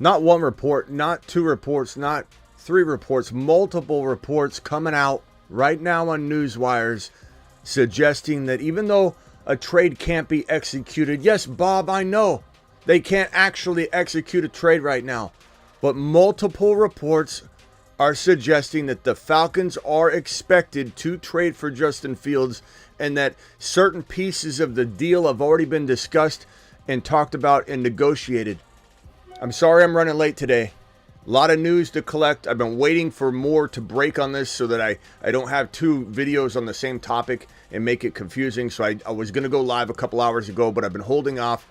Not one report, not two reports, not three reports, multiple reports coming out right now on news wires suggesting that even though a trade can't be executed, yes, Bob, I know they can't actually execute a trade right now, but multiple reports are suggesting that the Falcons are expected to trade for Justin Fields and that certain pieces of the deal have already been discussed and talked about and negotiated. I'm sorry I'm running late today. A lot of news to collect. I've been waiting for more to break on this so that I don't have two videos on the same topic and make it confusing. So I was going to go live a couple hours ago, but I've been holding off.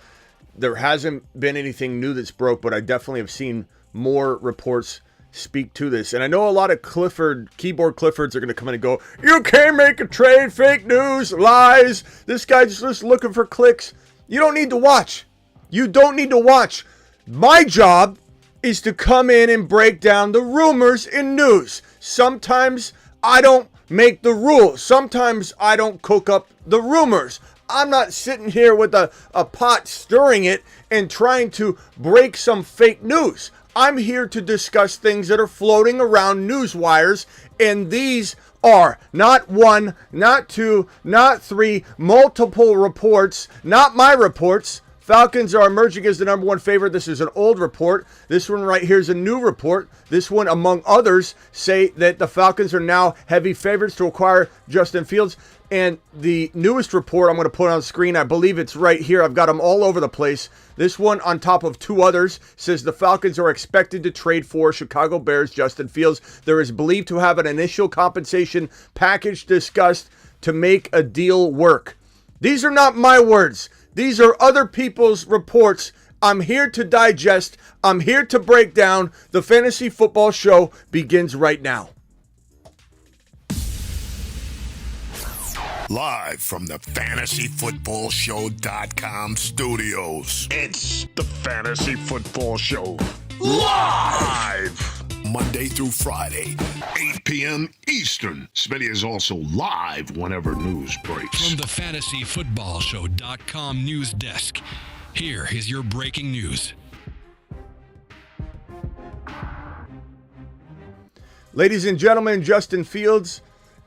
There hasn't been anything new that's broke, but I definitely have seen more reports speak to this. And I know a lot of keyboard Cliffords are going to come in and go, you can't make a trade, fake news, lies. This guy's just looking for clicks. You don't need to watch. You don't need to watch. My job is to come in and break down the rumors in news. Sometimes I don't make the rules. Sometimes I don't cook up the rumors. I'm not sitting here with a pot stirring it and trying to break some fake news. I'm here to discuss things that are floating around news wires, and these are not one, not two, not three, multiple reports, not my reports. Falcons are emerging as the number one favorite. This is an old report. This one right here is a new report. This one, among others, say that the Falcons are now heavy favorites to acquire Justin Fields. And the newest report I'm going to put on screen, I believe it's right here. I've got them all over the place. This one, on top of two others, says the Falcons are expected to trade for Chicago Bears Justin Fields. There is believed to have an initial compensation package discussed to make a deal work. These are not my words. These are other people's reports. I'm here to digest. I'm here to break down. The Fantasy Football Show begins right now. Live from the FantasyFootballShow.com studios. It's the Fantasy Football Show. Live! Monday through Friday, 8 p.m. Eastern. Smitty is also live whenever news breaks. From the FantasyFootballShow.com news desk, here is your breaking news. Ladies and gentlemen, Justin Fields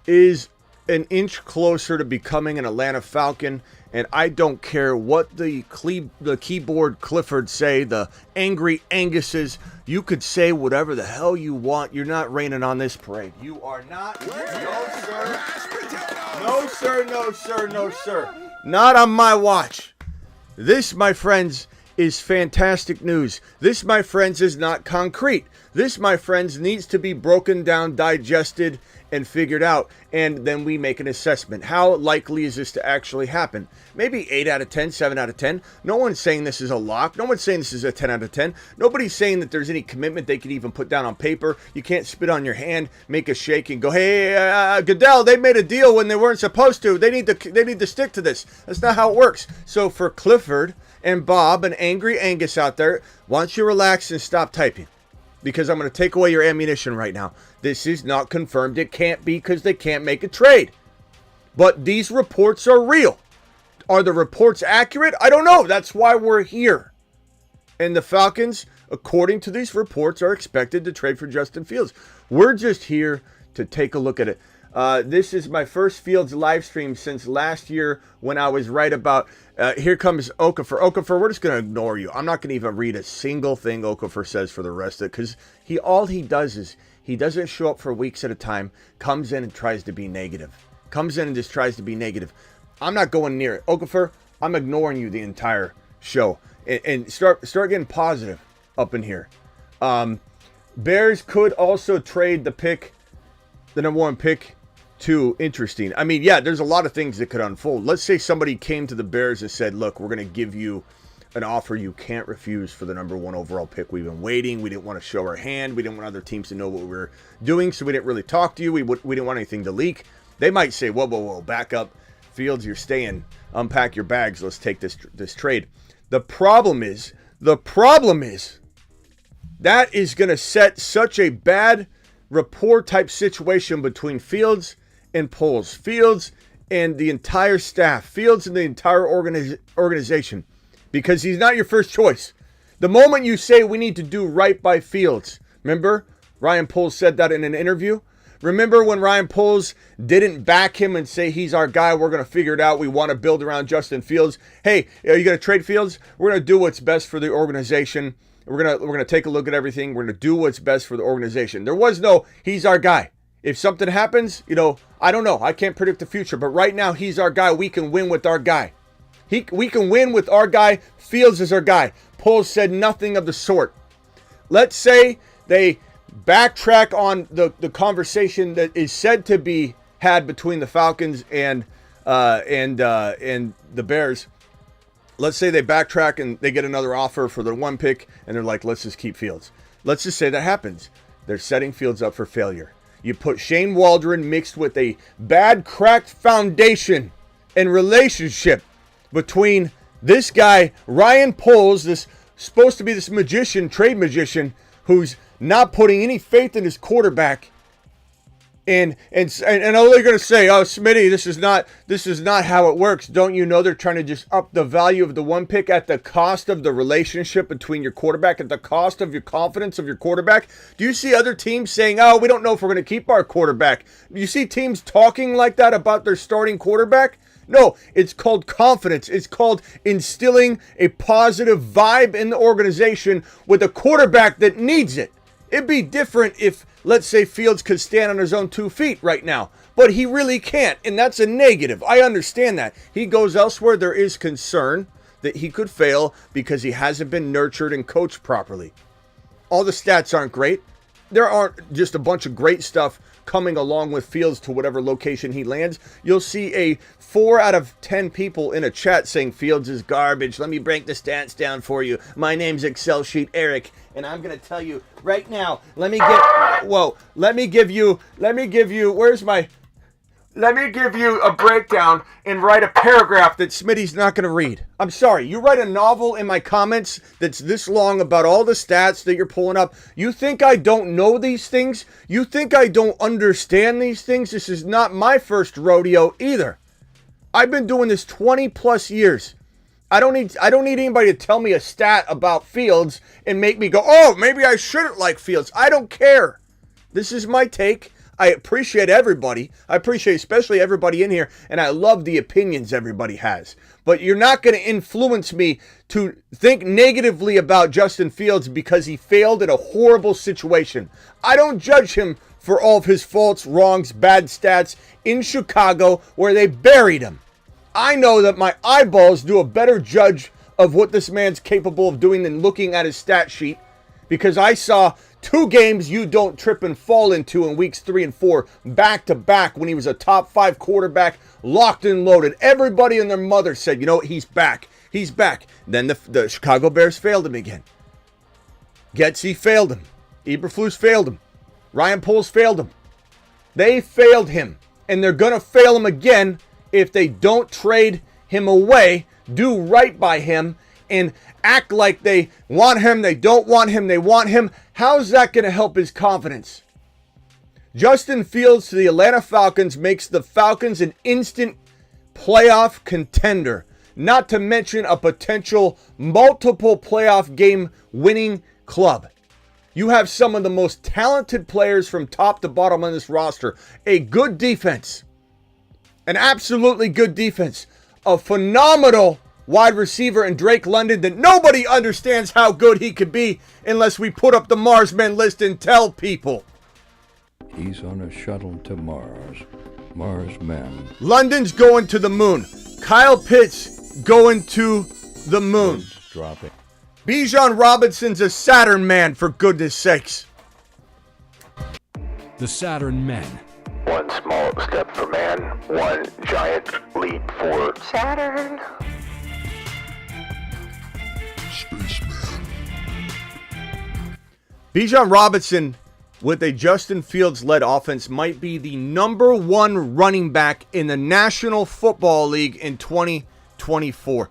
is an inch closer to becoming an Atlanta Falcon, and I don't care what the keyboard Cliffords say, the angry Anguses. You could say whatever the hell you want. You're not raining on this parade. You are not. No, sir. No, sir. No, sir. No, sir. Not on my watch. This, my friends, is fantastic news. This, my friends, is not concrete. This, my friends, needs to be broken down, digested, and figured out, and then we make an assessment. How likely is this to actually happen? Maybe 8 out of 10, 7 out of 10. No one's saying this is a lock. No one's saying this is a 10 out of 10. Nobody's saying that there's any commitment they could even put down on paper. You can't spit on your hand, make a shake, and go, hey, Goodell, they made a deal when they weren't supposed to. They need to stick to this. That's not how it works. So for Clifford and Bob and Angry Angus out there, why don't you relax and stop typing? Because I'm going to take away your ammunition right now. This is not confirmed. It can't be because they can't make a trade. But these reports are real. Are the reports accurate? I don't know. That's why we're here. And the Falcons, according to these reports, are expected to trade for Justin Fields. We're just here to take a look at it. This is my first Fields live stream since last year when I was right about, here comes Okafor. Okafor, we're just going to ignore you. I'm not going to even read a single thing Okafor says for the rest of it, because all he does is he doesn't show up for weeks at a time, comes in and tries to be negative. Comes in and just tries to be negative. I'm not going near it. Okafor, I'm ignoring you the entire show. And start getting positive up in here. Bears could also trade the number one pick. Too interesting. I mean, yeah, there's a lot of things that could unfold. Let's say somebody came to the Bears and said, look, we're going to give you an offer you can't refuse for the number one overall pick. We've been waiting. We didn't want to show our hand. We didn't want other teams to know what we were doing, so we didn't really talk to you. We didn't want anything to leak. They might say, whoa, back up. Fields, you're staying. Unpack your bags. Let's take this trade. The problem is that is going to set such a bad rapport type situation between Fields and Poles, Fields and the entire staff, Fields and the entire organization, because he's not your first choice. The moment you say we need to do right by Fields, remember Ryan Poles said that in an interview? Remember when Ryan Poles didn't back him and say he's our guy, we're going to figure it out, we want to build around Justin Fields. Hey, are you going to trade Fields? We're going to do what's best for the organization. We're going to take a look at everything. We're going to do what's best for the organization. There was no, he's our guy. If something happens, I don't know. I can't predict the future. But right now, he's our guy. We can win with our guy. We can win with our guy. Fields is our guy. Poles said nothing of the sort. Let's say they backtrack on the conversation that is said to be had between the Falcons and the Bears. Let's say they backtrack and they get another offer for the 1 pick, and they're like, let's just keep Fields. Let's just say that happens. They're setting Fields up for failure. You put Shane Waldron mixed with a bad, cracked foundation and relationship between this guy, Ryan Poles, this supposed to be this magician, trade magician, who's not putting any faith in his quarterback. And all they're going to say, oh, Smitty, this is not how it works. Don't you know they're trying to just up the value of the 1 pick at the cost of the relationship between your quarterback, at the cost of your confidence of your quarterback? Do you see other teams saying, oh, we don't know if we're going to keep our quarterback? Do you see teams talking like that about their starting quarterback? No, it's called confidence. It's called instilling a positive vibe in the organization with a quarterback that needs it. It'd be different if, let's say, Fields could stand on his own 2 feet right now, but he really can't, and that's a negative. I understand that. He goes elsewhere. There is concern that he could fail because he hasn't been nurtured and coached properly. All the stats aren't great. There aren't just a bunch of great stuff coming along with Fields to whatever location he lands. You'll see a 4 out of 10 people in a chat saying Fields is garbage. Let me break the stats down for you. My name's Excel Sheet Eric, and I'm going to tell you right now. Let me give you a breakdown and write a paragraph that Smitty's not going to read. I'm sorry. You write a novel in my comments that's this long about all the stats that you're pulling up. You think I don't know these things? You think I don't understand these things? This is not my first rodeo either. I've been doing this 20 plus years. I don't need anybody to tell me a stat about Fields and make me go, oh, maybe I shouldn't like Fields. I don't care. This is my take. I appreciate everybody. I appreciate especially everybody in here, and I love the opinions everybody has. But you're not going to influence me to think negatively about Justin Fields because he failed in a horrible situation. I don't judge him for all of his faults, wrongs, bad stats in Chicago where they buried him. I know that my eyeballs do a better judge of what this man's capable of doing than looking at his stat sheet, because I saw 2 games you don't trip and fall into in weeks 3 and 4 back to back when he was a top 5 quarterback, locked and loaded. Everybody and their mother said, you know what, he's back. He's back. Then the Chicago Bears failed him again. Getsy failed him. Eberflus failed him. Ryan Poles failed him. They failed him. And they're going to fail him again if they don't trade him away, do right by him, and act like they want him, they don't want him, they want him. How's that going to help his confidence? Justin Fields to the Atlanta Falcons makes the Falcons an instant playoff contender, not to mention a potential multiple playoff game winning club. You have some of the most talented players from top to bottom on this roster, a good defense, an absolutely good defense, a phenomenal wide receiver in Drake London that nobody understands how good he could be unless we put up the Mars Men list and tell people. He's on a shuttle to Mars. Mars Men. London's going to the moon. Kyle Pitts going to the moon. Dropping. Bijan Robinson's a Saturn man, for goodness sakes. The Saturn Men. One small step for man, one giant leap for Saturn. Spaceman. Bijan Robinson with a Justin Fields-led offense might be the number 1 running back in the National Football League in 2024.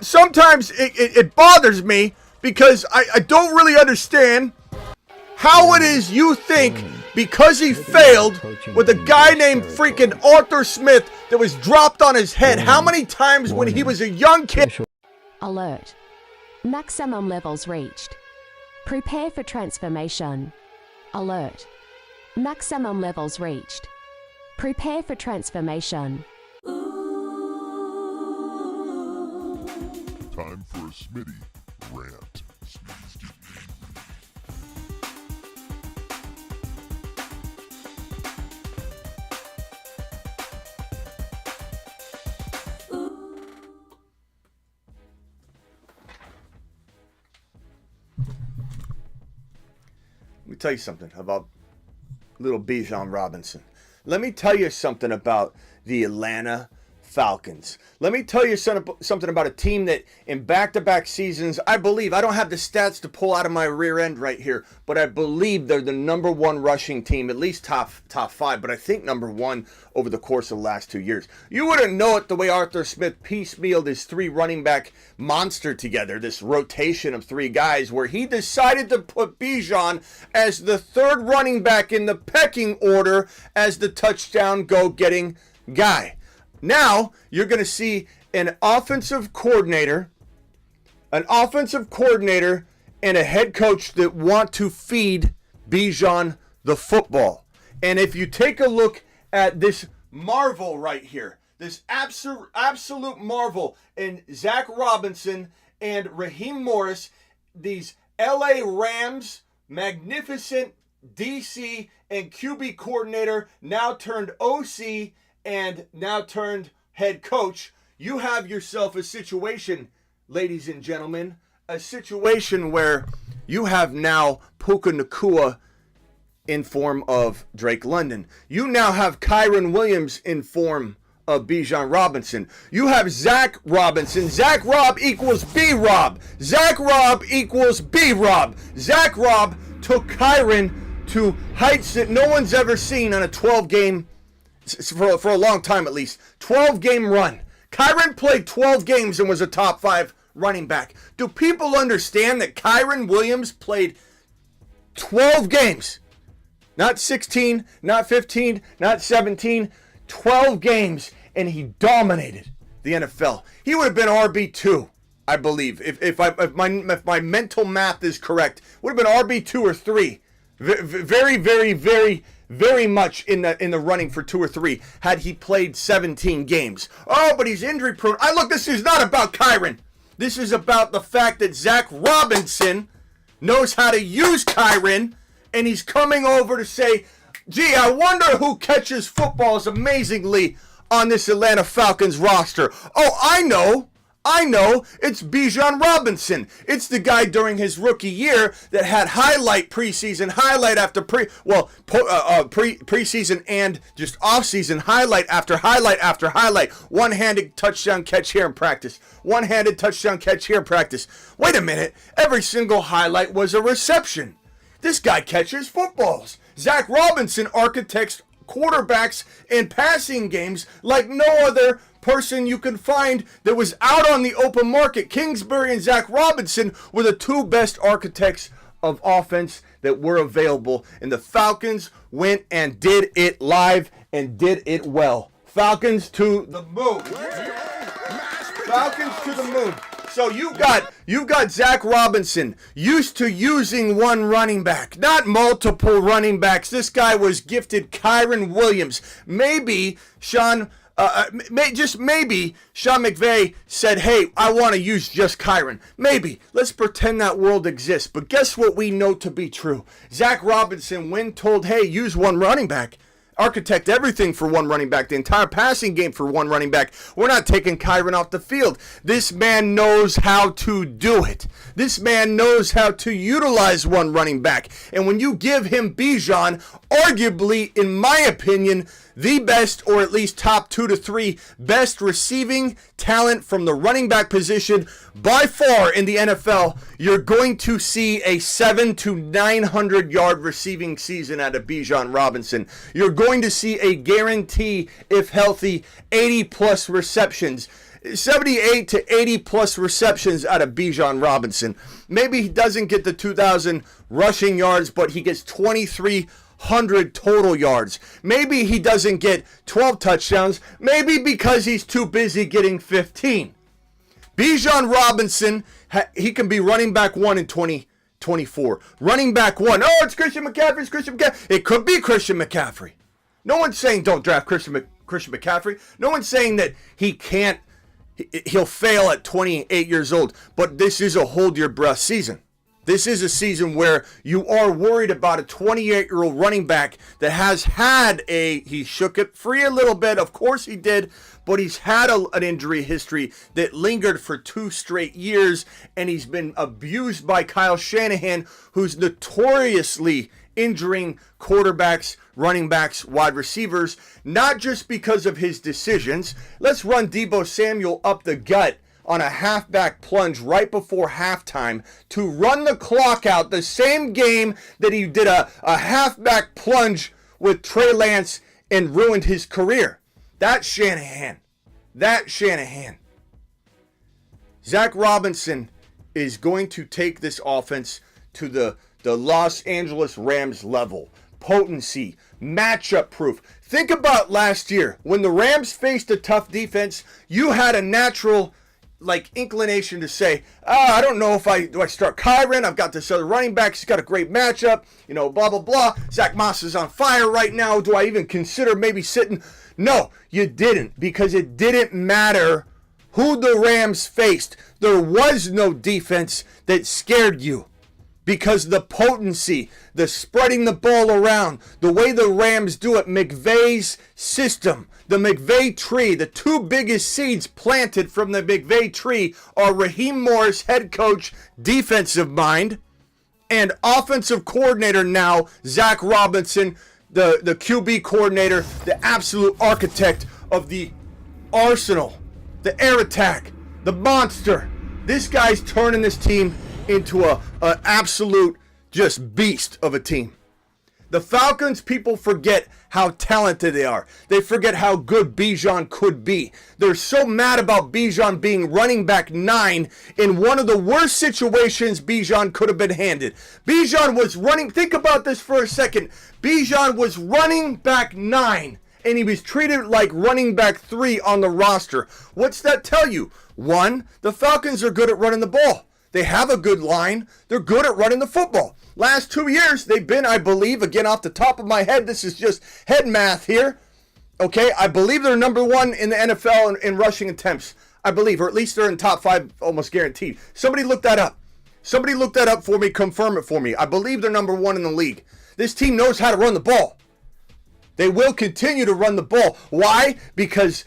Sometimes it bothers me because I don't really understand how it is you think because he failed with a guy named freaking Arthur Smith that was dropped on his head. How many times when he was a young kid? Alert. Maximum levels reached. Prepare for transformation. Alert. Maximum levels reached. Prepare for transformation. Time for a Smitty rant. Let me tell you something about little Bijan Robinson. Let me tell you something about the Atlanta Falcons. Let me tell you something about a team that in back-to-back seasons, I believe, I don't have the stats to pull out of my rear end right here, but I believe they're the number one rushing team, at least top five, but I think number one over the course of the last 2 years. You wouldn't know it the way Arthur Smith piecemealed his three running back monster together, this rotation of three guys, where he decided to put Bijan as the third running back in the pecking order as the touchdown go-getting guy. Now, you're going to see an offensive coordinator and a head coach that want to feed Bijan the football. And if you take a look at this marvel right here, this absolute marvel in Zach Robinson and Raheem Morris, these LA Rams, magnificent DC and QB coordinator, now turned OC and now turned head coach, you have yourself a situation, ladies and gentlemen, a situation where you have now Puka Nacua in form of Drake London. You now have Kyron Williams in form of Bijan Robinson. You have Zach Robinson. Zach Rob equals B-Rob. Zach Rob equals B-Rob. Zach Rob took Kyron to heights that no one's ever seen on a 12-game for a long time at least. 12-game run. Kyron played 12 games and was a top 5 running back. Do people understand that Kyron Williams played 12 games? Not 16, not 15, not 17, 12 games, and he dominated the NFL. He would have been RB2, I believe, if my mental math is correct. Would have been RB2 or 3. Very much in the running for 2 or 3 had he played 17 games. Oh, but he's injury prone. This is not about Kyron. This is about the fact that Zach Robinson knows how to use Kyron, and he's coming over to say, gee, I wonder who catches footballs amazingly on this Atlanta Falcons roster. Oh, I know, it's Bijan Robinson. It's the guy during his rookie year that had preseason highlight after preseason and just offseason highlight after highlight. One-handed touchdown catch here in practice. One-handed touchdown catch here in practice. Wait a minute. Every single highlight was a reception. This guy catches footballs. Zach Robinson architects quarterbacks in passing games like no other person you can find that was out on the open market. Kingsbury and Zach Robinson were the two best architects of offense that were available, and the Falcons went and did it live and did it well. Falcons to the moon. Falcons to the moon. So you've got Zach Robinson used to using one running back, not multiple running backs. This guy was gifted Kyron Williams. Maybe Sean McVay said, hey, I want to use just Kyron. Maybe. Let's pretend that world exists. But guess what we know to be true? Zach Robinson, when told, hey, use one running back, architect everything for one running back, the entire passing game for one running back. We're not taking Kyron off the field. This man knows how to do it. This man knows how to utilize one running back. And when you give him Bijan, arguably, in my opinion, the best, or at least top 2 to 3 best receiving talent from the running back position by far in the NFL, you're going to see a 700 to 900 yard receiving season out of Bijan Robinson. You're going to see a guarantee, if healthy, 80 plus receptions. 78 to 80 plus receptions out of Bijan Robinson. Maybe he doesn't get the 2,000 rushing yards, but he gets 2,300 total yards. Maybe he doesn't get 12 touchdowns, maybe because he's too busy getting 15. Bijan Robinson, he can be running back 1 in 2024. Running back 1. Oh, it's Christian McCaffrey. It's Christian McCaffrey. It could be Christian McCaffrey. No one's saying don't draft Christian McCaffrey. No one's saying that he'll fail at 28 years old. But this is a hold your breath season. This is a season where you are worried about a 28-year-old running back that has had he shook it free a little bit. Of course he did, but he's had an injury history that lingered for 2 straight years, and he's been abused by Kyle Shanahan, who's notoriously injuring quarterbacks, running backs, wide receivers, not just because of his decisions. Let's run Deebo Samuel up the gut on a halfback plunge right before halftime to run the clock out, the same game that he did a halfback plunge with Trey Lance and ruined his career. That's Shanahan. Zach Robinson is going to take this offense to the Los Angeles Rams level. Potency, matchup proof. Think about last year. When the Rams faced a tough defense, you had a natural inclination to say, I don't know if do I start Kyron? I've got this other running back. He's got a great matchup. Blah, blah, blah. Zach Moss is on fire right now. Do I even consider maybe sitting? No, you didn't, because it didn't matter who the Rams faced. There was no defense that scared you. Because the potency, the spreading the ball around, the way the Rams do it, McVay's system, the McVay tree, the 2 biggest seeds planted from the McVay tree are Raheem Morris, head coach, defensive mind, and offensive coordinator now, Zach Robinson, the QB coordinator, the absolute architect of the arsenal, the air attack, the monster. This guy's turning this team into an absolute just beast of a team. The Falcons, people forget how talented they are. They forget how good Bijan could be. They're so mad about Bijan being running back 9 in one of the worst situations Bijan could have been handed. Bijan was running, think about this for a second. Bijan was running back 9, and he was treated like running back 3 on the roster. What's that tell you? 1, the Falcons are good at running the ball. They have a good line. They're good at running the football. Last 2 years, they've been, I believe, again off the top of my head, this is just head math here. Okay, I believe they're number 1 in the NFL in rushing attempts. I believe, or at least they're in top 5, almost guaranteed. Somebody look that up. Somebody look that up for me, confirm it for me. I believe they're number 1 in the league. This team knows how to run the ball. They will continue to run the ball. Why? Because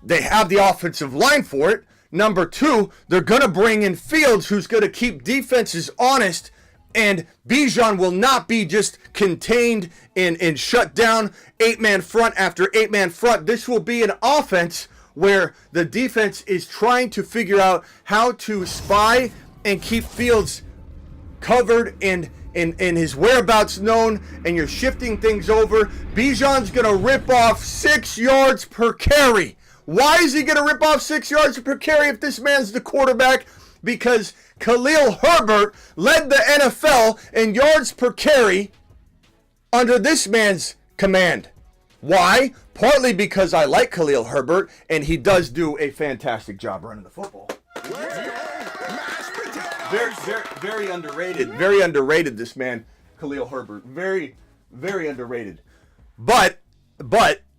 they have the offensive line for it. Number 2, they're going to bring in Fields, who's going to keep defenses honest, and Bijan will not be just contained and shut down 8-man front after 8-man front. This will be an offense where the defense is trying to figure out how to spy and keep Fields covered and his whereabouts known, and you're shifting things over. Bijan's going to rip off 6 yards per carry. Why is he going to rip off 6 yards per carry if this man's the quarterback? Because Khalil Herbert led the NFL in yards per carry under this man's command. Why? Partly because I like Khalil Herbert, and he does do a fantastic job running the football. Very underrated. Very underrated, this man, Khalil Herbert. Very, very underrated. But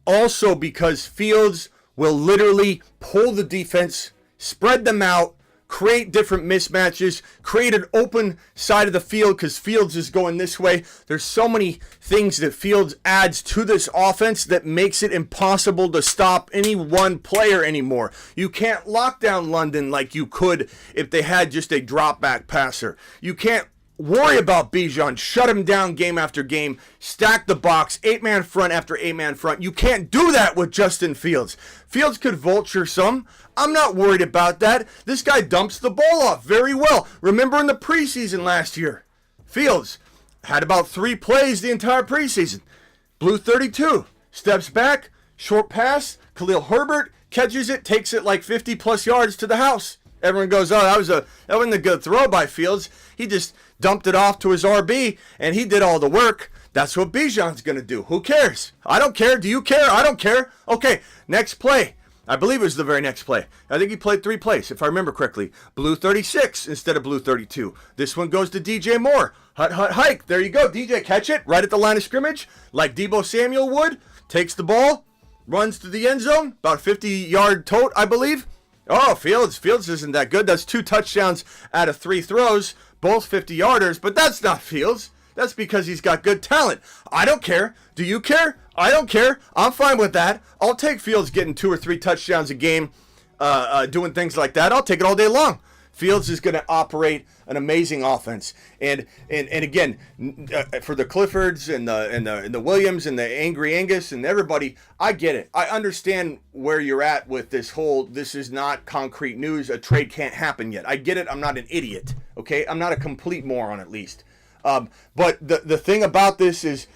also because Fields will literally pull the defense, spread them out, create different mismatches, create an open side of the field because Fields is going this way. There's so many things that Fields adds to this offense that makes it impossible to stop any one player anymore. You can't lock down London like you could if they had just a drop back passer. You can't worry about Bijan, shut him down game after game, stack the box, 8-man front after 8-man front. You can't do that with Justin Fields. Fields could vulture some. I'm not worried about that. This guy dumps the ball off very well. Remember in the preseason last year, Fields had about 3 plays the entire preseason. Blew 32, steps back, short pass, Khalil Herbert catches it, takes it like 50-plus yards to the house. Everyone goes, oh, that wasn't a good throw by Fields. He just dumped it off to his RB, and he did all the work. That's what Bijan's going to do. Who cares? I don't care. Do you care? I don't care. Okay, next play. I believe it was the very next play. I think he played 3 plays, if I remember correctly. Blue 36 instead of blue 32. This one goes to DJ Moore. Hut, hut, hike. There you go. DJ, catch it right at the line of scrimmage, like Deebo Samuel would. Takes the ball, runs to the end zone, about 50-yard tote, I believe. Oh, Fields isn't that good. That's 2 touchdowns out of 3 throws, both 50-yarders, but that's not Fields. That's because he's got good talent. I don't care. Do you care? I don't care. I'm fine with that. I'll take Fields getting 2 or 3 touchdowns a game, doing things like that. I'll take it all day long. Fields is going to operate an amazing offense, and again, for the Cliffords and the Williams and the Angry Angus and everybody, I get it. I understand where you're at with this whole. This is not concrete news. A trade can't happen yet. I get it. I'm not an idiot. Okay, I'm not a complete moron at least. But the thing about this is,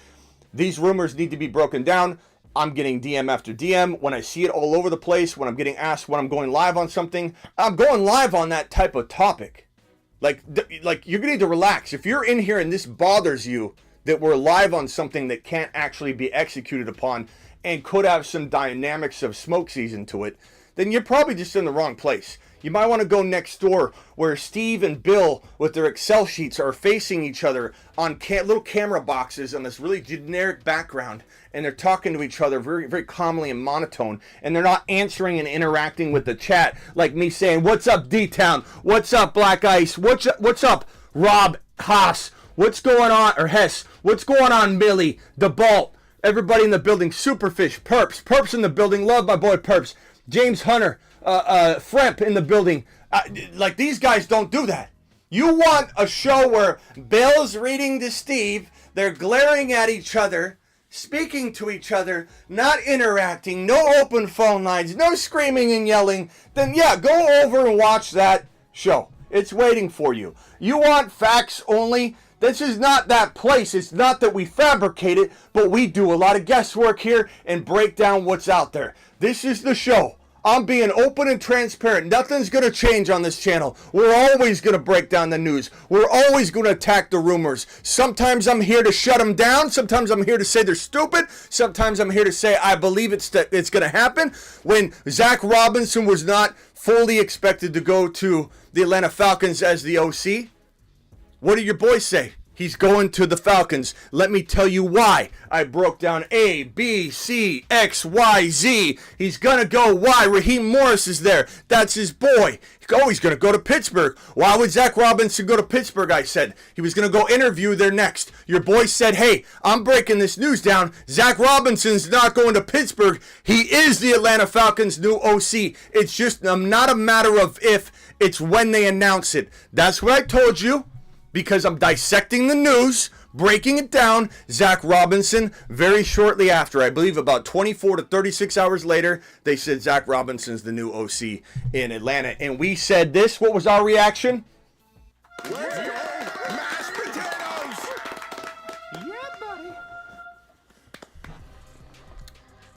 these rumors need to be broken down. I'm getting DM after DM. When I see it all over the place, when I'm getting asked when I'm going live on something, I'm going live on that type of topic. Like you're going to need to relax. If you're in here and this bothers you, that we're live on something that can't actually be executed upon and could have some dynamics of smoke season to it, then you're probably just in the wrong place. You might want to go next door where Steve and Bill with their Excel sheets are facing each other on little camera boxes on this really generic background, and they're talking to each other very, very calmly and monotone, and they're not answering and interacting with the chat like me saying, "What's up, D-Town? What's up, Black Ice? What's up, Rob Haas? What's going on?" Or Hess. "What's going on, Millie? DeBalt. Everybody in the building. Superfish. Perps in the building. Love my boy Perps. James Hunter. Fremp in the building." Like, these guys don't do that. You want a show where Bill's reading to Steve, they're glaring at each other, speaking to each other, not interacting, no open phone lines, no screaming and yelling, then yeah, go over and watch that show. It's waiting for you. You want facts only? This is not that place. It's not that we fabricate it, but we do a lot of guesswork here and break down what's out there. This is the show. I'm being open and transparent. Nothing's going to change on this channel. We're always going to break down the news. We're always going to attack the rumors. Sometimes I'm here to shut them down. Sometimes I'm here to say they're stupid. Sometimes I'm here to say I believe it's going to happen. When Zach Robinson was not fully expected to go to the Atlanta Falcons as the OC, what did your boys say? He's going to the Falcons. Let me tell you why. I broke down A, B, C, X, Y, Z. He's going to go Y. Raheem Morris is there. That's his boy. Oh, he's going to go to Pittsburgh. Why would Zach Robinson go to Pittsburgh? I said he was going to go interview there next. Your boy said, hey, I'm breaking this news down. Zach Robinson's not going to Pittsburgh. He is the Atlanta Falcons' new OC. It's just not a matter of if, it's when they announce it. That's what I told you. Because I'm dissecting the news, breaking it down. Zach Robinson, very shortly after, I believe about 24 to 36 hours later, they said Zach Robinson's the new OC in Atlanta. And we said this. What was our reaction? Let's go, mashed potatoes! Yeah, buddy.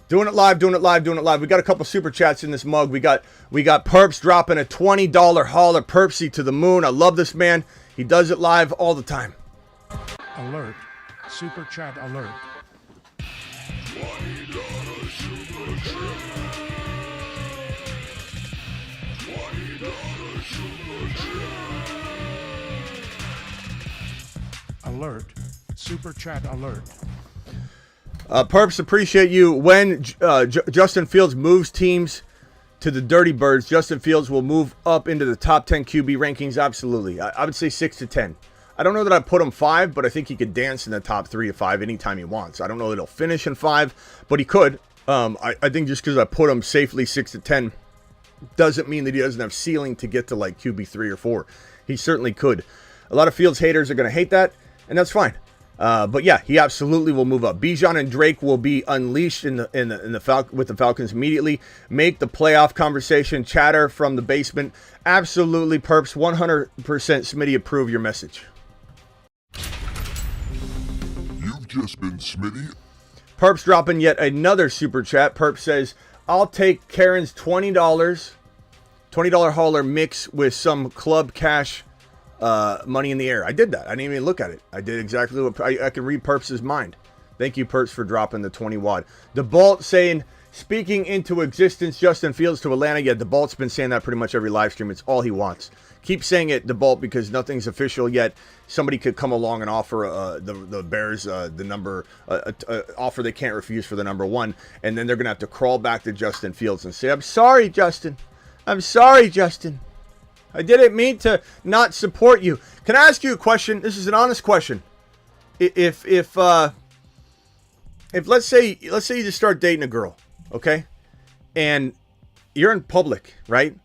Doing it live. We got a couple super chats in this mug. We got Perps dropping a $20 hauler. Perpsy to the moon. I love this man. He does it live all the time. Alert. Super chat alert. Alert. Super chat alert. Perps, appreciate you. When Justin Fields moves teams to the Dirty Birds, Justin Fields will move up into the top 10 QB rankings. Absolutely. I would say 6 to 10. I don't know that I'd put him 5, but I think he could dance in the top 3 to 5 anytime he wants. I don't know that he'll finish in 5, but he could. I think just because I put him safely 6 to 10 doesn't mean that he doesn't have ceiling to get to like QB 3 or 4. He certainly could. A lot of Fields haters are going to hate that, and that's fine. But yeah, he absolutely will move up. Bijan and Drake will be unleashed with the Falcons immediately. Make the playoff conversation. Chatter from the basement. Absolutely, Perps. 100% Smitty, approve your message. You've just been Smitty. Perps dropping yet another super chat. Perps says, I'll take Karen's $20 hauler mix with some club cash money in the air. I did that. I didn't even look at it. I did exactly what I can read Perps' mind. Thank you, Perps, for dropping the 20 wad. DeBalt saying speaking into existence Justin Fields to Atlanta. Yeah, DeBalt's been saying that pretty much every live stream. It's all he wants. Keep saying it, DeBalt, because nothing's official yet. Somebody could come along and offer the Bears the number offer they can't refuse for the number 1, and then they're gonna have to crawl back to Justin Fields and say, "I'm sorry, Justin. I'm sorry, Justin. I didn't mean to not support you." Can I ask you a question? This is an honest question. If let's say you just start dating a girl, okay, and you're in public, right?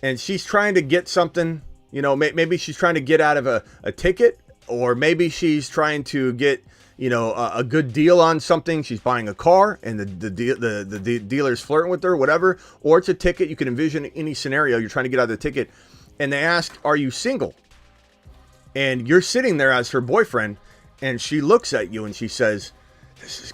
And she's trying to get something, you know, maybe she's trying to get out of a ticket, or maybe she's trying to get, you know, a good deal on something. She's buying a car and the dealer's flirting with her, whatever, or it's a ticket. You can envision any scenario. You're trying to get out of the ticket and they ask, "Are you single?" And you're sitting there as her boyfriend and she looks at you and she says, this is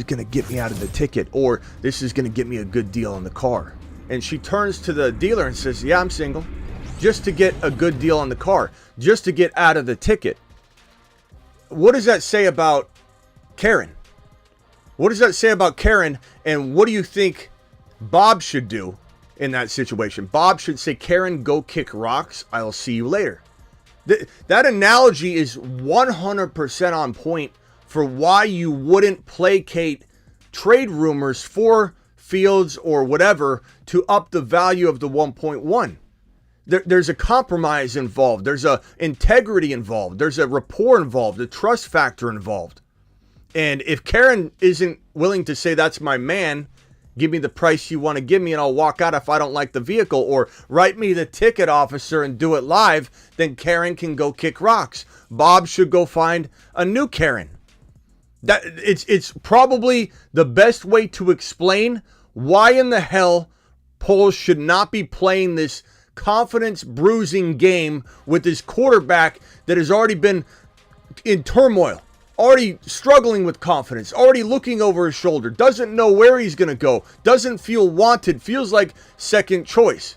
gonna get me out of the ticket, or this is gonna get me a good deal on the car. And she turns to the dealer and says, "Yeah, I'm single," just to get a good deal on the car, just to get out of the ticket. What does that say about Karen? What does that say about Karen? And what do you think Bob should do in that situation? Bob should say, "Karen, go kick rocks. I'll see you later." That analogy is 100% on point for why you wouldn't placate trade rumors for Fields or whatever to up the value of the 1.1. There's a compromise involved. There's a integrity involved. There's a rapport involved, a trust factor involved. And if Karen isn't willing to say, "That's my man, give me the price you want to give me and I'll walk out if I don't like the vehicle," or "Write me the ticket, officer, and do it live," then Karen can go kick rocks. Bob should go find a new Karen. That it's probably the best way to explain why in the hell Poles should not be playing this confidence bruising game with his quarterback that has already been in turmoil, already struggling with confidence, already looking over his shoulder, doesn't know where he's going to go, doesn't feel wanted, feels like second choice.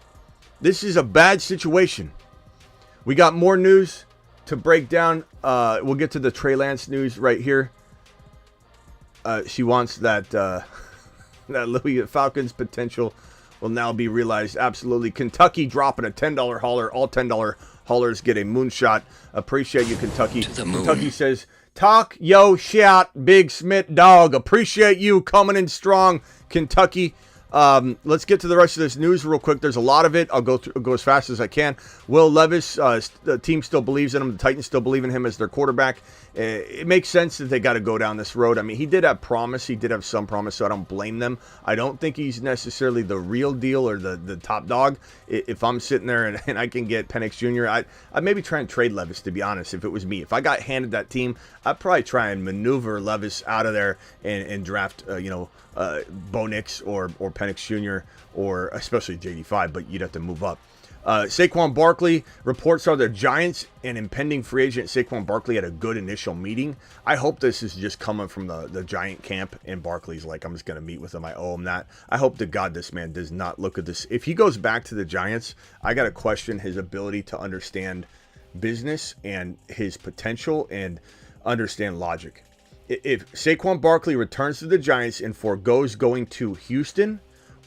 This is a bad situation. We got more news to break down. We'll get to the Trey Lance news right here. She wants that that Louis Falcons potential will now be realized. Absolutely. Kentucky dropping a $10 hauler. All $10 haulers get a moonshot. Appreciate you, Kentucky. Kentucky says, "Talk yo shit, Big Smith dog." Appreciate you coming in strong, Kentucky. Let's get to the rest of this news real quick. There's a lot of it. I'll go as fast as I can. Will Levis, the team still believes in him. The Titans still believe in him as their quarterback. It makes sense that they got to go down this road. I mean, he did have promise. He did have some promise, so I don't blame them. I don't think he's necessarily the real deal or the top dog. If I'm sitting there and I can get Penix Jr., I'd maybe try and trade Levis, to be honest, if it was me. If I got handed that team, I'd probably try and maneuver Levis out of there and draft, Bo Nix or Penix Jr. or especially JD5, but you'd have to move up. Saquon Barkley, reports are the Giants and impending free agent Saquon Barkley had a good initial meeting. I hope this is just coming from the Giant camp and Barkley's like, "I'm just going to meet with him. I owe him that." I hope to God this man does not look at this. If he goes back to the Giants, I got to question his ability to understand business and his potential and understand logic. If Saquon Barkley returns to the Giants and forgoes going to Houston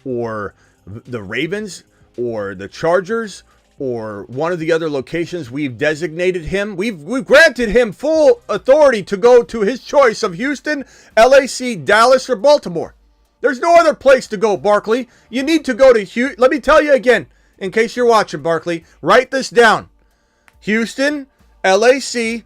or the Ravens or the Chargers or one of the other locations we've designated him, we've granted him full authority to go to his choice of Houston, LAC, Dallas, or Baltimore. There's no other place to go, Barkley. You need to go to Houston. Let me tell you again, in case you're watching, Barkley, write this down. Houston, LAC,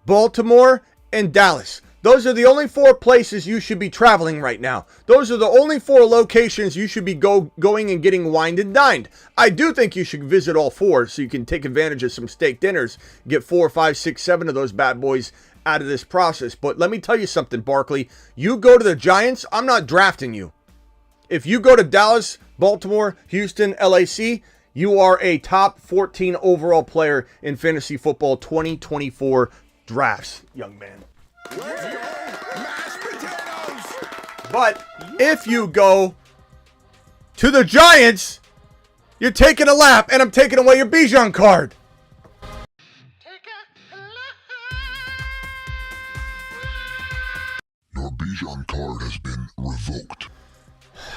Baltimore, and Dallas. Those are the only 4 places you should be traveling right now. Those are the only 4 locations you should be going and getting wined and dined. I do think you should visit all 4 so you can take advantage of some steak dinners, get 4, 5, 6, 7 of those bad boys out of this process. But let me tell you something, Barkley. You go to the Giants, I'm not drafting you. If you go to Dallas, Baltimore, Houston, LAC, you are a top 14 overall player in fantasy football 2024 drafts, young man. But if you go to the Giants, you're taking a lap, and I'm taking away your Bijan card. Your Bijan card has been revoked.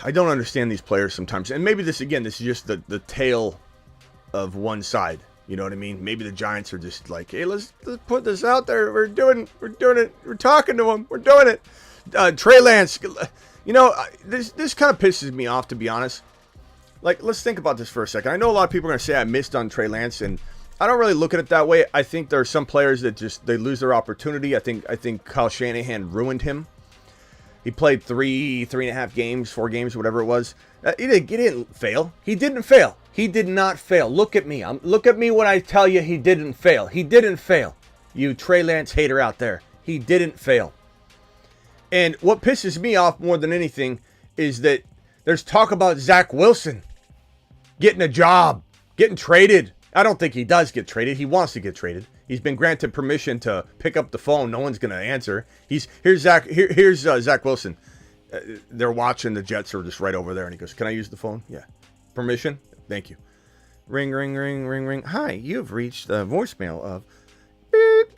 I don't understand these players sometimes. And maybe this is just the tale of one side. You know what I mean? Maybe the Giants are just like, hey, let's put this out there. We're doing it. We're talking to them. We're doing it. Trey Lance, you know, this kind of pisses me off, to be honest. Like, let's think about this for a second. I know a lot of people are going to say I missed on Trey Lance, and I don't really look at it that way. I think there are some players that just, they lose their opportunity. I think Kyle Shanahan ruined him. He played 3.5 games, 4 games, whatever it was. He didn't fail. He didn't fail. He did not fail. Look at me. Look at me when I tell you he didn't fail. He didn't fail. You Trey Lance hater out there. He didn't fail. And what pisses me off more than anything is that there's talk about Zach Wilson getting a job, getting traded. I don't think he does get traded. He wants to get traded. He's been granted permission to pick up the phone. No one's going to answer. Here's Zach Wilson. They're watching. The Jets are just right over there, and he goes, "Can I use the phone?" Yeah. Permission? Thank you. Ring, ring, ring, ring, ring. Hi, you've reached the voicemail of beep.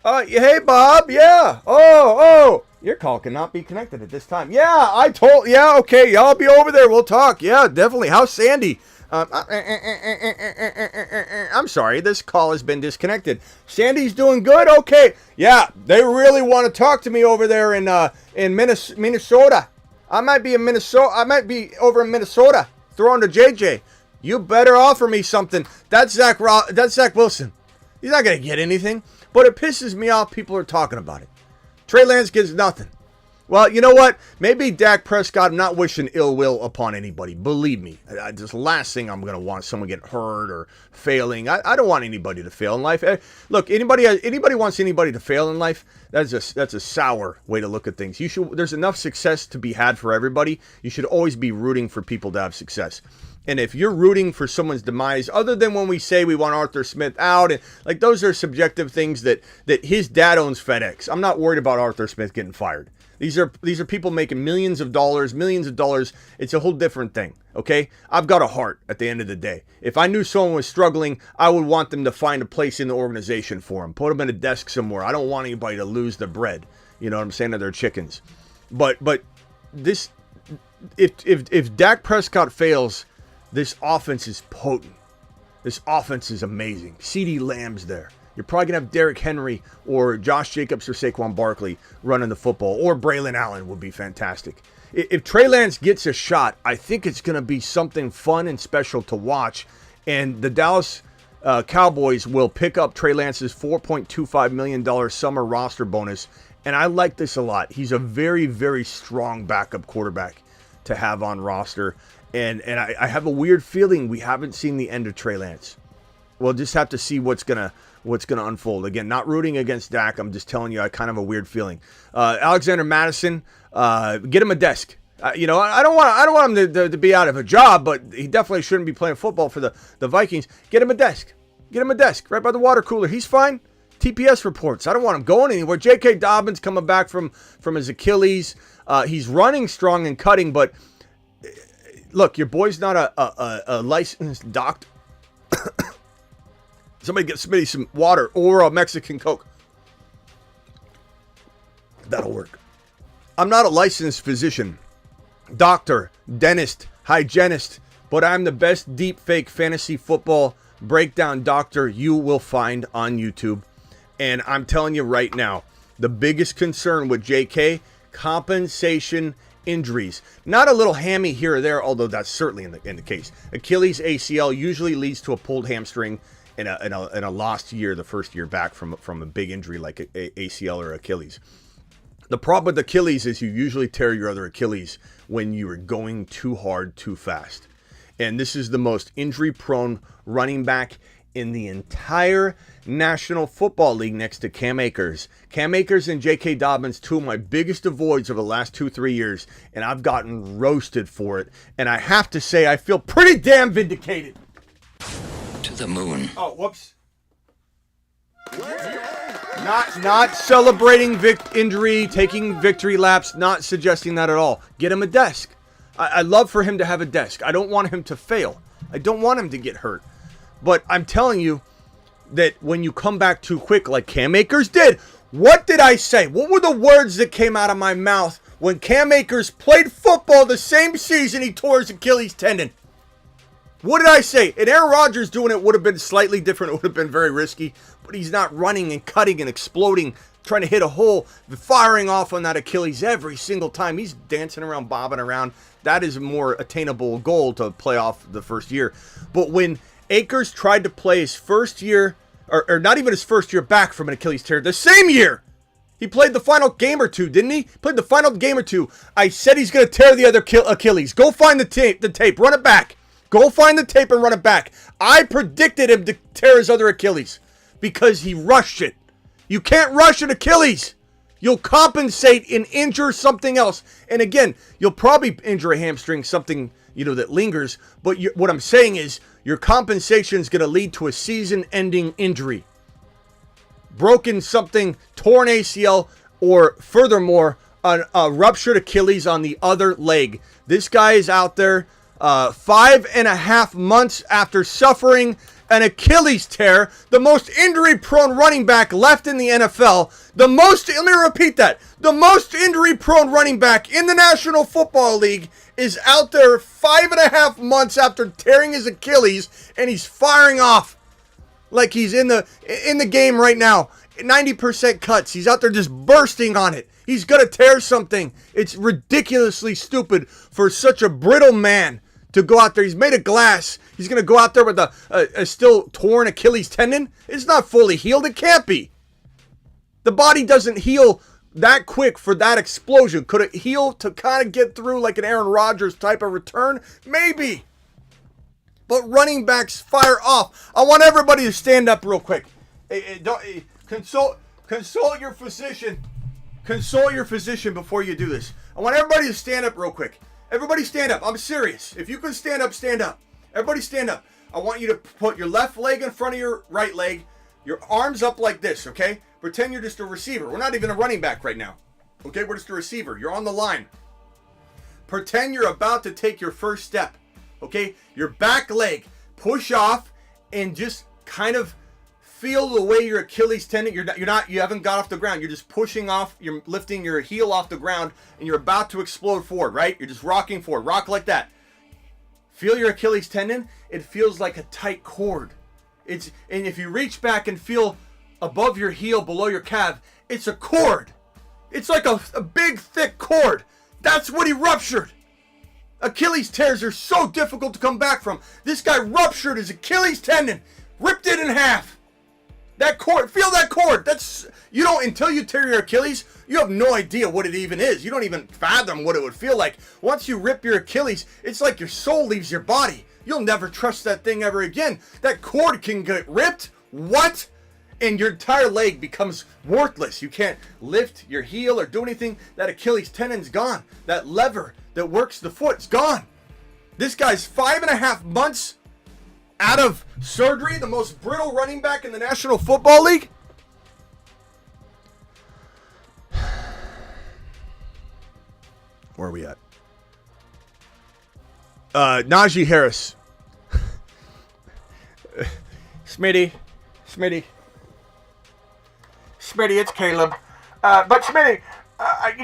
Hey, Bob. Yeah. Oh. Your call cannot be connected at this time. Yeah, okay. I'll be over there. We'll talk. Yeah, definitely. How's Sandy? I'm sorry, this call has been disconnected. Sandy's doing good? Okay. Yeah, they really want to talk to me over there in Minnesota. I might be over in Minnesota throwing to JJ. You better offer me something. That's Zach Wilson. He's not going to get anything, but it pisses me off people are talking about it. Trey Lance gets nothing. Well, you know what? Maybe Dak Prescott, I'm not wishing ill will upon anybody. Believe me. This last thing I'm going to want someone get hurt or failing. I don't want anybody to fail in life. Look, anybody wants anybody to fail in life. That's a sour way to look at things. There's enough success to be had for everybody. You should always be rooting for people to have success. And if you're rooting for someone's demise, other than when we say we want Arthur Smith out, and like those are subjective things that his dad owns FedEx. I'm not worried about Arthur Smith getting fired. These are people making millions of dollars. It's a whole different thing, okay? I've got a heart at the end of the day. If I knew someone was struggling, I would want them to find a place in the organization for them. Put them in a desk somewhere. I don't want anybody to lose their bread. You know what I'm saying? To their chickens. But this, if Dak Prescott fails, this offense is potent. This offense is amazing. CeeDee Lamb's there. You're probably going to have Derrick Henry or Josh Jacobs or Saquon Barkley running the football, or Braylon Allen would be fantastic. If Trey Lance gets a shot, I think it's going to be something fun and special to watch, and the Dallas Cowboys will pick up Trey Lance's $4.25 million summer roster bonus, and I like this a lot. He's a very, very strong backup quarterback to have on roster, and I have a weird feeling we haven't seen the end of Trey Lance. We'll just have to see what's gonna unfold. Again, not rooting against Dak. I'm just telling you, I kind of have a weird feeling. Alexander Madison, get him a desk. I don't want him to be out of a job, but he definitely shouldn't be playing football for the Vikings. Get him a desk. Get him a desk right by the water cooler. He's fine. TPS reports. I don't want him going anywhere. J.K. Dobbins coming back from his Achilles. He's running strong and cutting, but look, your boy's not a licensed doctor. Somebody get Smitty some water or a Mexican Coke. That'll work. I'm not a licensed physician, doctor, dentist, hygienist, but I'm the best deep fake fantasy football breakdown doctor you will find on YouTube. And I'm telling you right now, the biggest concern with JK, compensation injuries. Not a little hammy here or there, although that's certainly in the case. Achilles ACL usually leads to a pulled hamstring in a lost year, the first year back from a big injury like ACL or Achilles. The problem with Achilles is you usually tear your other Achilles when you are going too hard, too fast. And this is the most injury-prone running back in the entire National Football League next to Cam Akers. Cam Akers and J.K. Dobbins, two of my biggest avoids over the last 2-3 years, and I've gotten roasted for it. And I have to say, I feel pretty damn vindicated. To the moon. Oh, whoops. Not celebrating injury, taking victory laps, not suggesting that at all. Get him a desk. I love for him to have a desk. I don't want him to fail. I don't want him to get hurt. But I'm telling you that when you come back too quick like Cam Akers did, what did I say? What were the words that came out of my mouth when Cam Akers played football the same season he tore his Achilles tendon. What did I say? And Aaron Rodgers doing it would have been slightly different. It would have been very risky. But he's not running and cutting and exploding, trying to hit a hole, firing off on that Achilles every single time. He's dancing around, bobbing around. That is a more attainable goal to play off the first year. But when Akers tried to play his first year, or not even his first year back from an Achilles tear, the same year, he played the final game or two, didn't he? Played the final game or two. I said he's going to tear the other Achilles. Go find the tape, run it back. Go find the tape and run it back. I predicted him to tear his other Achilles because he rushed it. You can't rush an Achilles. You'll compensate and injure something else. And again, you'll probably injure a hamstring, something, that lingers. But what I'm saying is your compensation is going to lead to a season-ending injury. Broken something, torn ACL, or furthermore, a ruptured Achilles on the other leg. This guy is out there 5.5 months after suffering an Achilles tear, the most injury-prone running back left in the NFL. Let me repeat that. The most injury-prone running back in the National Football League is out there 5.5 months after tearing his Achilles, and he's firing off like he's in the game right now. 90% cuts. He's out there just bursting on it. He's going to tear something. It's ridiculously stupid for such a brittle man to go out there. He's made of glass. He's going to go out there with a still torn Achilles tendon. It's not fully healed. It can't be. The body doesn't heal that quick for that explosion. Could it heal to kind of get through like an Aaron Rodgers type of return? Maybe. But running backs fire off. I want everybody to stand up real quick. Consult your physician. Consult your physician before you do this. I want everybody to stand up real quick. Everybody stand up. I'm serious. If you can stand up, stand up. Everybody stand up. I want you to put your left leg in front of your right leg, your arms up like this, okay? Pretend you're just a receiver. We're not even a running back right now. Okay, we're just a receiver. You're on the line. Pretend you're about to take your first step. Okay? Your back leg. Push off and just kind of feel the way your Achilles tendon, you haven't got off the ground. You're just pushing off, you're lifting your heel off the ground, and you're about to explode forward, right? You're just rocking forward. Rock like that. Feel your Achilles tendon. It feels like a tight cord. And if you reach back and feel above your heel, below your calf, it's a cord. It's like a big, thick cord. That's what he ruptured. Achilles tears are so difficult to come back from. This guy ruptured his Achilles tendon, ripped it in half. That cord, feel that cord. Until you tear your Achilles, you have no idea what it even is. You don't even fathom what it would feel like. Once you rip your Achilles, it's like your soul leaves your body. You'll never trust that thing ever again. That cord can get ripped. What? And your entire leg becomes worthless. You can't lift your heel or do anything. That Achilles tendon's gone. That lever that works the foot's gone. This guy's 5.5 months out of surgery, the most brittle running back in the National Football League. Where are we at? Najee Harris. Smitty, it's Caleb. But Smitty,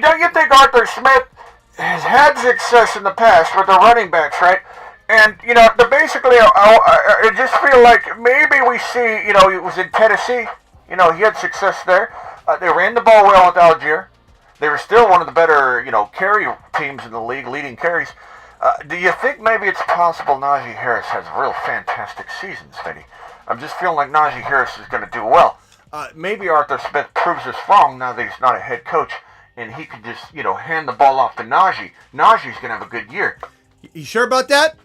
don't you think Arthur Smith has had success in the past with the running backs, right? And, basically, I just feel like maybe we see, it was in Tennessee. He had success there. They ran the ball well with Algier. They were still one of the better, carry teams in the league, leading carries. Do you think maybe it's possible Najee Harris has a real fantastic season, Smitty? I'm just feeling like Najee Harris is going to do well. Maybe Arthur Smith proves us wrong now that he's not a head coach, and he can just, hand the ball off to Najee. Najee's going to have a good year. You sure about that?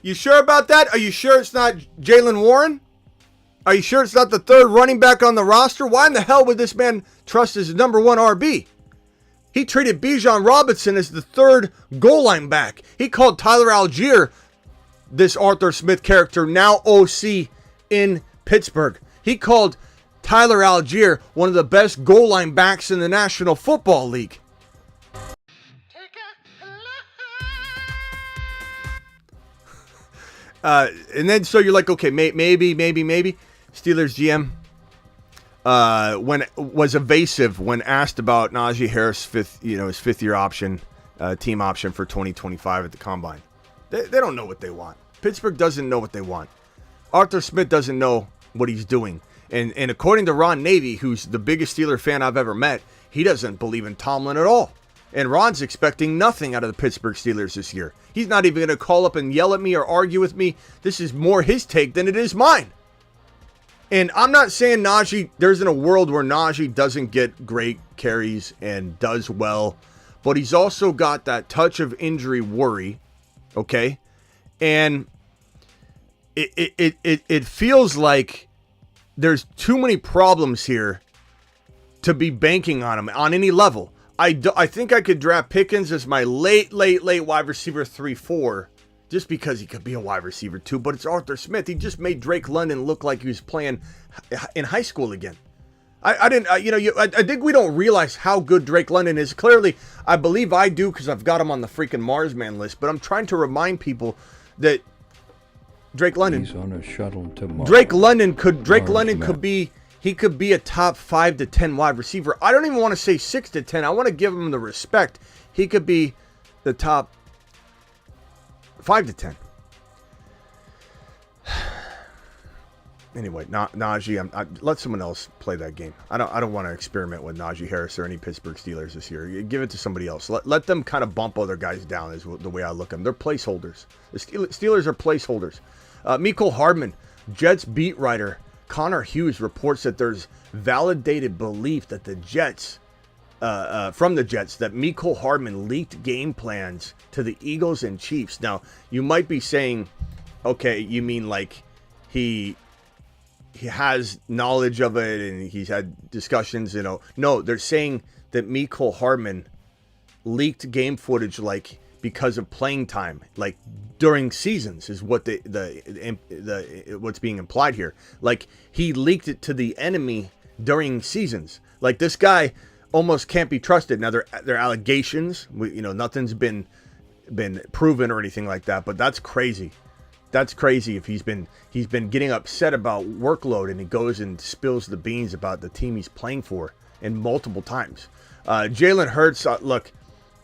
You sure about that? Are you sure it's not Jalen Warren? Are you sure it's not the third running back on the roster? Why in the hell would this man trust his number one RB? He treated Bijan Robinson as the third goal line back. He called Tyler Algier, this Arthur Smith character, now OC in Pittsburgh. He called Tyler Algier one of the best goal line backs in the National Football League. And then so you're like, okay, maybe. Steelers GM. when was evasive when asked about Najee Harris' his fifth-year option, team option for 2025 at the Combine. They don't know what they want. Pittsburgh doesn't know what they want. Arthur Smith doesn't know what he's doing. And according to Ron Navy, who's the biggest Steeler fan I've ever met, he doesn't believe in Tomlin at all. And Ron's expecting nothing out of the Pittsburgh Steelers this year. He's not even going to call up and yell at me or argue with me. This is more his take than it is mine. And I'm not saying Najee, there's in a world where Najee doesn't get great carries and does well, but he's also got that touch of injury worry, okay? And it feels like there's too many problems here to be banking on him on any level. I think I could draft Pickens as my late wide receiver 3-4 just because he could be a wide receiver 2, but it's Arthur Smith. He just made Drake London look like he was playing in high school again. I think we don't realize how good Drake London is. Clearly, I believe I do because I've got him on the freaking Marsman list, but I'm trying to remind people that Drake London. He's on a shuttle to Mars. Drake London could be a top 5 to 10 wide receiver. I don't even want to say 6 to 10. I want to give him the respect. He could be the top 5 to 10. Anyway, Najee, let someone else play that game. I don't want to experiment with Najee Harris or any Pittsburgh Steelers this year. Give it to somebody else. Let them kind of bump other guys down is the way I look at them. They're placeholders. The Steelers are placeholders. Mecole Hardman, Jets beat writer Connor Hughes reports that there's validated belief that the Jets, from the Jets, that Mecole Hardman leaked game plans to the Eagles and Chiefs. Now, you might be saying, okay, you mean like he has knowledge of it and he's had discussions, No, they're saying that Mecole Hardman leaked game footage like because of playing time, like during seasons is what what's being implied here. Like he leaked it to the enemy during seasons. Like this guy almost can't be trusted. Now they're allegations. Nothing's been proven or anything like that, but that's crazy. That's crazy if he's been getting upset about workload and he goes and spills the beans about the team he's playing for and multiple times. Jalen Hurts, look,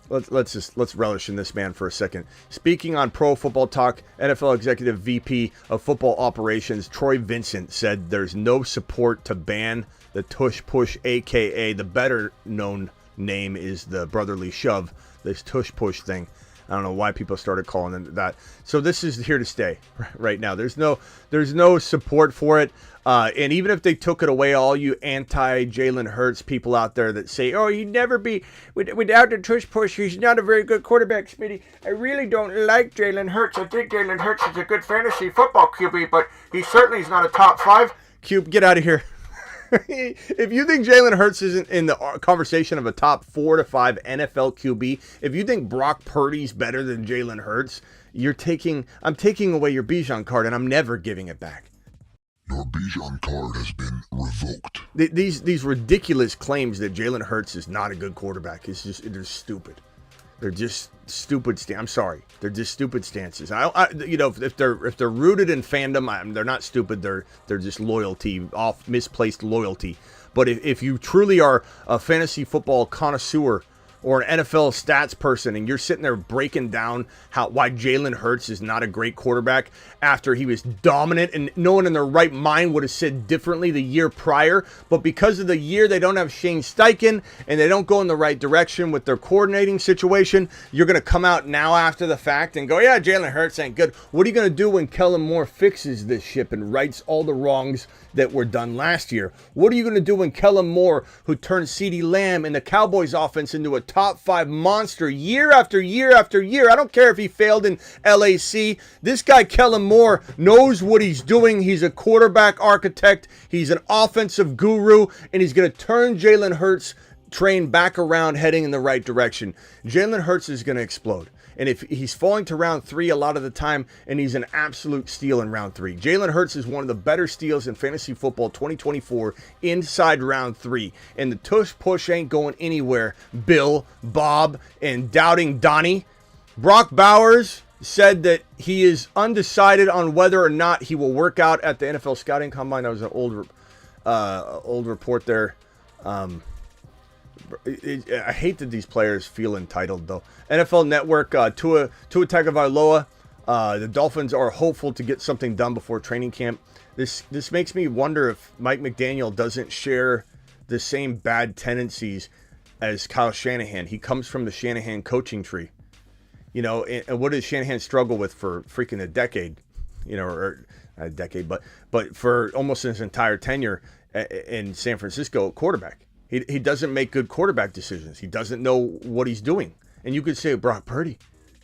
let's relish in this man for a second. Speaking on Pro Football Talk, NFL Executive VP of Football Operations Troy Vincent said there's no support to ban the tush push, aka the better known name is the brotherly shove, this tush push thing. I don't know why people started calling it that. So this is here to stay right now. There's no support for it. And even if they took it away, all you anti-Jalen Hurts people out there that say, oh, you'd never be without the tush push. He's not a very good quarterback, Smitty. I really don't like Jalen Hurts. I think Jalen Hurts is a good fantasy football QB, but he certainly is not a top 5. Cube, get out of here. If you think Jalen Hurts isn't in the conversation of a top 4 to 5 NFL QB, if you think Brock Purdy's better than Jalen Hurts, I'm taking away your Bijan card and I'm never giving it back. Your Bijan card has been revoked. These ridiculous claims that Jalen Hurts is not a good quarterback they're stupid. They're just stupid. I'm sorry. They're just stupid stances. If they're rooted in fandom, they're not stupid. They're just loyalty, misplaced loyalty. But if you truly are a fantasy football connoisseur or an NFL stats person and you're sitting there breaking down why Jalen Hurts is not a great quarterback after he was dominant and no one in their right mind would have said differently the year prior, but because of the year they don't have Shane Steichen and they don't go in the right direction with their coordinating situation, you're going to come out now after the fact and go, yeah, Jalen Hurts ain't good. What are you going to do when Kellen Moore fixes this ship and rights all the wrongs that were done last year? What are you going to do when Kellen Moore, who turned CeeDee Lamb and the Cowboys offense into a top 5 monster year after year after year? I don't care if he failed in LAC. This guy, Kellen Moore, knows what he's doing. He's a quarterback architect. He's an offensive guru, and he's going to turn Jalen Hurts' train back around heading in the right direction. Jalen Hurts is going to explode. And if he's falling to round 3 a lot of the time, and he's an absolute steal in round 3. Jalen Hurts is one of the better steals in fantasy football 2024 inside round 3. And the tush push ain't going anywhere. Bill, Bob, and Doubting Donnie. Brock Bowers said that he is undecided on whether or not he will work out at the NFL Scouting Combine. That was an old old report there. I hate that these players feel entitled, though. NFL Network, Tua Tagovailoa. The Dolphins are hopeful to get something done before training camp. This makes me wonder if Mike McDaniel doesn't share the same bad tendencies as Kyle Shanahan. He comes from the Shanahan coaching tree. You know, and what does Shanahan struggle with for freaking a decade? You know, or not a decade, but for almost his entire tenure in San Francisco, quarterback. He doesn't make good quarterback decisions. He doesn't know what he's doing. And you could say Brock Purdy.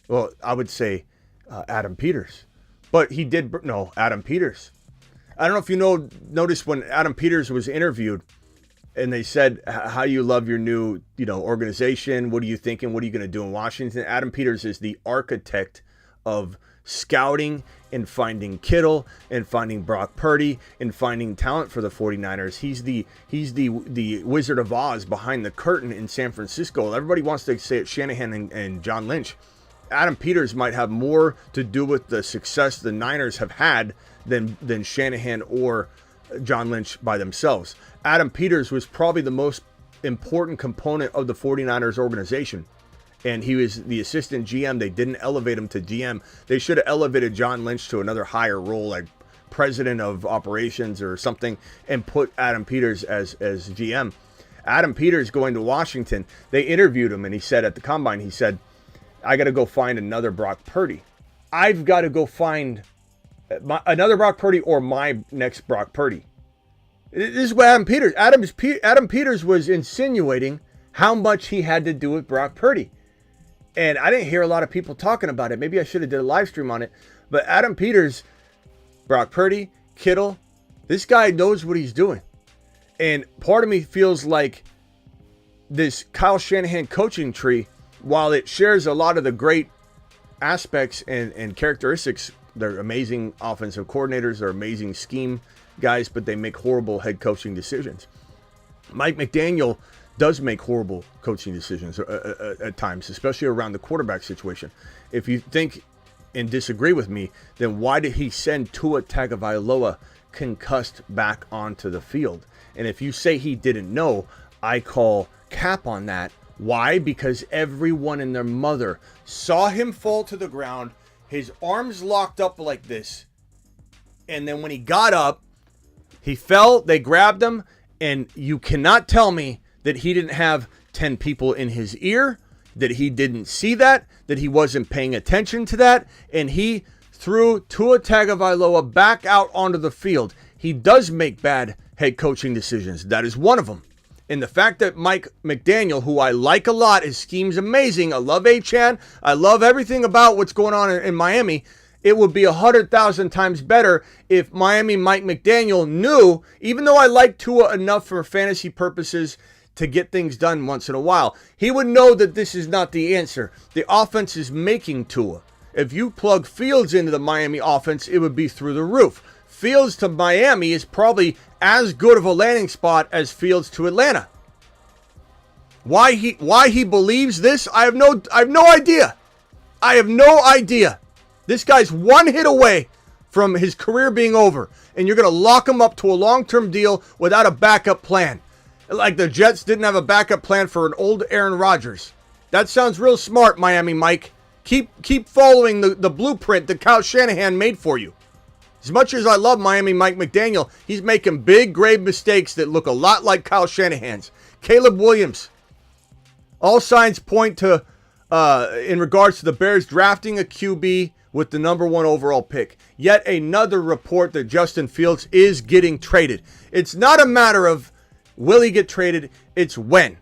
Well, I would say Adam Peters. But he did, no, Adam Peters. I don't know if you noticed when Adam Peters was interviewed and they said, how you love your new, organization. What are you thinking? What are you going to do in Washington? Adam Peters is the architect of scouting and finding Kittle and finding Brock Purdy and finding talent for the 49ers. He's the Wizard of Oz behind the curtain in San Francisco. Everybody wants to say it's Shanahan and John Lynch. Adam Peters might have more to do with the success the Niners have had than Shanahan or John Lynch by themselves. Adam Peters was probably the most important component of the 49ers organization. And he was the assistant GM. They didn't elevate him to GM. They should have elevated John Lynch to another higher role, like president of operations or something, and put Adam Peters as GM. Adam Peters going to Washington, they interviewed him, and he said at the Combine, he said, I got to go find another Brock Purdy. I've got to go find another Brock Purdy or my next Brock Purdy. This is what Adam Peters was insinuating how much he had to do with Brock Purdy. And I didn't hear a lot of people talking about it. Maybe I should have did a live stream on it. But Adam Peters, Brock Purdy, Kittle, this guy knows what he's doing. And part of me feels like this Kyle Shanahan coaching tree, while it shares a lot of the great aspects and characteristics, they're amazing offensive coordinators, they're amazing scheme guys, but they make horrible head coaching decisions. Mike McDaniel does make horrible coaching decisions at times, especially around the quarterback situation. If you think and disagree with me, then why did he send Tua Tagovailoa concussed back onto the field? And if you say he didn't know, I call cap on that. Why? Because everyone and their mother saw him fall to the ground, his arms locked up like this, and then when he got up, he fell, they grabbed him, and you cannot tell me that he didn't have 10 people in his ear, that he didn't see that he wasn't paying attention to that, and he threw Tua Tagovailoa back out onto the field. He does make bad head coaching decisions. That is one of them. And the fact that Mike McDaniel, who I like a lot, his scheme's amazing. I love Achane. I love everything about what's going on in Miami. It would be 100,000 times better if Miami Mike McDaniel knew, even though I like Tua enough for fantasy purposes to get things done once in a while, he would know that this is not the answer. The offense is making Tua. If you plug Fields into the Miami offense, it would be through the roof. Fields to Miami is probably as good of a landing spot as Fields to Atlanta. Why he believes this, I have no idea. I have no idea. This guy's one hit away from his career being over, and you're going to lock him up to a long-term deal without a backup plan. Like the Jets didn't have a backup plan for an old Aaron Rodgers. That sounds real smart, Miami Mike. Keep following the blueprint that Kyle Shanahan made for you. As much as I love Miami Mike McDaniel, he's making big, grave mistakes that look a lot like Kyle Shanahan's. Caleb Williams. All signs point to, in regards to the Bears drafting a QB with the number 1 overall pick. Yet another report that Justin Fields is getting traded. It's not a matter of will he get traded, it's when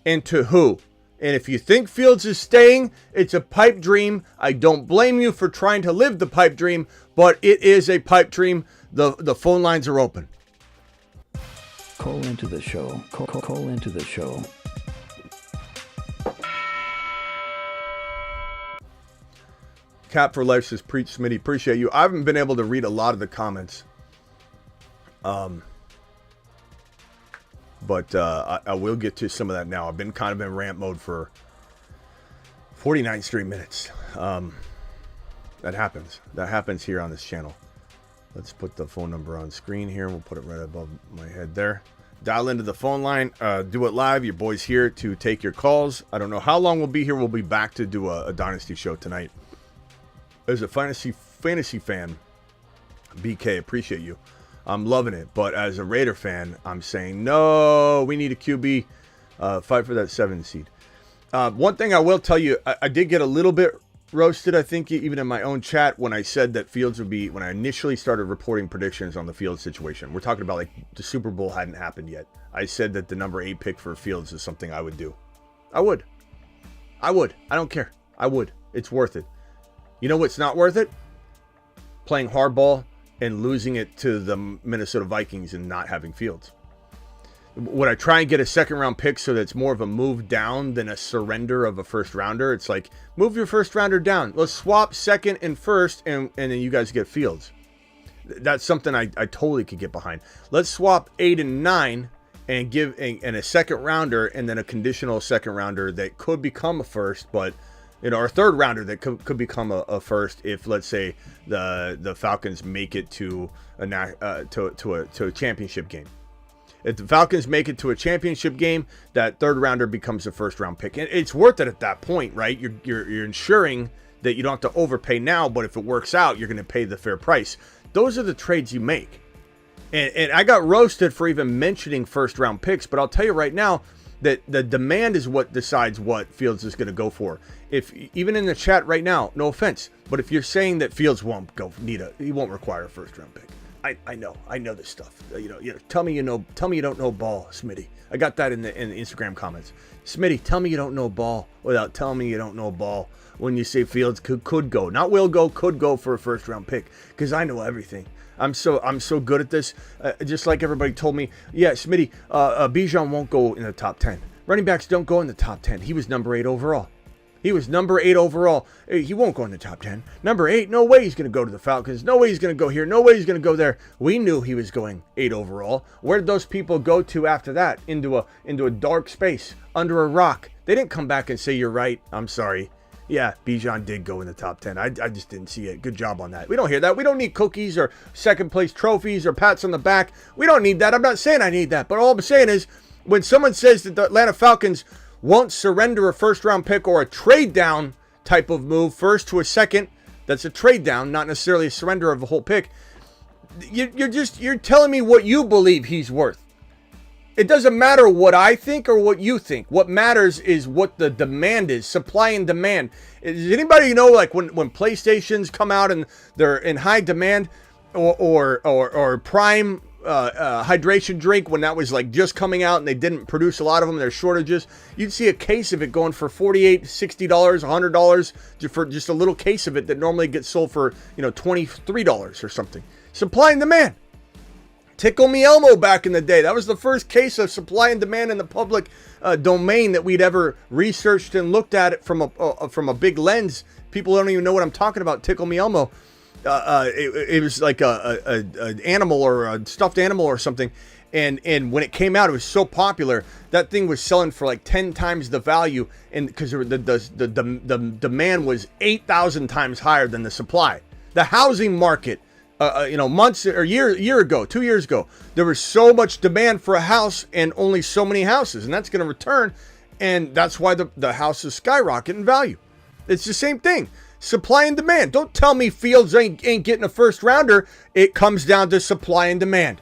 and to who. And if you think Fields is staying, it's a pipe dream. I don't blame you for trying to live the pipe dream, but it is a pipe dream. The phone lines are open. Call into the show. Call into the show. Cap for Life says, preach Smitty, appreciate you. I haven't been able to read a lot of the comments. But I will get to some of that now. I've been kind of in rant mode for 49 straight minutes. That happens. That happens here on this channel. Let's put the phone number on screen here. We'll put it right above my head there. Dial into the phone line. Do it live. Your boy's here to take your calls. I don't know how long we'll be here. We'll be back to do a Dynasty show tonight. As a fantasy fan, BK, appreciate you. I'm loving it. But as a Raider fan, I'm saying, no, we need a QB. Fight for that 7 seed. One thing I will tell you, I did get a little bit roasted, I think, even in my own chat when I said that Fields would be, when I initially started reporting predictions on the Fields situation. We're talking about like the Super Bowl hadn't happened yet. I said that the number 8 pick for Fields is something I would do. I would. I don't care. I would. It's worth it. You know what's not worth it? Playing hardball and losing it to the Minnesota Vikings and not having Fields. Would I try and get a second-round pick so that's more of a move down than a surrender of a first-rounder? It's like, move your first-rounder down. Let's swap second and first, and then you guys get Fields. That's something I totally could get behind. Let's swap 8 and 9 and give and a second-rounder and then a conditional second-rounder that could become a first, but or a third-rounder that could become a first if, let's say, the Falcons make it to a championship game. If the Falcons make it to a championship game, that third rounder becomes a first round pick. And it's worth it at that point, right? You're ensuring that you don't have to overpay now, but if it works out, you're going to pay the fair price. Those are the trades you make. And I got roasted for even mentioning first round picks, but I'll tell you right now that the demand is what decides what Fields is going to go for. If even in the chat right now, no offense, but if you're saying that Fields won't he won't require a first round pick. I know this stuff. Tell me you don't know ball, Smitty. I got that in the Instagram comments. Smitty, tell me you don't know ball without telling me you don't know ball when you say Fields could go, not will go, could go for a first round pick, because I know everything. I'm so good at this. Just like everybody told me, yeah, Smitty, Bijan won't go in the top 10. Running backs don't go in the top 10. He was number 8 overall. He was number 8 overall. He won't go in the top 10. Number 8, no way he's going to go to the Falcons. No way he's going to go here. No way he's going to go there. We knew he was going 8 overall. Where did those people go to after that? Into a dark space, under a rock. They didn't come back and say, you're right. I'm sorry. Yeah, Bijan did go in the top 10. I just didn't see it. Good job on that. We don't hear that. We don't need cookies or second place trophies or pats on the back. We don't need that. I'm not saying I need that. But all I'm saying is when someone says that the Atlanta Falcons won't surrender a first-round pick or a trade-down type of move, first to a second, that's a trade-down, not necessarily a surrender of a whole pick. You're telling me what you believe he's worth. It doesn't matter what I think or what you think. What matters is what the demand is, supply and demand. Does anybody know, like when PlayStations come out and they're in high demand, or Prime hydration drink when that was like just coming out and they didn't produce a lot of them, there's shortages, you'd see a case of it going for $48, $60, $100 for just a little case of it that normally gets sold for $23 or something. Supply and demand. Tickle Me Elmo back in the day, that was the first case of supply and demand in the public domain that we'd ever researched and looked at it from a big lens. People don't even know what I'm talking about. Tickle Me Elmo. It was like an animal or a stuffed animal or something, and when it came out, it was so popular that thing was selling for like 10 times the value, and because the demand was 8,000 times higher than the supply. The housing market, months or year ago, 2 years ago, there was so much demand for a house and only so many houses, and that's going to return, and that's why the houses skyrocket in value. It's the same thing. Supply and demand. Don't tell me Fields ain't getting a first rounder. It comes down to supply and demand.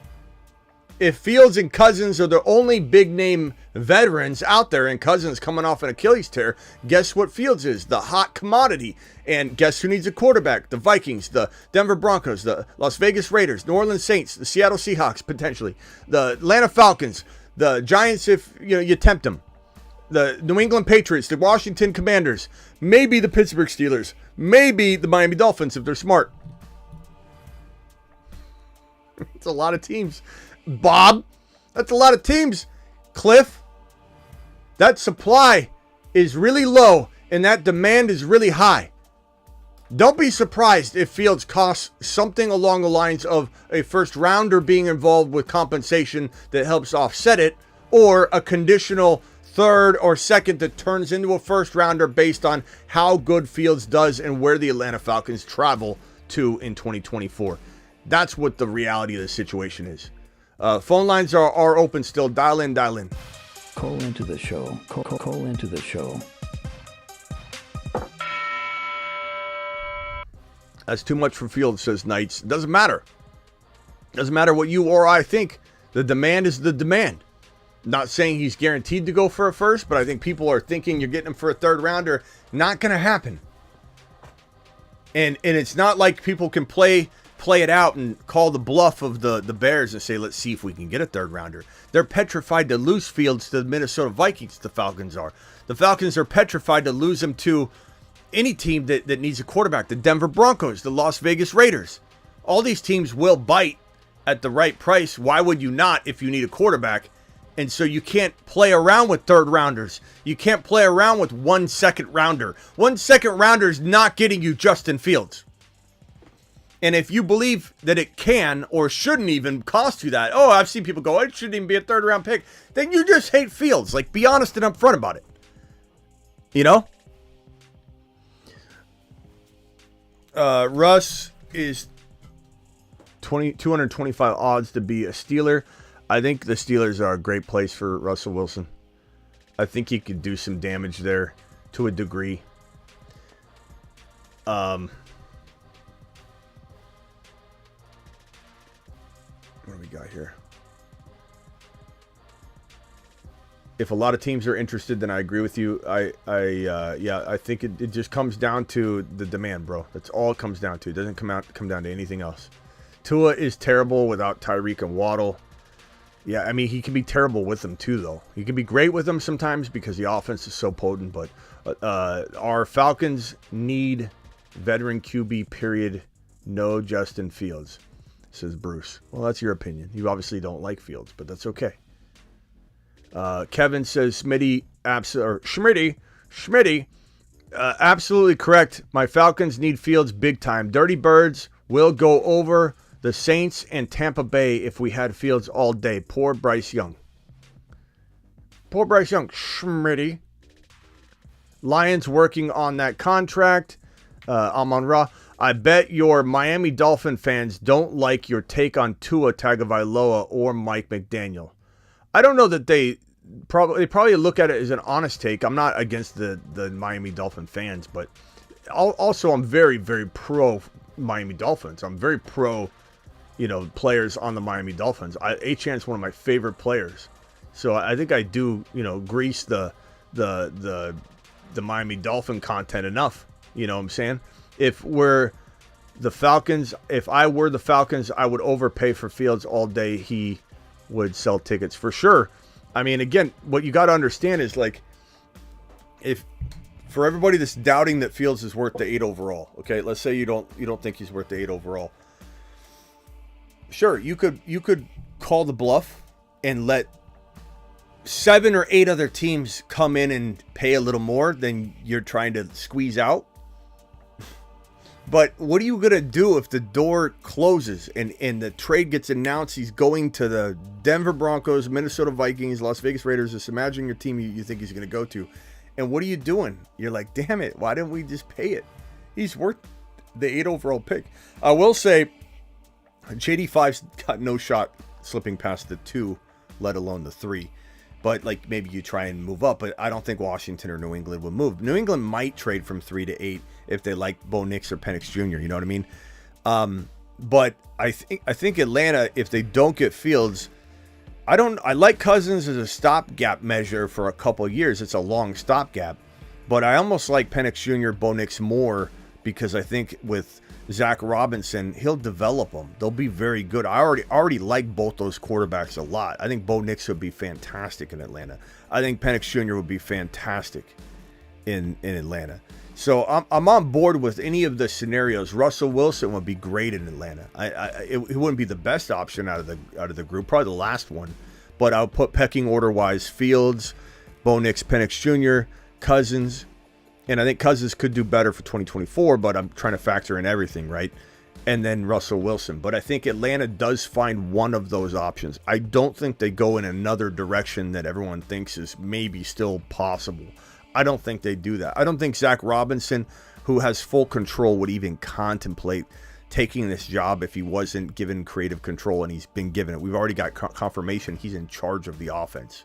If Fields and Cousins are the only big name veterans out there, and Cousins coming off an Achilles tear, guess what Fields is? The hot commodity. And guess who needs a quarterback? The Vikings, the Denver Broncos, the Las Vegas Raiders, New Orleans Saints, the Seattle Seahawks potentially, the Atlanta Falcons, the Giants if you tempt them, the New England Patriots, the Washington Commanders, maybe the Pittsburgh Steelers, maybe the Miami Dolphins if they're smart. It's a lot of teams. Bob, that's a lot of teams. Cliff, that supply is really low and that demand is really high. Don't be surprised if Fields costs something along the lines of a first rounder being involved with compensation that helps offset it, or a conditional third or second that turns into a first rounder based on how good Fields does and where the Atlanta Falcons travel to in 2024. That's what the reality of the situation is. Phone lines are open still. Dial in. Call into the show. Call into the show. That's too much for Fields, says Knights. It doesn't matter. Doesn't matter what you or I think. The demand is the demand. Not saying he's guaranteed to go for a first, but I think people are thinking you're getting him for a third rounder. Not going to happen. And it's not like people can play it out and call the bluff of the Bears and say, let's see if we can get a third rounder. They're petrified to lose Fields to the Minnesota Vikings, the Falcons are. The Falcons are petrified to lose him to any team that needs a quarterback. The Denver Broncos, the Las Vegas Raiders. All these teams will bite at the right price. Why would you not if you need a quarterback? And so you can't play around with third rounders. You can't play around with 1 second rounder. 1 second rounder is not getting you Justin Fields. And if you believe that it can or shouldn't even cost you that, oh, I've seen people go, it shouldn't even be a third round pick, then you just hate Fields. Like, be honest and upfront about it. You know? Russ is 225 odds to be a Steeler. I think the Steelers are a great place for Russell Wilson. I think he could do some damage there to a degree. What do we got here? If a lot of teams are interested, then I agree with you. I think it just comes down to the demand, bro. That's all it comes down to. It doesn't come down to anything else. Tua is terrible without Tyreek and Waddle. Yeah, I mean, he can be terrible with them too, though. He can be great with them sometimes because the offense is so potent. But our Falcons need veteran QB, period. No Justin Fields, says Bruce. Well, that's your opinion. You obviously don't like Fields, but that's okay. Kevin says Smitty, absolutely correct. My Falcons need Fields big time. Dirty Birds will go over the Saints and Tampa Bay if we had Fields all day. Poor Bryce Young. Schmitty. Lions working on that contract. Amon Ra. I bet your Miami Dolphin fans don't like your take on Tua Tagovailoa or Mike McDaniel. I don't know that they probably look at it as an honest take. I'm not against the Miami Dolphin fans, but also I'm very, very pro Miami Dolphins. I'm very pro, players on the Miami Dolphins. Achan's one of my favorite players. So I think I do, grease the Miami Dolphin content enough. You know what I'm saying? If I were the Falcons, I would overpay for Fields all day. He would sell tickets for sure. I mean, again, what you got to understand is, like, if for everybody that's doubting that Fields is worth the 8 overall, okay, let's say you don't think he's worth the 8 overall. Sure, you could call the bluff and let 7 or 8 other teams come in and pay a little more than you're trying to squeeze out. But what are you going to do if the door closes and the trade gets announced? He's going to the Denver Broncos, Minnesota Vikings, Las Vegas Raiders. Just imagine your team you think he's going to go to. And what are you doing? You're like, damn it, why didn't we just pay it? He's worth the 8 overall pick. I will say, JD5's got no shot slipping past the 2, let alone the 3. But, like, maybe you try and move up. But I don't think Washington or New England would move. New England might trade from 3 to 8 if they like Bo Nix or Penix Jr., you know what I mean? But I think Atlanta, if they don't get Fields, I like Cousins as a stopgap measure for a couple years. It's a long stopgap. But I almost like Penix Jr., Bo Nix more because I think with Zach Robinson, he'll develop them. They'll be very good. I already like both those quarterbacks a lot. I think Bo Nix would be fantastic in Atlanta. I think Penix Jr. would be fantastic in Atlanta. So I'm on board with any of the scenarios. Russell Wilson would be great in Atlanta. It wouldn't be the best option out of the group, probably the last one. But I'll put pecking order wise: Fields, Bo Nix, Penix Jr., Cousins. And I think Cousins could do better for 2024, but I'm trying to factor in everything, right? And then Russell Wilson. But I think Atlanta does find one of those options. I don't think they go in another direction that everyone thinks is maybe still possible. I don't think they do that. I don't think Zach Robinson, who has full control, would even contemplate taking this job if he wasn't given creative control, and he's been given it. We've already got confirmation he's in charge of the offense.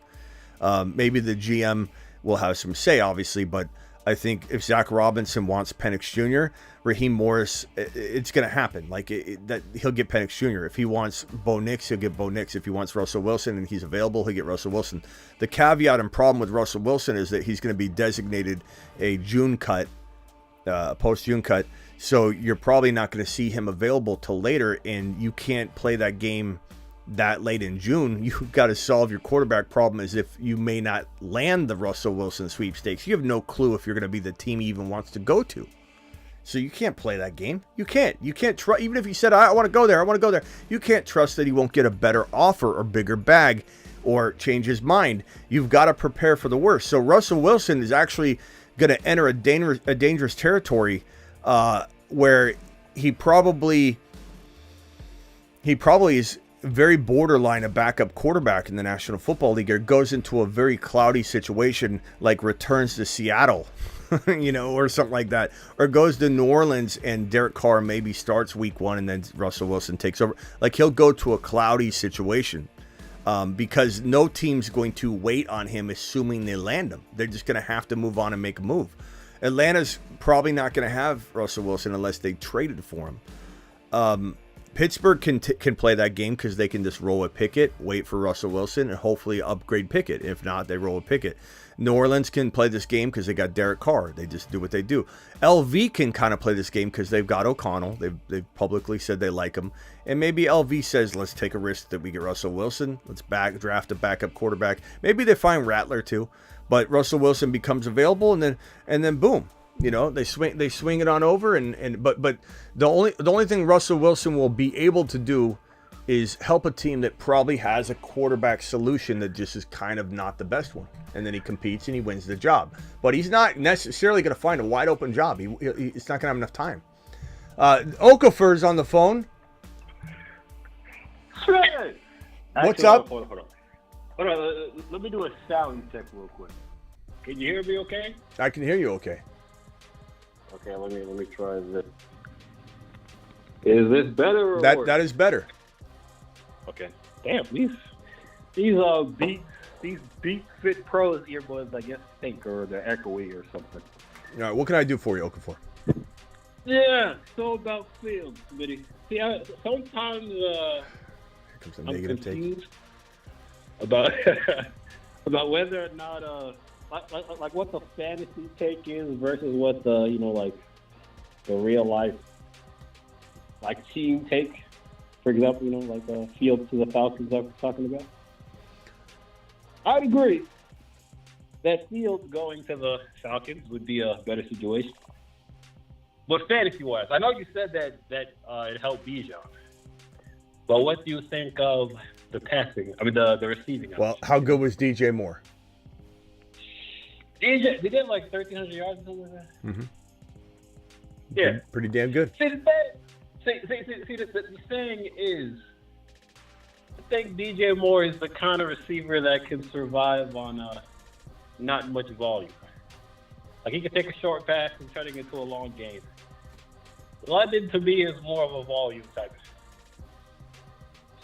Maybe the GM will have some say, obviously, but I think if Zach Robinson wants Penix Jr., Raheem Morris, it's going to happen. Like that, he'll get Penix Jr. If he wants Bo Nix, he'll get Bo Nix. If he wants Russell Wilson and he's available, he'll get Russell Wilson. The caveat and problem with Russell Wilson is that he's going to be designated a June cut, post-June cut. So you're probably not going to see him available till later, and you can't play that game that late in June. You've got to solve your quarterback problem as if you may not land the Russell Wilson sweepstakes. You have no clue if you're going to be the team he even wants to go to. So you can't play that game. You can't trust, even if he said, I want to go there. You can't trust that he won't get a better offer or bigger bag or change his mind. You've got to prepare for the worst. So Russell Wilson is actually going to enter a dangerous territory where he probably is very borderline a backup quarterback in the National Football League, or goes into a very cloudy situation like returns to Seattle, or something like that, or goes to New Orleans and Derek Carr maybe starts week 1 and then Russell Wilson takes over. Like he'll go to a cloudy situation because no team's going to wait on him assuming they land him. They're just going to have to move on and make a move. Atlanta's probably not going to have Russell Wilson unless they traded for him. Pittsburgh can play that game because they can just roll with Pickett, wait for Russell Wilson, and hopefully upgrade Pickett. If not, they roll with Pickett. New Orleans can play this game because they got Derek Carr. They just do what they do. LV can kind of play this game because they've got O'Connell. They've publicly said they like him. And maybe LV says, let's take a risk that we get Russell Wilson. Let's draft a backup quarterback. Maybe they find Rattler too. But Russell Wilson becomes available, and then boom. They swing it on over, but the only thing Russell Wilson will be able to do is help a team that probably has a quarterback solution that just is kind of not the best one, and then he competes and he wins the job. But he's not necessarily going to find a wide open job. It's not going to have enough time. Okafor's on the phone. Shit. What's up? Hold on. Let me do a sound check real quick. Can you hear me okay? I can hear you okay. Okay, let me try this. Is this better or worse? That is better. Okay. Damn, these Beat Fit Pros earbuds, I guess, stink, or they're echoey or something. All right, what can I do for you, Okafor? Yeah, so about Fields, Smitty. See, sometimes Here comes a I'm negative confused about about whether or not like what the fantasy take is versus what the the real life team take. For example, Fields to the Falcons I was talking about. I'd agree that Fields going to the Falcons would be a better situation. But fantasy-wise, I know you said that it helped Bijan. But what do you think of the passing? I mean, the receiving. Well, how good was DJ Moore? They did like 1,300 yards or something like that. Mm-hmm. Yeah. Pretty damn good. See, the thing is, I think DJ Moore is the kind of receiver that can survive on not much volume. Like, he can take a short pass and turn it into a long game. London, to me, is more of a volume type.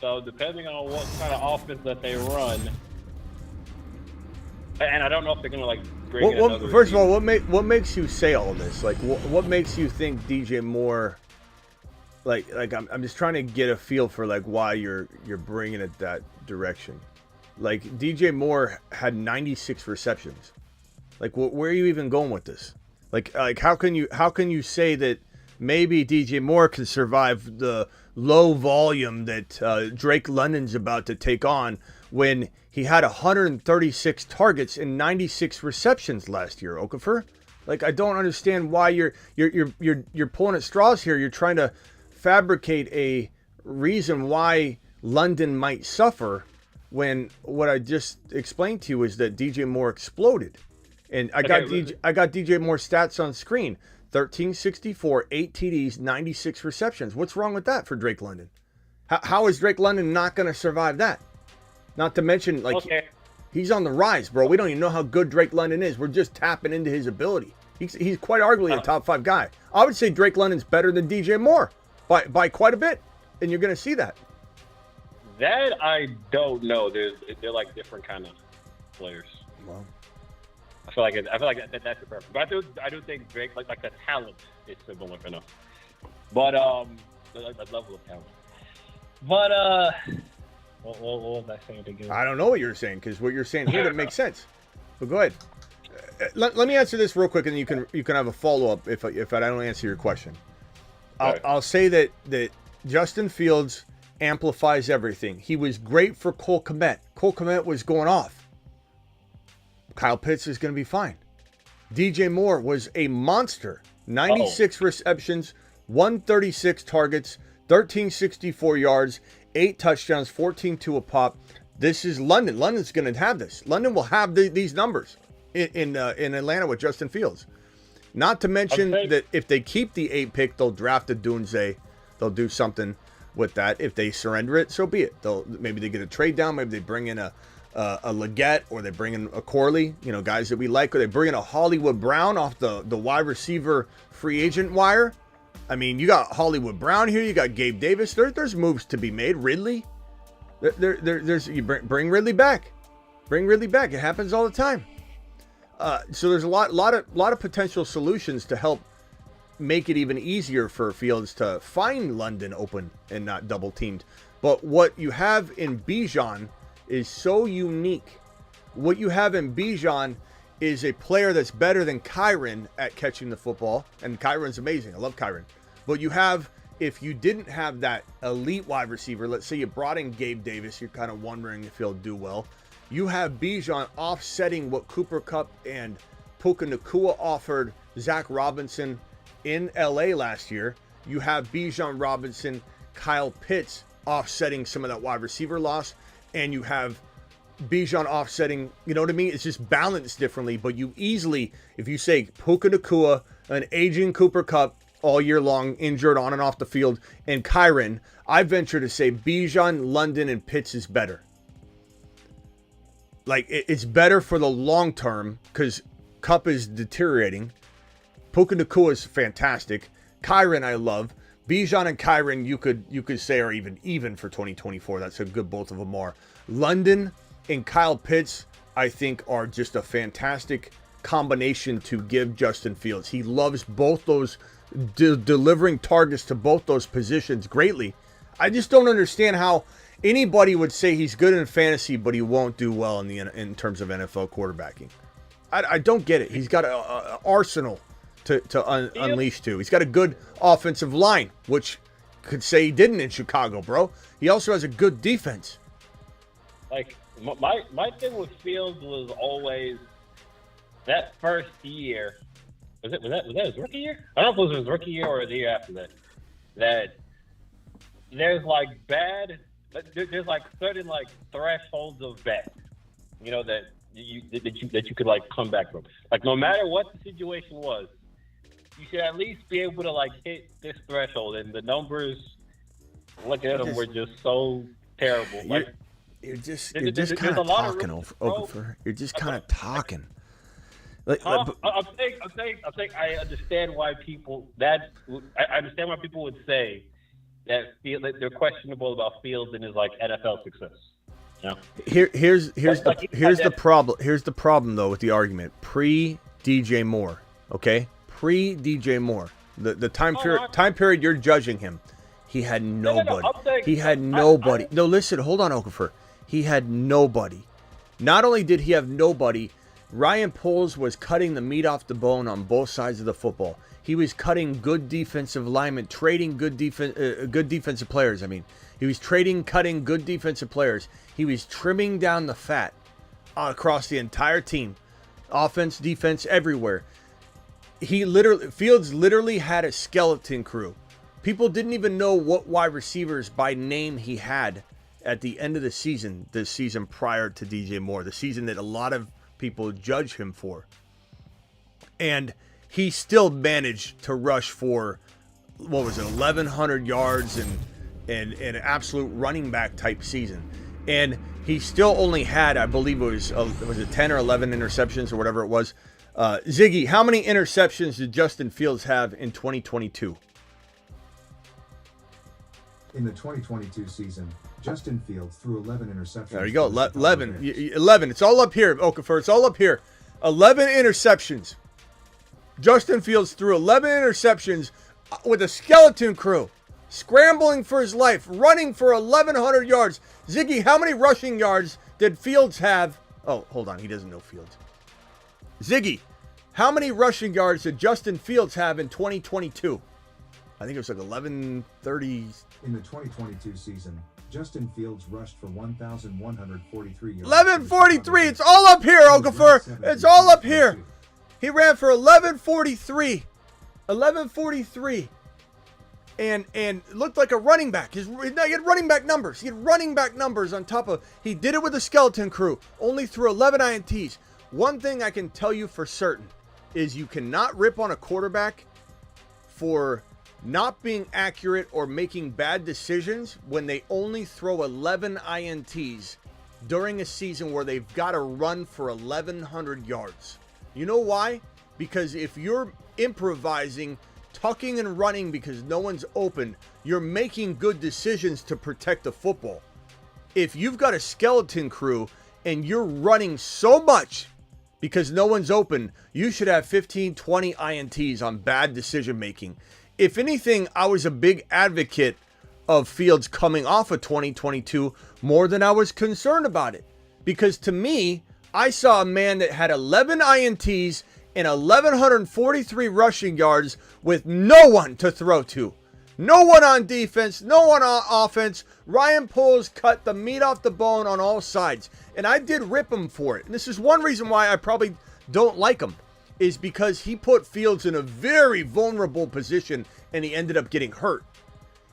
So, depending on what kind of offense that they run, and I don't know if they're going to, bring another first of all, what makes you say all this? Like, what makes you think DJ Moore... Like I'm just trying to get a feel for why you're bringing it that direction. Like, DJ Moore had 96 receptions. Like, where are you even going with this? Like how can you say that maybe DJ Moore can survive the low volume that Drake London's about to take on when he had 136 targets and 96 receptions last year, Okafor? Like, I don't understand why you're pulling at straws here. You're trying to fabricate a reason why London might suffer when what I just explained to you is that DJ Moore exploded. And I got DJ Moore stats on screen. 1364, 8 TDs, 96 receptions. What's wrong with that for Drake London? How is Drake London not going to survive that? Not to mention, he's on the rise, bro. We don't even know how good Drake London is. We're just tapping into his ability. He's quite arguably a top 5 guy. I would say Drake London's better than DJ Moore. by quite a bit, and you're going to see that. That I don't know. They're like different kind of players. Well, I feel like that's the preference. But I do think Drake like the talent is similar enough. But the level of talent. But what was I saying again? I don't know what you're saying, because what you're saying here that makes sense. But go ahead. Let me answer this real quick, and you can have a follow up if I don't answer your question. I'll say that Justin Fields amplifies everything. He was great for Cole Kmet. Cole Kmet was going off. Kyle Pitts is going to be fine. DJ Moore was a monster. 96 receptions, 136 targets, 1364 yards, 8 touchdowns, 14-2 a pop. This is London. London's going to have this. London will have these numbers in Atlanta with Justin Fields. Not to mention that if they keep the 8 pick, they'll draft a Dunze. They'll do something with that. If they surrender it, so be it. Maybe they get a trade down. Maybe they bring in a Leggett, or they bring in a Corley, guys that we like, or they bring in a Hollywood Brown off the wide receiver free agent wire. I mean, you got Hollywood Brown here. You got Gabe Davis. There's moves to be made. Ridley. You bring Ridley back. Bring Ridley back. It happens all the time. So there's a lot of potential solutions to help make it even easier for Fields to find London open and not double teamed. But what you have in Bijan is so unique. What you have in Bijan is a player that's better than Kyron at catching the football, and Kyron's amazing. I love Kyron. But you have, if you didn't have that elite wide receiver, let's say you brought in Gabe Davis, you're kind of wondering if he'll do well. You have Bijan offsetting what Cooper Kupp and Puka Nacua offered Zach Robinson in LA last year. You have Bijan Robinson, Kyle Pitts offsetting some of that wide receiver loss, and you have Bijan offsetting, you know what I mean? It's just balanced differently, but you easily, if you say Puka Nacua, an aging Cooper Kupp all year long, injured on and off the field, and Kyron, I venture to say Bijan, London, and Pitts is better. Like, it's better for the long term because Kupp is deteriorating. Puka Nacua is fantastic. Kyron I love. Bijan and Kyron you could say are even for 2024. That's how good both of them are. London and Kyle Pitts, I think, are just a fantastic combination to give Justin Fields. He loves both those, delivering targets to both those positions greatly. I just don't understand how anybody would say he's good in fantasy, but he won't do well in terms of NFL quarterbacking. I don't get it. He's got an arsenal to unleash to. He's got a good offensive line, which could say he didn't in Chicago, bro. He also has a good defense. Like, my thing with Fields was always that first year. Was that his rookie year? I don't know if it was his rookie year or the year after that. That there's like there's like certain like thresholds of bad, that you could like come back from. Like, no matter what the situation was, you should at least be able to like hit this threshold. And the numbers, look at them, were just so terrible. You're just kind of talking, Okafor. You're just kind of talking. Like, I'm saying I understand why people would say that they're questionable about Fields and his like NFL success. Yeah. Here's the problem. Here's the problem though with the argument. Pre DJ Moore, okay? Pre DJ Moore, the time period you're judging him, he had nobody. He had nobody. No, listen, hold on, Okafor. He had nobody. Not only did he have nobody, Ryan Poles was cutting the meat off the bone on both sides of the football. He was cutting good defensive linemen, trading good defensive players. I mean, he was cutting good defensive players. He was trimming down the fat across the entire team, offense, defense, everywhere. Fields literally had a skeleton crew. People didn't even know what wide receivers by name he had at the end of the season prior to DJ Moore, the season that a lot of people judge him for. And he still managed to rush for, 1,100 yards and an absolute running back type season. And he still only had, I believe was it 10 or 11 interceptions or whatever it was. Ziggy, how many interceptions did Justin Fields have in 2022? In the 2022 season, Justin Fields threw 11 interceptions. There you go, 11. 11. It's all up here, Okafor. It's all up here. 11 interceptions. Justin Fields threw 11 interceptions with a skeleton crew, scrambling for his life, running for 1,100 yards. Ziggy, how many rushing yards did Fields have? Oh, hold on. He doesn't know Fields. Ziggy, how many rushing yards did Justin Fields have in 2022? I think it was like 1130. In the 2022 season, Justin Fields rushed for 1,143 yards. 1143. It's all up here, Okafor. It's all up here. He ran for 1143. 1143. And looked like a running back. He had running back numbers. He had running back numbers on top of. He did it with a skeleton crew. Only threw 11 INTs. One thing I can tell you for certain is you cannot rip on a quarterback for not being accurate or making bad decisions when they only throw 11 INTs during a season where they've got to run for 1,100 yards. You know why? Because if you're improvising, tucking and running because no one's open, you're making good decisions to protect the football. If you've got a skeleton crew and you're running so much because no one's open, you should have 15, 20 INTs on bad decision making. If anything, I was a big advocate of Fields coming off of 2022 more than I was concerned about it. Because to me, I saw a man that had 11 INTs and 1,143 rushing yards with no one to throw to. No one on defense, no one on offense. Ryan Poles cut the meat off the bone on all sides. And I did rip him for it. And this is one reason why I probably don't like him, is because he put Fields in a very vulnerable position and he ended up getting hurt.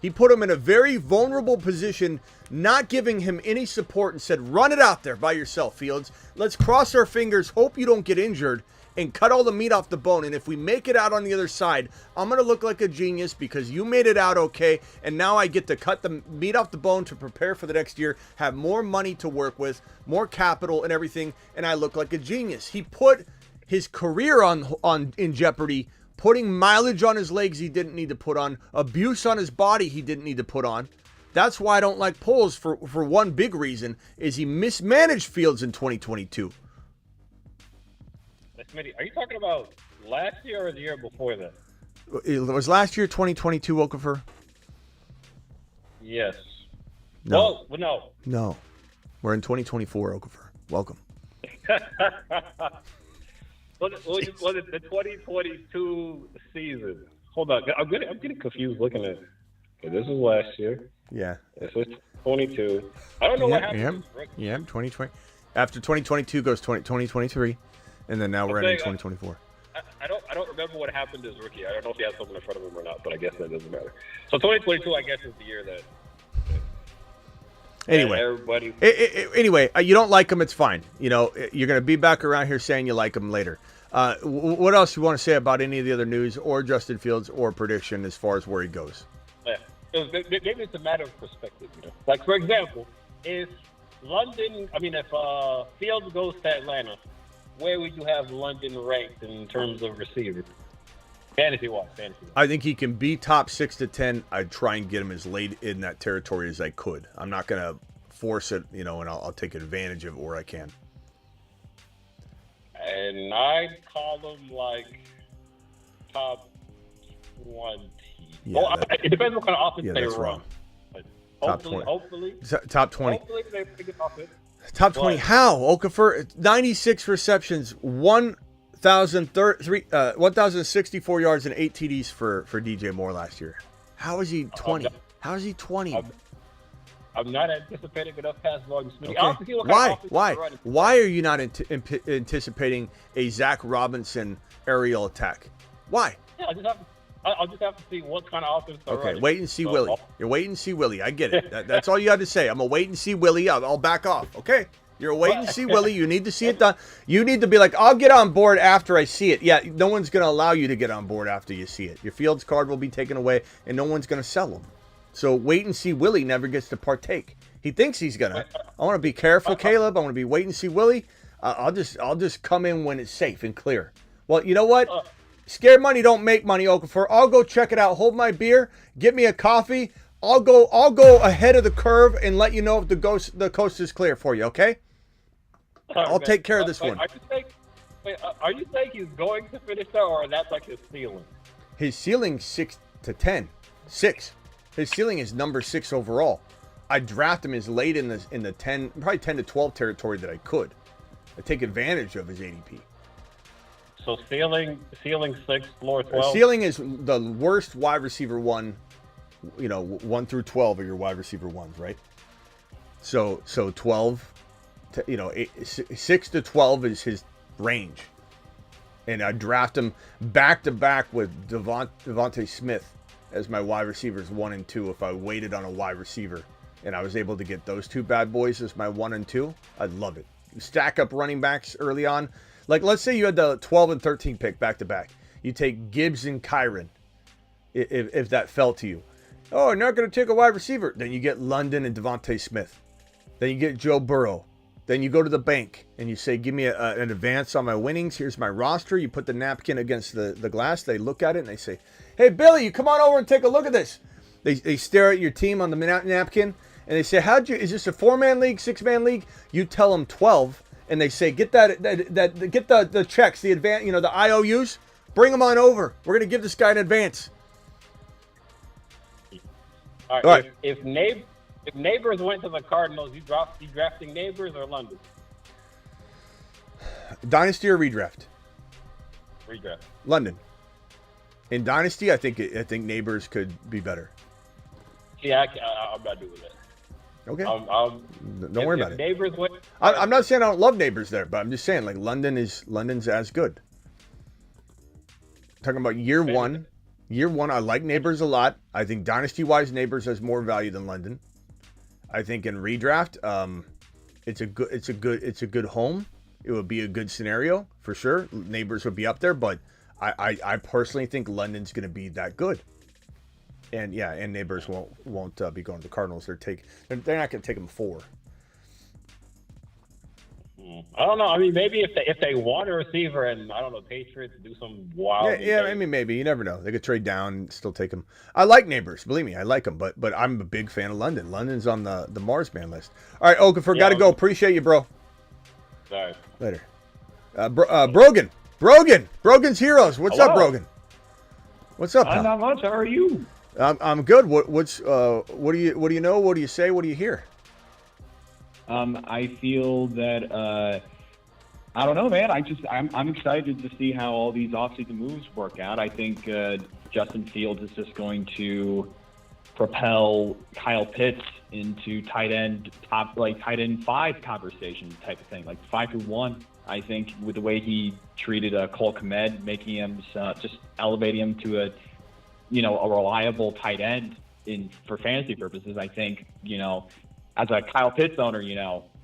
He put him in a very vulnerable position, not giving him any support, and said, run it out there by yourself, Fields. Let's cross our fingers, hope you don't get injured, and cut all the meat off the bone. And if we make it out on the other side, I'm going to look like a genius because you made it out okay, and now I get to cut the meat off the bone to prepare for the next year, have more money to work with, more capital and everything, and I look like a genius. He put his career in jeopardy, putting mileage on his legs he didn't need to put on, abuse on his body he didn't need to put on. That's why I don't like Poles for one big reason, is he mismanaged Fields in 2022. Smitty, are you talking about last year or the year before that? It was last year, 2022, Okafor? Yes. No. Well, no. No. We're in 2024, Okafor. Welcome. Was it the 2022 season? Hold on, I'm getting confused looking at. Okay, this was last year. Yeah. This was 22. I don't know what happened. Yeah, 2020. After 2022 goes 2023, and then now we're in 2024. I don't remember what happened as rookie. I don't know if he has something in front of him or not, but I guess that doesn't matter. So 2022, I guess, is the year that. Anyway, everybody. Anyway, you don't like him, it's fine. You know, you're going to be back around here saying you like him later. What else you want to say about any of the other news or Justin Fields or prediction as far as where he goes? Yeah. Maybe it's a matter of perspective. You know? Like, for example, if Fields goes to Atlanta, where would you have London ranked in terms of receivers? Fantasy-wise. I think he can be top 6 to 10. I'd try and get him as late in that territory as I could. I'm not going to force it, and I'll take advantage of it where I can. And I'd call him like top 20. Yeah, it depends what kind of offense they run. Wrong. Hopefully. Top 20. Hopefully they pick it off it. Top 20. How? Okafor, 96 receptions, 1,064 yards and 8 TDs for DJ Moore last year. How is he 20? How is he 20? I'm not anticipating enough pass volume. Okay. Why are you not anticipating a Zach Robinson aerial attack? Why? Yeah, I'll just have to see what kind of offense they're running. Wait and see Willie. You're wait and see Willie. I get it. That's all you had to say. I'm a wait and see Willie. I'll back off. Okay. You're a wait and see Willie. You need to see it done. You need to be like, I'll get on board after I see it. Yeah, no one's going to allow you to get on board after you see it. Your Fields card will be taken away, and no one's going to sell them. So wait and see Willie never gets to partake. He thinks he's going to. I want to be careful, Caleb. I want to be wait and see Willie. I'll just come in when it's safe and clear. Well, you know what? Scared money don't make money, Okafor. I'll go check it out. Hold my beer. Get me a coffee. I'll go ahead of the curve and let you know if the coast is clear for you. Okay. I'll take care of this one. Are you saying he's going to finish that, or that's like his ceiling? His ceiling 6 to 10. 6. His ceiling is number 6 overall. I draft him as late in the 10, probably 10 to 12 territory that I could. I take advantage of his ADP. So ceiling 6, floor 12. Ceiling is the worst wide receiver 1. 1 through 12 are your wide receiver 1s, right? So 12, 6 to 12 is his range. And I draft him back to back with Devontae Smith as my wide receivers 1 and 2 if I waited on a wide receiver and I was able to get those two bad boys as my 1 and 2. I'd love it. You stack up running backs early on. Like, let's say you had the 12 and 13 pick back to back. You take Gibbs and Kyron if that fell to you. Oh, you're not going to take a wide receiver. Then you get London and Devontae Smith. Then you get Joe Burrow. Then you go to the bank and you say, give me an advance on my winnings. Here's my roster. You put the napkin against the glass. They look at it and they say, hey, Billy, you come on over and take a look at this. They stare at your team on the napkin and they say, is this a 4-man league, 6-man league? You tell them 12 and they say, get get the checks, the advance, the IOUs, bring them on over. We're going to give this guy an advance. All right. If Neighbors went to the Cardinals, you drafting Neighbors or London? Dynasty or redraft? Redraft. London. In Dynasty, I think Neighbors could be better. Yeah, I'm not doing that. Okay. Don't worry about it. Neighbors went. I'm not saying I don't love Neighbors there, but I'm just saying like London's as good. Talking about year one. Year one, I like Neighbors a lot. I think dynasty-wise, Neighbors has more value than London. I think in redraft, it's a good home. It would be a good scenario for sure. Neighbors would be up there, but I personally think London's going to be that good. And Neighbors won't be going to the Cardinals. They're not going to take them 4. I don't know. I mean, maybe if they want a receiver and, I don't know, Patriots do some wild. Yeah, I mean, maybe. You never know. They could trade down and still take him. I like Neighbors. Believe me, I like them. But I'm a big fan of London. London's on the Marsman list. All right, Okafor, got to go. Appreciate you, bro. Sorry. Later. Brogan. Brogan's Heroes. What's up, Brogan? What's up, pal? Not much. How are you? I'm good. What do you know? What do you say? What do you hear? I feel that I don't know, man. I'm excited to see how all these offseason moves work out. I think Justin Fields is just going to propel Kyle Pitts into tight end 5 conversation type of thing, like 5-1. I think with the way he treated Cole Kmet, making him just elevating him to a reliable tight end for fantasy purposes. I think as a Kyle Pitts owner,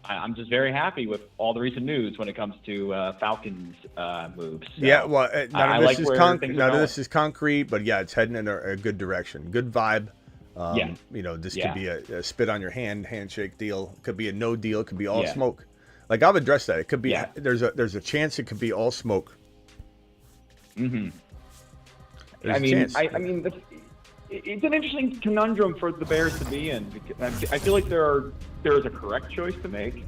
I'm just very happy with all the recent news when it comes to Falcons moves. So yeah, well, none of this is concrete, but yeah, it's heading in a good direction. Good vibe. This could be a spit on your handshake deal. Could be a no deal. Could be all smoke. Like I've addressed that. It could be. There's a chance it could be all smoke. Mm-hmm. I mean, it's an interesting conundrum for the Bears to be in. I feel like there is a correct choice to make,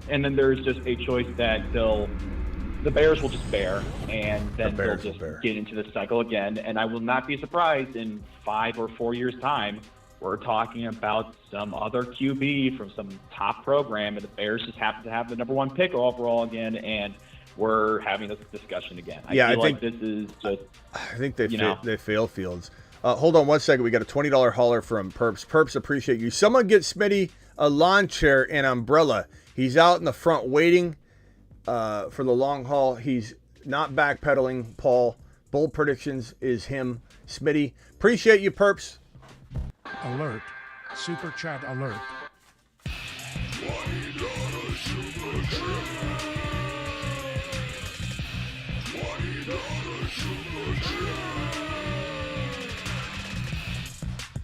and then there's just a choice that the Bears will just bear, and then they'll just get into the cycle again. And I will not be surprised in 5 or 4 years' time, we're talking about some other QB from some top program, and the Bears just happen to have the number 1 pick overall again, and we're having this discussion again. I feel like this is just. I think they fail Fields. Hold on 1 second. We got a $20 hauler from Perps. Perps, appreciate you. Someone get Smitty a lawn chair and umbrella. He's out in the front waiting for the long haul. He's not backpedaling, Paul. Bold predictions is him. Smitty, appreciate you, Perps. Alert. Super chat alert.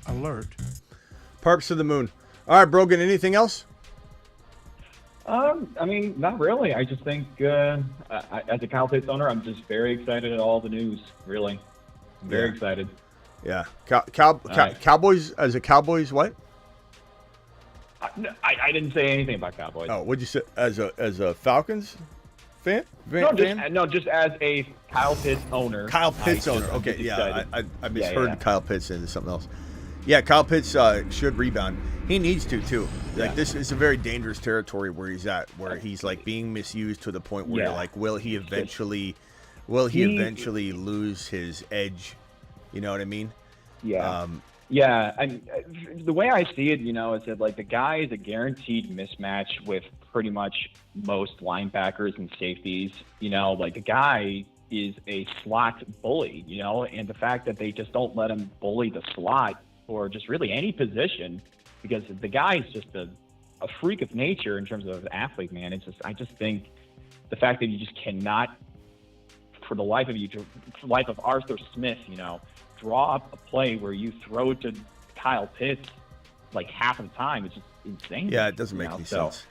Alert. Perps to the moon. All right, Brogan, anything else? I mean, not really. I just think as a Kyle Pitts owner, I'm just very excited at all the news, really. I'm very excited. Yeah. right. Cowboys, as a Cowboys, what? I didn't say anything about Cowboys. Oh, what'd you say? As a Falcons fan? Just as a Kyle Pitts owner. Kyle Pitts owner. Okay, yeah. I misheard Kyle Pitts into something else. Yeah, Kyle Pitts should rebound. He needs to, too. Like, this is a very dangerous territory where he's at, where he's, like, being misused to the point where, like, will he eventually lose his edge? You know what I mean? Yeah. The way I see it, is that, like, the guy is a guaranteed mismatch with pretty much most linebackers and safeties. Like, the guy is a slot bully, and the fact that they just don't let him bully the slot or just really any position, because the guy is just a freak of nature in terms of athlete, man. I just think the fact that you just cannot, for the life of Arthur Smith, draw up a play where you throw to Kyle Pitts like half of the time. It's just insane. Yeah, it doesn't make any sense.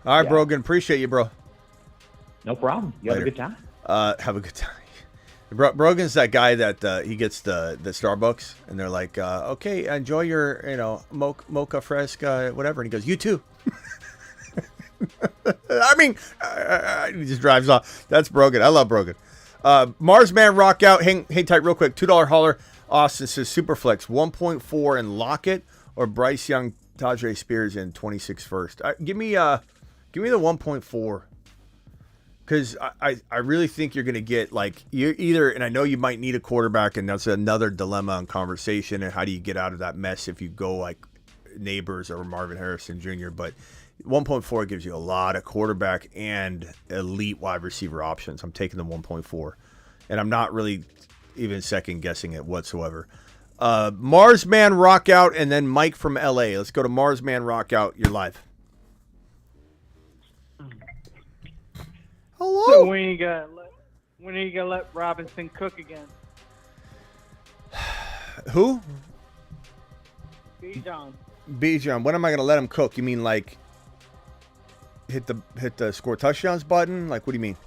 All right, Brogan, appreciate you, bro. No problem. You have a good time. Have a good time. Brogan's that guy that he gets the Starbucks, and they're like, okay, enjoy your, mocha fresca, whatever. And he goes, you too. I mean, he just drives off. That's Brogan. I love Brogan. Marsman rock out. Hang tight real quick. $2 holler. Austin says Superflex 1.4 and Lockett or Bryce Young, Tajay Spears in 26 first. Give me the 1.4. Because I really think you're going to get, like, you either, and I know you might need a quarterback, and that's another dilemma and conversation, and how do you get out of that mess if you go like Neighbors or Marvin Harrison Jr., but 1.4 gives you a lot of quarterback and elite wide receiver options. I'm taking the 1.4, and I'm not really even second guessing it whatsoever. Marsman rock out, and then Mike from LA. Let's go to Marsman rock out. You're live. Hello. So when are you gonna let Robinson cook again? Who? Bijan. Bijan. When am I gonna let him cook? You mean like hit the score touchdowns button? Like, what do you mean?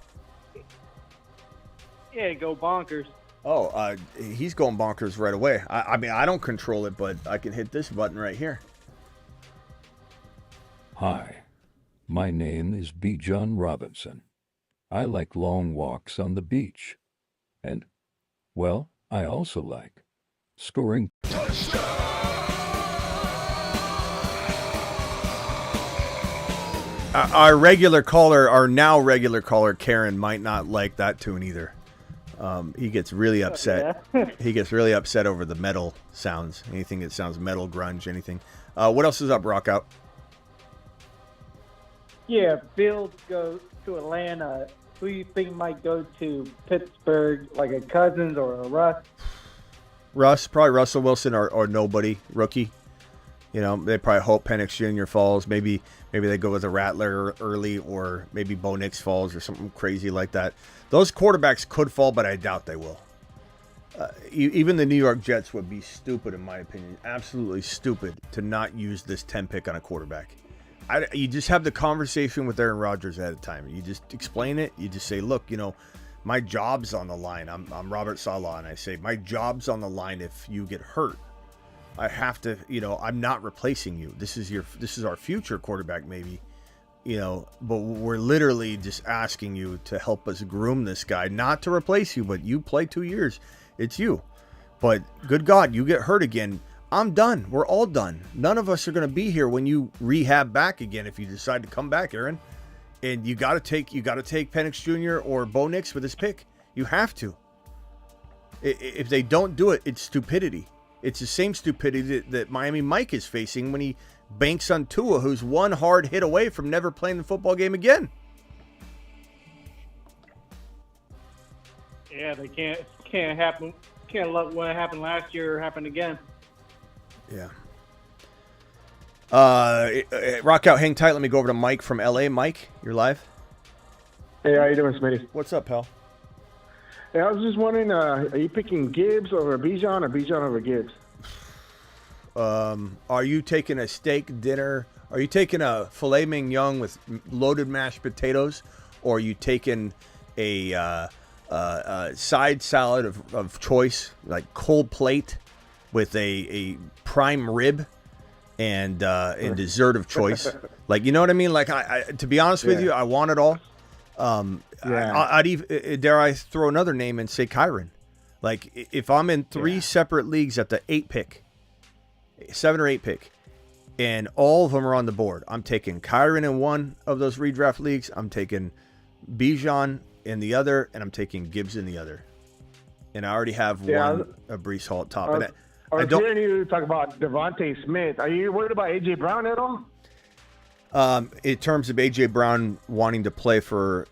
Yeah, go bonkers. Oh, he's going bonkers right away. I mean, I don't control it, but I can hit this button right here. Hi, my name is Bijan Robinson. I like long walks on the beach. And, well, I also like scoring. Our now regular caller, Karen, might not like that tune either. He gets really upset. Yeah. He gets really upset over the metal sounds. Anything that sounds metal, grunge, anything. What else is up, Rock Out? Yeah, Fields goes to Atlanta. Who do you think might go to Pittsburgh, like a Cousins or a Russ? Probably Russell Wilson or nobody, rookie. They probably hope Penix Jr. falls. Maybe they go with a Rattler early, or maybe Bo Nix falls or something crazy like that. Those quarterbacks could fall, but I doubt they will. Even the New York Jets would be stupid, in my opinion, absolutely stupid, to not use this 10 pick on a quarterback. You just have the conversation with Aaron Rodgers at a time. You just explain it. You just say, look, my job's on the line. I'm Robert Saleh, and I say, my job's on the line if you get hurt. I have to, I'm not replacing you. This is our future quarterback, maybe, but we're literally just asking you to help us groom this guy, not to replace you, but you play 2 years. It's you. But good God, you get hurt again. I'm done. We're all done. None of us are going to be here when you rehab back again if you decide to come back, Aaron. And you got to take Penix Jr. or Bo Nix with this pick. You have to. If they don't do it, it's stupidity. It's the same stupidity that Miami Mike is facing when he banks on Tua, who's one hard hit away from never playing the football game again. Yeah, they can't happen. Can't let what happened last year happen again. Yeah. Rock out, hang tight. Let me go over to Mike from LA. Mike, you're live. Hey, how you doing, Smitty? What's up, pal? Hey, I was just wondering, are you picking Gibbs over Bijan or Bijan over Gibbs? Are you taking a steak dinner? Are you taking a filet mignon with loaded mashed potatoes, or are you taking a side salad of choice, like cold plate with a prime rib and dessert of choice. Like, you know what I mean? Like, I to be honest with you, I want it all. I'd even, dare I throw another name and say Kyron. Like, if I'm in 3 separate leagues at the 7 or 8 pick, and all of them are on the board, I'm taking Kyron in one of those redraft leagues. I'm taking Bijan in the other, and I'm taking Gibbs in the other. And I already have a Breece Hall at top. I was hearing you talk about Devontae Smith. Are you worried about A.J. Brown at all? In terms of A.J. Brown wanting to play for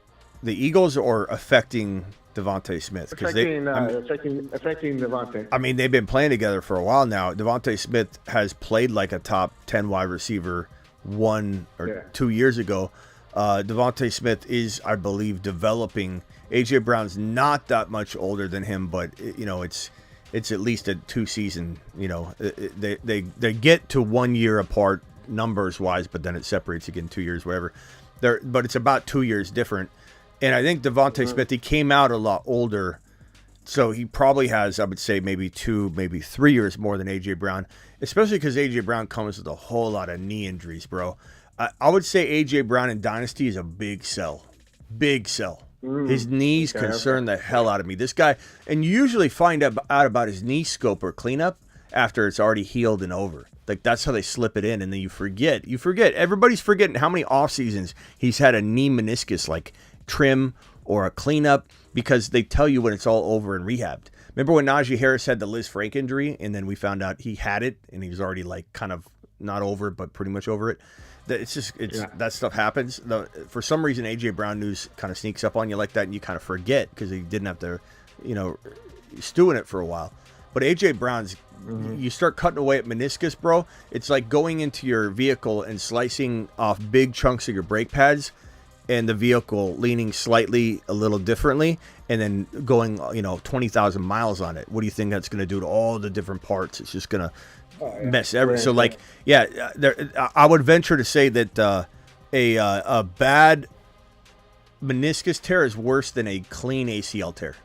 the Eagles or affecting Devontae Smith? Affecting Devontae. I mean, they've been playing together for a while now. Devontae Smith has played like a top 10 wide receiver 1 or 2 years ago. Devontae Smith is, I believe, developing. A.J. Brown's not that much older than him, but, you know, it's at least a 2-season, you know. They get to 1 year apart numbers-wise, but then it separates again 2 years, whatever. But it's about 2 years different. And I think Devontae Smith, he came out a lot older, so he probably has, I would say, maybe 2, maybe 3 years more than A.J. Brown, especially because A.J. Brown comes with a whole lot of knee injuries, bro. I would say A.J. Brown in Dynasty is a big sell. Big sell. His knees concern the hell out of me. This guy, and you usually find out about his knee scope or cleanup after it's already healed and over. Like, that's how they slip it in, and then you forget. Everybody's forgetting how many off seasons he's had a knee meniscus, like, trim or a cleanup, because they tell you when it's all over and rehabbed. Remember when Najee Harris had the Liz Frank injury, and then we found out he had it, and he was already, like, kind of not over it, but pretty much over it? That stuff happens. For some reason, A.J. Brown news kind of sneaks up on you like that, and you kind of forget because he didn't have to, you know, stew in it for a while. But A.J. Brown's, you start cutting away at meniscus, bro. It's like going into your vehicle and slicing off big chunks of your brake pads, and the vehicle leaning slightly a little differently, and then going, 20,000 miles on it. What do you think that's going to do to all the different parts? It's just going to mess everything. So, like, I would venture to say that a bad meniscus tear is worse than a clean ACL tear.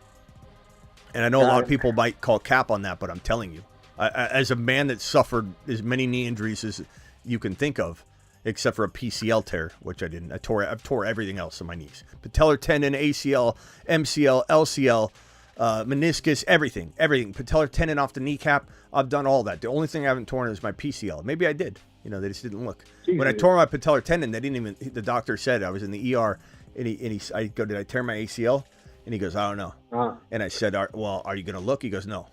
And I know a lot of people might call cap on that, but I'm telling you, as a man that suffered as many knee injuries as you can think of, except for a PCL tear, which I didn't. I tore everything else in my knees. Patellar tendon, ACL, MCL, LCL, meniscus, everything. Patellar tendon off the kneecap. I've done all that. The only thing I haven't torn is my PCL. Maybe I did. They just didn't look. Jesus. When I tore my patellar tendon, they didn't even. The doctor said, I was in the ER, and I go, did I tear my ACL? And he goes, I don't know. And I said, well, are you going to look? He goes, no.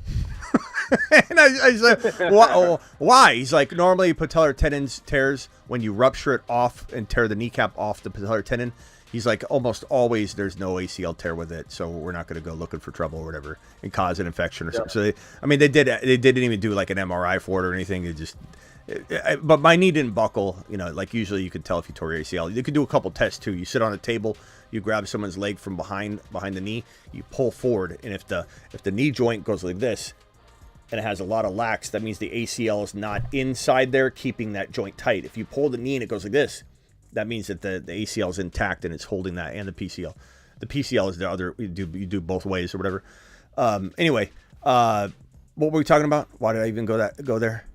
And I said, why? He's like, normally patellar tendons tears when you rupture it off and tear the kneecap off the patellar tendon. He's like, almost always there's no ACL tear with it, so we're not going to go looking for trouble or whatever and cause an infection or something. So they didn't even do like an MRI for it or anything. But my knee didn't buckle. Like usually you could tell if you tore your ACL. You could do a couple tests too. You sit on a table, you grab someone's leg from behind the knee, you pull forward, and if the knee joint goes like this, and it has a lot of lax, that means the ACL is not inside there keeping that joint tight. If you pull the knee and it goes like this, that means that the ACL is intact and it's holding that, and the PCL. The PCL is the other. You do both ways or whatever. Anyway, what were we talking about? Why did I even go there?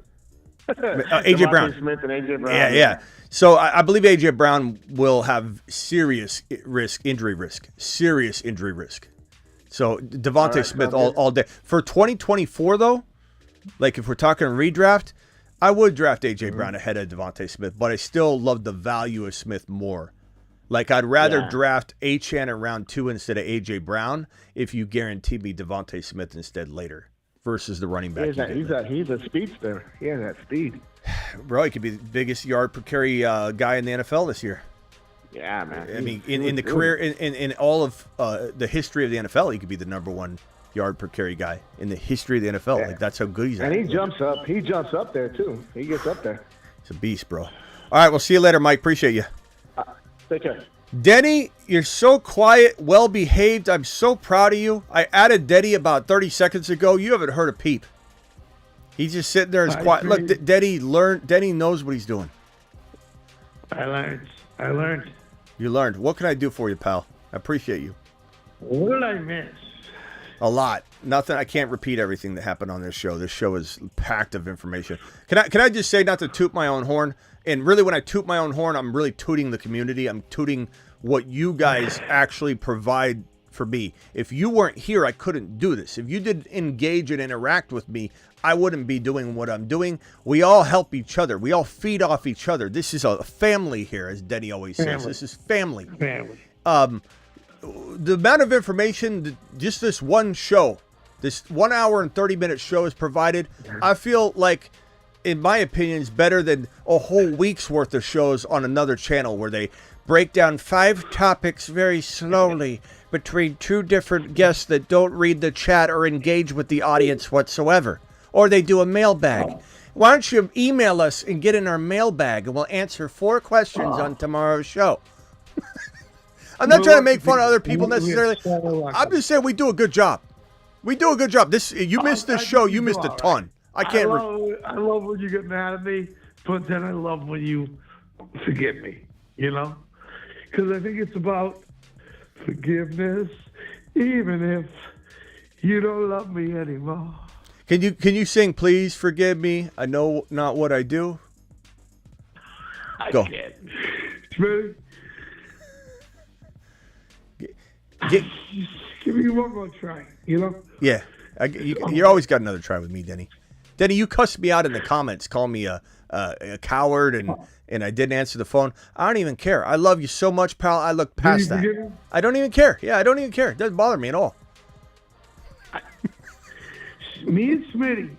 AJ Brown. Smith and AJ Brown. Yeah. So I believe AJ Brown will have serious injury risk. So Devontae Smith all day. For 2024, though, like if we're talking redraft, I would draft A.J. Brown ahead of Devontae Smith, but I still love the value of Smith more. Like, I'd rather draft Achane in round 2 instead of A.J. Brown if you guarantee me Devontae Smith instead later versus the running back. He's a speedster. He has that speed. Bro, he could be the biggest yard per carry guy in the NFL this year. Yeah, man. I mean, in the career, in all of the history of the NFL, he could be the number 1 yard per carry guy in the history of the NFL. Like, that's how good he's at. And he jumps up there too. He gets up there. He's a beast, bro. All right, we'll see you later, Mike. Appreciate you. Take care. Denny, you're so quiet, well behaved. I'm so proud of you. I added Denny about 30 seconds ago. You haven't heard a peep. He's just sitting there as quiet. Look, Denny knows what he's doing. I learned. You learned. What can I do for you, pal? I appreciate you. What did I miss? A lot. Nothing. I can't repeat everything that happened on this show. This show is packed of information. Can I just say, not to toot my own horn, and really when I toot my own horn, I'm really tooting the community. I'm tooting what you guys actually provide for me. If you weren't here, I couldn't do this. If you didn't engage and interact with me, I wouldn't be doing what I'm doing. We all help each other. We all feed off each other. This is a family here, as Denny always says. This is family. Family. The amount of information just this one show, this 1 hour and 30-minute show is provided, I feel like, in my opinion, is better than a whole week's worth of shows on another channel where they break down 5 topics very slowly between 2 different guests that don't read the chat or engage with the audience whatsoever. Or they do a mailbag. Why don't you email us and get in our mailbag, and we'll answer 4 questions on tomorrow's show. I'm not trying to make fun of other people necessarily. I'm just saying we do a good job. We do a good job. You missed this show. You missed a ton. I love when you get mad at me, but then I love when you forgive me, you know? Because I think it's about forgiveness, even if you don't love me anymore. Can you sing, please forgive me? I know not what I do. Go. I can't. Smitty? Just give me one more try, you know? Yeah. You always got another try with me, Denny. Denny, you cussed me out in the comments, call me a coward, and I didn't answer the phone. I don't even care. I love you so much, pal. I look past that. I don't even care. Yeah, I don't even care. It doesn't bother me at all. Me and Smitty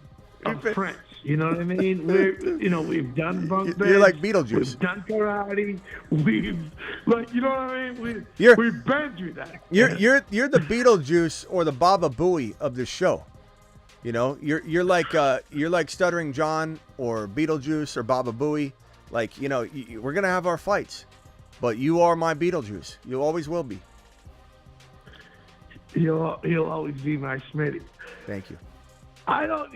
are friends. You know what I mean? We've done bunk beds. You're like Beetlejuice. We've done karate. You know what I mean? We've been through that. You're the Beetlejuice or the Baba Booey of this show. You know, you're like Stuttering John or Beetlejuice or Baba Booey. Like, you know, we're gonna have our fights, but you are my Beetlejuice. You always will be. He'll always be my Smitty. Thank you. I don't,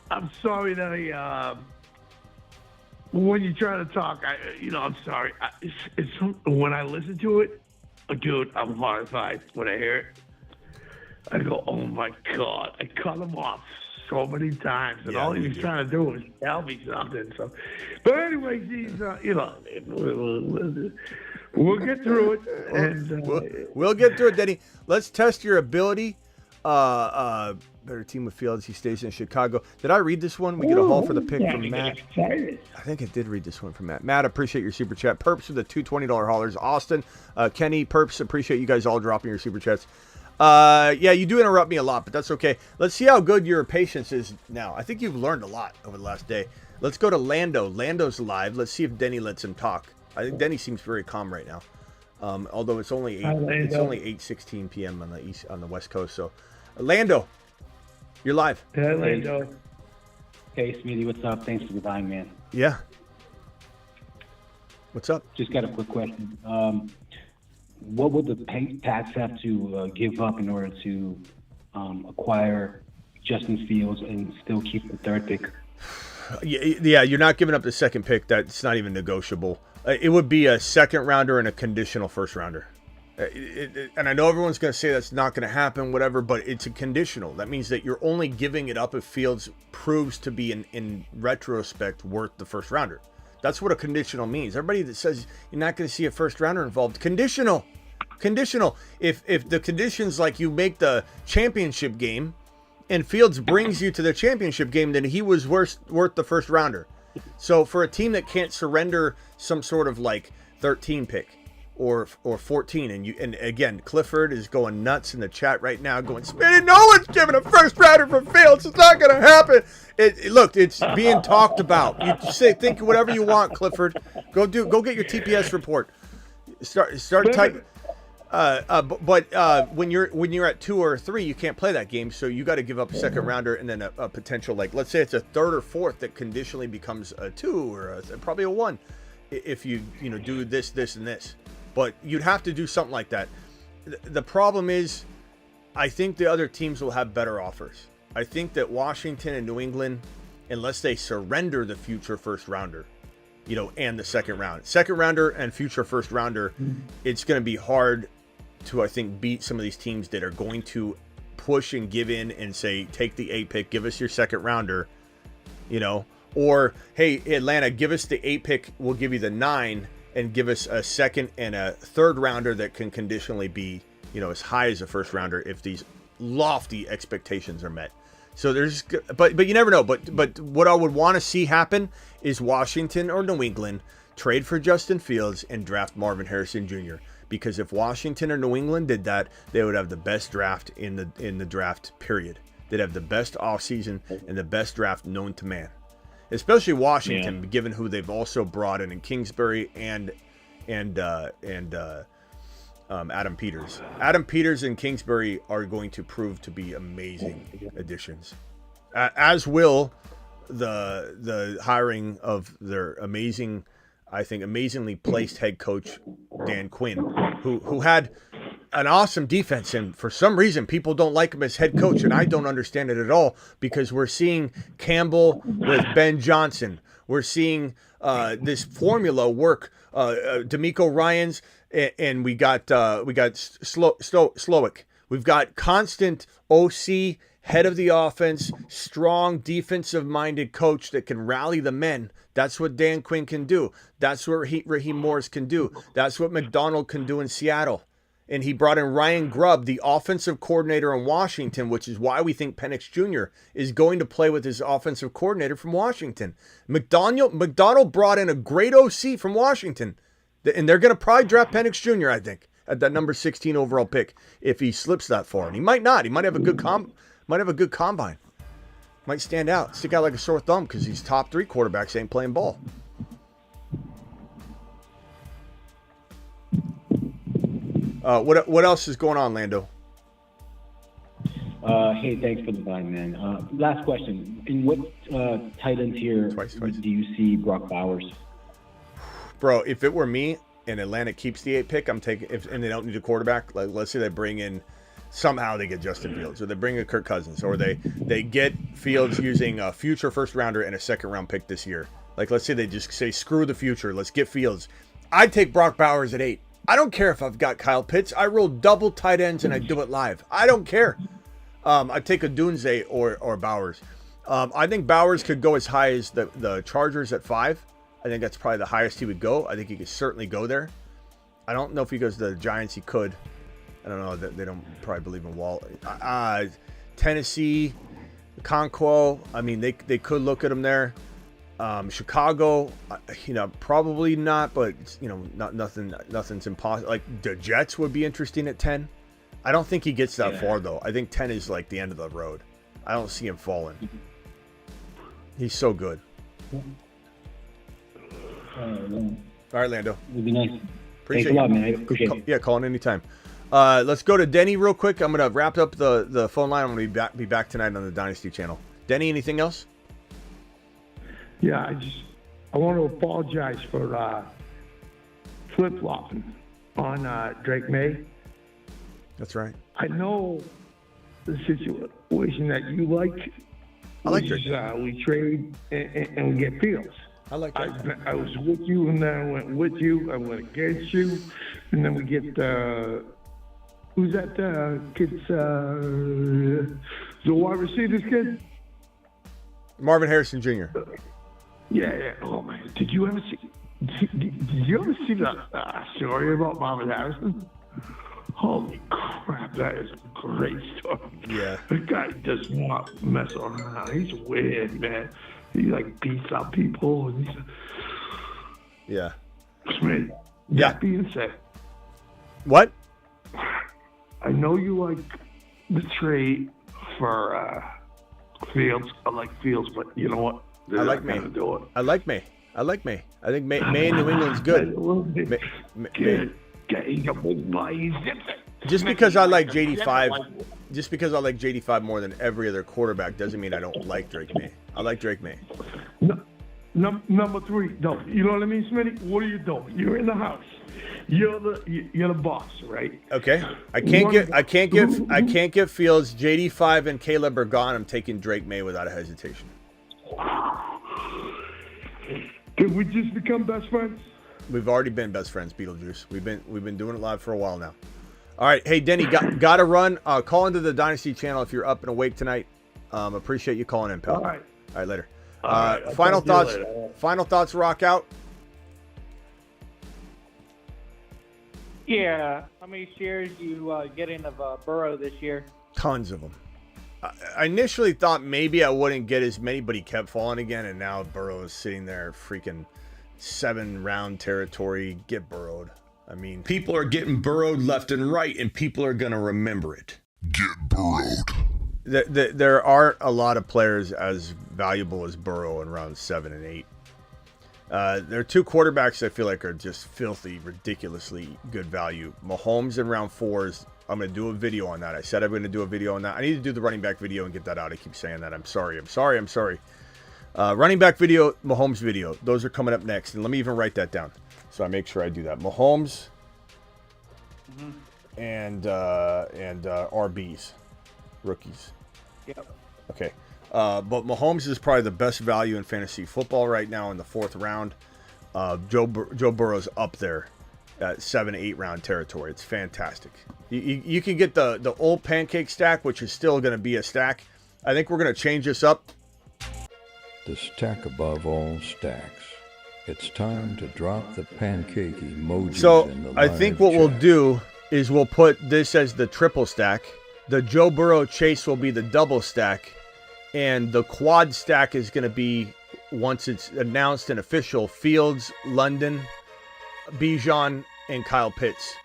I'm sorry that when you try to talk, I'm sorry. When I listen to it, dude, I'm horrified when I hear it. I go, oh my God, I cut him off so many times, and all he was trying to do was tell me something. So, but anyway, he's, we'll get through it, and we'll get through it, Denny. Let's test your ability. Better team with Fields. He stays in Chicago. Did I read this one? We get a haul for the pick from Matt. I think I did read this one from Matt. Matt, appreciate your super chat. Perps with the $2 $20 haulers. Austin, Kenny, Perps, appreciate you guys all dropping your super chats. Yeah, you do interrupt me a lot, but that's okay. Let's see how good your patience is now. I think you've learned a lot over the last day. Let's go to Lando. Lando's live. Let's see if Denny lets him talk. I think Denny seems very calm right now. Although it's only 8:16 p.m. on the West Coast. So, Lando, you're live. Hey, Lando. Hey, Smitty, what's up? Thanks for the time, man. Yeah. What's up? Just got a quick question. What would the Pats have to give up in order to acquire Justin Fields and still keep the 3rd pick? Yeah, you're not giving up the 2nd pick. That's not even negotiable. It would be a 2nd rounder and a conditional 1st rounder. And I know everyone's going to say that's not going to happen, whatever, but it's a conditional. That means that you're only giving it up if Fields proves to be, in retrospect, worth the 1st rounder. That's what a conditional means. Everybody that says you're not going to see a 1st rounder involved, conditional. If the conditions like you make the championship game and Fields brings you to the championship game, then he was worth the 1st rounder. So for a team that can't surrender some sort of like 13 pick or 14, and again, Clifford is going nuts in the chat right now, going, Smitty, no one's giving a 1st rounder for Fields. It's not going to happen. Look, it's being talked about. You think whatever you want, Clifford. Go get your TPS report. Start typing. But when you're at 2 or 3, you can't play that game. So you got to give up a 2nd rounder and then a potential, like, let's say it's a 3rd or 4th that conditionally becomes a 2 or probably a 1 if you do this, and this. But you'd have to do something like that. The problem is, I think the other teams will have better offers. I think that Washington and New England, unless they surrender the future 1st rounder, and the 2nd rounder and future 1st rounder, it's going to be hard I think, beat some of these teams that are going to push and give in and say, take the 8 pick, give us your second rounder, or, hey, Atlanta, give us the 8 pick, we'll give you the 9 and give us a second and a third rounder that can conditionally be, as high as a first rounder if these lofty expectations are met. So but you never know. But what I would want to see happen is Washington or New England trade for Justin Fields and draft Marvin Harrison Jr. Because if Washington or New England did that, they would have the best draft in the draft period. They'd have the best offseason and the best draft known to man. Especially Washington, given who they've also brought in Kingsbury and Adam Peters. Adam Peters and Kingsbury are going to prove to be amazing additions, as will the hiring of their amazingly placed head coach Dan Quinn, who had an awesome defense, and for some reason people don't like him as head coach, and I don't understand it at all, because we're seeing Campbell with Ben Johnson. We're seeing this formula work. D'Amico Ryans, and we got Slowick. We've got constant OC, head of the offense, strong defensive-minded coach that can rally the men. That's what Dan Quinn can do. That's what Raheem Morris can do. That's what McDonald can do in Seattle. And he brought in Ryan Grubb, the offensive coordinator in Washington, which is why we think Penix Jr. is going to play with his offensive coordinator from Washington. McDonald brought in a great OC from Washington, and they're going to probably draft Penix Jr., I think, at that number 16 overall pick if he slips that far. And he might not. He might have a good combine. Might stick out like a sore thumb because these top 3 quarterbacks ain't playing ball. What else is going on, Lando? Hey, thanks for the time, man. Last question. In what tight end tier do you see Brock Bowers? Bro, if it were me and Atlanta keeps the 8 pick, I'm taking. And they don't need a quarterback, like let's say they bring in, somehow they get Justin Fields, or they bring in Kirk Cousins, or they get Fields using a future first rounder and a second round pick this year. Like let's say they just say screw the future, let's get Fields. I'd take Brock Bowers at 8. I don't care if I've got Kyle Pitts. I roll double tight ends and I do it live. I don't care. I'd take a Dunze or Bowers. I think Bowers could go as high as the Chargers at 5. I think that's probably the highest he would go. I think he could certainly go there. I don't know if he goes to the Giants. He could. I don't know. They don't probably believe in Wall. Tennessee, Conquo. I mean, they could look at him there. Chicago, probably not, but nothing's impossible. Like the Jets would be interesting at 10. I don't think he gets that far though. I think 10 is like the end of the road. I don't see him falling. He's so good. All right, Lando. It'd be nice. Appreciate Thanks a lot, man. I appreciate it. Yeah, call in anytime. Let's go to Denny real quick. I'm gonna wrap up the phone line. I'm gonna be back tonight on the Dynasty channel. Denny, anything else? Yeah, I want to apologize for flip-flopping on Drake May. That's right. I know the situation that you like. I like Drake. We trade and we get Fields. I like Drake. I was with you, and then I went with you. I went against you, and then we get who's that kid's the wide receivers kid? Marvin Harrison Jr. Yeah. Oh man, did you ever see the story about Marvin Harrison? Holy crap, that is a great story. Yeah. The guy does not mess around. He's weird, man. He like beats up people. And yeah. Smitty, yeah. That being said, what? I know you like the trade for Fields. I like Fields, but you know what? I like May. I like May. I think May in New England's good. Just because I like JD5 more than every other quarterback doesn't mean I don't like Drake May. I like Drake May. Number 3, no, you know what I mean, Smitty? What are you doing? You're in the house. You're the boss, right? Okay. I can't get Fields. JD5 and Caleb are gone. I'm taking Drake May without a hesitation. Did we just become best friends? We've already been best friends, Beetlejuice. We've been doing it live for a while now. All right. Hey, Denny, got to run. Call into the Dynasty channel if you're up and awake tonight. Appreciate you calling in, pal. All right. All right, later. All right, I'll Final talk to you thoughts. later. Final thoughts. Rock out. Yeah. How many shares you getting of Burrow this year? Tons of them. I initially thought maybe I wouldn't get as many, but he kept falling again, and now Burrow is sitting there, freaking 7-round territory. Get burrowed. I mean, people are getting burrowed left and right, and people are going to remember it. Get burrowed. There aren't a lot of players as valuable as Burrow in round 7 and 8. There are two quarterbacks I feel like are just filthy, ridiculously good value. Mahomes in round 4 is, I'm going to do a video on that. I said I'm going to do a video on that. I need to do the running back video and get that out. I keep saying that. I'm sorry. Running back video, Mahomes video. Those are coming up next. And let me even write that down so I make sure I do that. Mahomes and RBs, rookies. Yep. Okay. But Mahomes is probably the best value in fantasy football right now in the 4th round. Joe Burrow's up there at 7-8 round territory. It's fantastic. You can get the old pancake stack, which is still going to be a stack. I think we're going to change this up. The stack above all stacks. It's time to drop the pancake emojis So in the I think what we'll do is we'll put this as the triple stack. The Joe Burrow chase will be the double stack. And the quad stack is going to be, once it's announced and official, Fields, London, Bijan, and Kyle Pitts.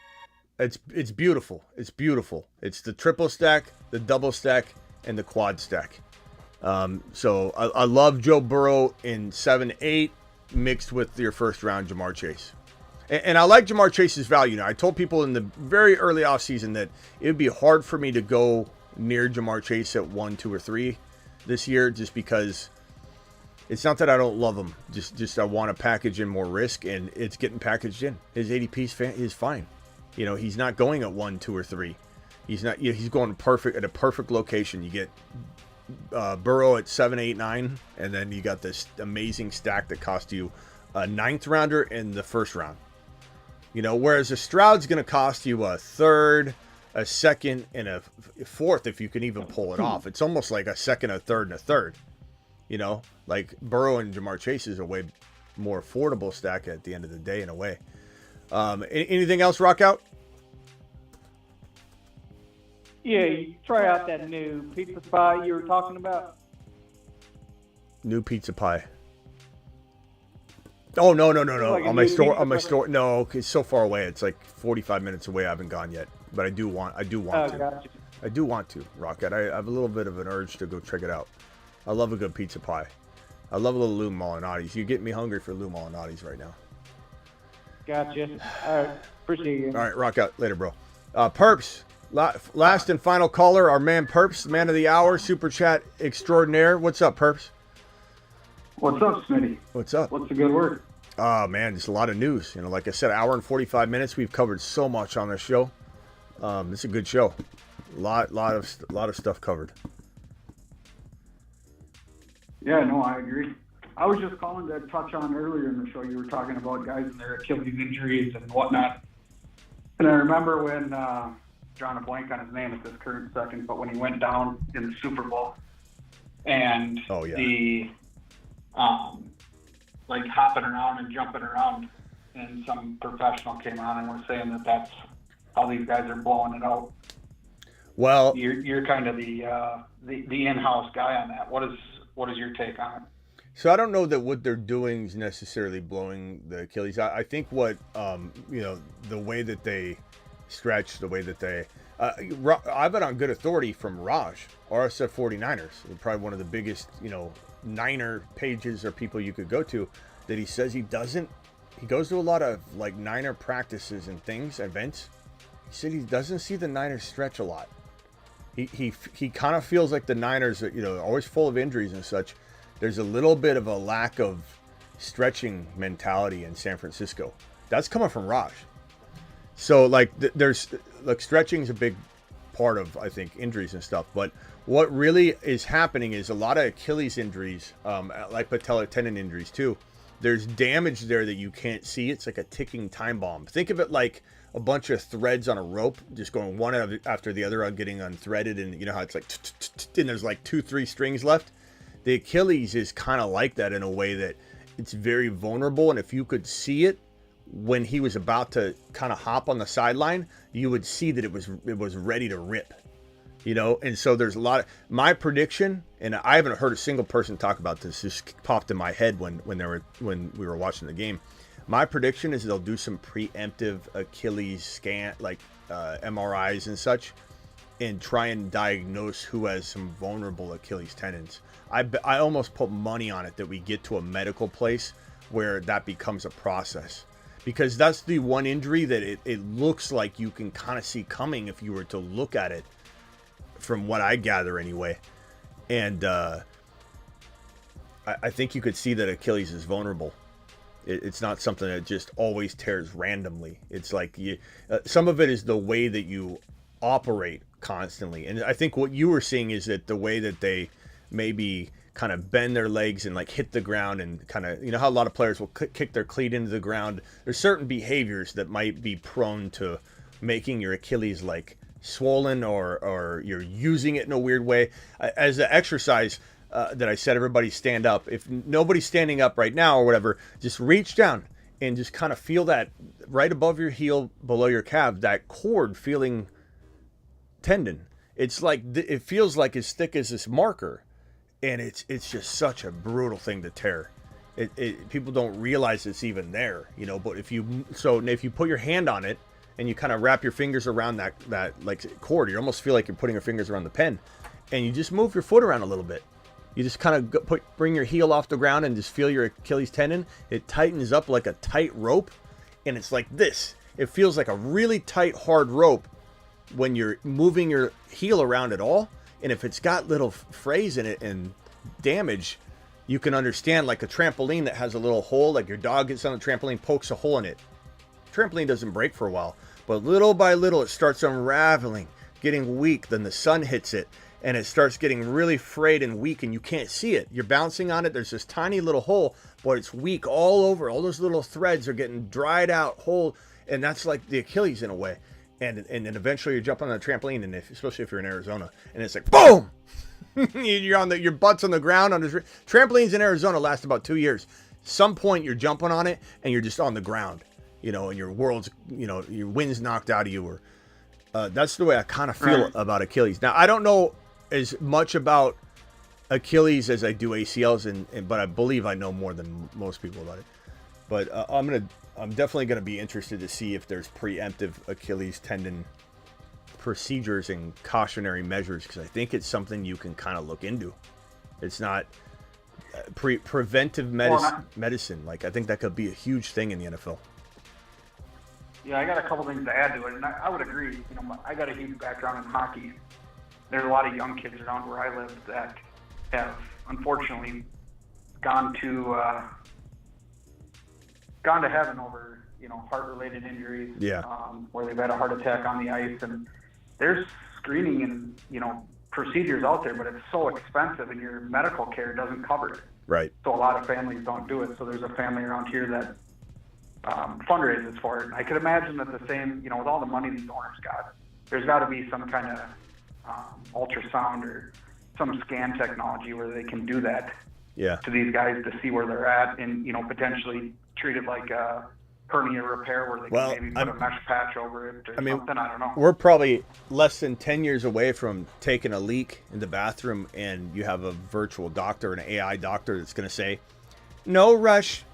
It's beautiful. It's beautiful. It's the triple stack, the double stack, and the quad stack. So I love Joe Burrow in 7-8 mixed with your first round Jamar Chase. And I like Jamar Chase's value now. I told people in the very early offseason that it would be hard for me to go near Jamar Chase at 1, 2, or 3 this year, just because it's not that I don't love him. Just I want to package in more risk, and it's getting packaged in. His ADP is fine. You know, he's not going at 1, 2, or 3. He's not. You know, he's going at a perfect location. You get Burrow at 7, 8, 9, and then you got this amazing stack that cost you a 9th rounder in the 1st round. You know, whereas a Stroud's going to cost you a 3rd, a 2nd, and a 4th if you can even pull it off. It's almost like a 2nd, a 3rd, and a 3rd. You know, like Burrow and Jamar Chase is a way more affordable stack at the end of the day in a way. Anything else, Rock Out? Yeah, you try out that new pizza spot you were talking about. New pizza pie. Oh, no. Like on my store. No, it's so far away. It's like 45 minutes away. I haven't gone yet. But I do want to. Gotcha. I do want to, Rocket. I have a little bit of an urge to go check it out. I love a good pizza pie. I love a little Lou Molinati's. You get me hungry for Lou Molinati's right now. Gotcha. All right. Appreciate you. All right, Rock Out. Later, bro. Perps. Last and final caller, our man Perps, man of the hour, super chat extraordinaire. What's up, Perps? What's up, Smitty? What's up? What's the good word? Oh, man, just a lot of news. You know, like I said, hour and 45 minutes. We've covered so much on this show. It's a good show. A lot of stuff covered. Yeah, no, I agree. I was just calling to touch on earlier in the show. You were talking about guys and their Achilles injuries and whatnot. And I remember when, drawing a blank on his name at this current second, but when he went down in the Super Bowl and the like hopping around and jumping around, and some professional came on and was saying that that's how these guys are blowing it out. Well, you're kind of the in-house guy on that. What is your take on it? So I don't know that what they're doing is necessarily blowing the Achilles. I think what the way that they stretch, the way that they I've been on good authority from Raj, RSF 49ers, probably one of the biggest, Niner pages or people you could go to, that he says he goes to a lot of like Niner practices and events. He said he doesn't see the Niners stretch a lot. He kind of feels like the Niners are, always full of injuries and such. There's a little bit of a lack of stretching mentality in San Francisco. That's coming from Raj. So stretching is a big part of, I think, injuries and stuff. But what really is happening is a lot of Achilles injuries, like patellar tendon injuries too. There's damage there that you can't see. It's like a ticking time bomb. Think of it like a bunch of threads on a rope, just going one after the other on getting unthreaded, and you know how it's like, and there's like 2-3 strings left. The Achilles is kind of like that in a way that it's very vulnerable, and if you could see it when he was about to kind of hop on the sideline, you would see that it was ready to rip, you know. And so there's a lot of my prediction, and I haven't heard a single person talk about this. Just popped in my head when we were watching the game. My prediction is they'll do some preemptive Achilles scan, like MRIs and such, and try and diagnose who has some vulnerable Achilles tendons. I almost put money on it that we get to a medical place where that becomes a process, because that's the one injury that it looks like you can kind of see coming if you were to look at it, from what I gather anyway. And I think you could see that Achilles is vulnerable. It's not something that just always tears randomly. It's like some of it is the way that you operate constantly. And I think what you were seeing is that the way that they maybe kind of bend their legs and like hit the ground and kind of, you know how a lot of players will kick their cleat into the ground. There's certain behaviors that might be prone to making your Achilles like swollen, or you're using it in a weird way. As an exercise, that I said, everybody stand up. If nobody's standing up right now or whatever, just reach down and just kind of feel that right above your heel, below your calf, that cord feeling tendon. It's like, it feels like as thick as this marker, and it's just such a brutal thing to tear. People don't realize it's even there, you know. But if you put your hand on it and you kind of wrap your fingers around that like cord, you almost feel like you're putting your fingers around the pen, and you just move your foot around a little bit. You just kind of bring your heel off the ground and just feel your Achilles tendon. It tightens up like a tight rope, and it's like this. It feels like a really tight, hard rope when you're moving your heel around at all. And if it's got little frays in it and damage, you can understand, like a trampoline that has a little hole, like your dog gets on the trampoline, pokes a hole in it. Trampoline doesn't break for a while, but little by little it starts unraveling, getting weak. Then the sun hits it, and it starts getting really frayed and weak, and you can't see it. You're bouncing on it. There's this tiny little hole, but it's weak all over. All those little threads are getting dried out whole, and that's like the Achilles in a way. And then eventually you jump on the trampoline, and especially if you're in Arizona, and it's like boom, you're on your butt's on the ground on this. Trampolines in Arizona last about 2 years. Some point you're jumping on it, and you're just on the ground, you know, and your world's, you know, your wind's knocked out of you, or that's the way I kind of feel about Achilles. Now I don't know as much about Achilles as I do ACLs, but I believe I know more than most people about it. But I'm definitely gonna be interested to see if there's preemptive Achilles tendon procedures and cautionary measures, because I think it's something you can kind of look into. It's not preventive medicine. Like, I think that could be a huge thing in the NFL. Yeah, I got a couple things to add to it, and I would agree. You know, I got a huge background in hockey. There's a lot of young kids around where I live that have unfortunately gone to heaven over, you know, heart-related injuries. Yeah. Where they've had a heart attack on the ice, and there's screening and, you know, procedures out there, but it's so expensive, and your medical care doesn't cover it. Right. So a lot of families don't do it. So there's a family around here that fundraises for it. And I could imagine that the same, you know, with all the money these owners got, there's got to be some kind of ultrasound or some scan technology where they can do that to these guys to see where they're at, and, you know, potentially treat it like a hernia repair where they can maybe put a mesh patch over it or something. I don't know. We're probably less than 10 years away from taking a leak in the bathroom, and you have a virtual doctor, an AI doctor, that's going to say, no rush,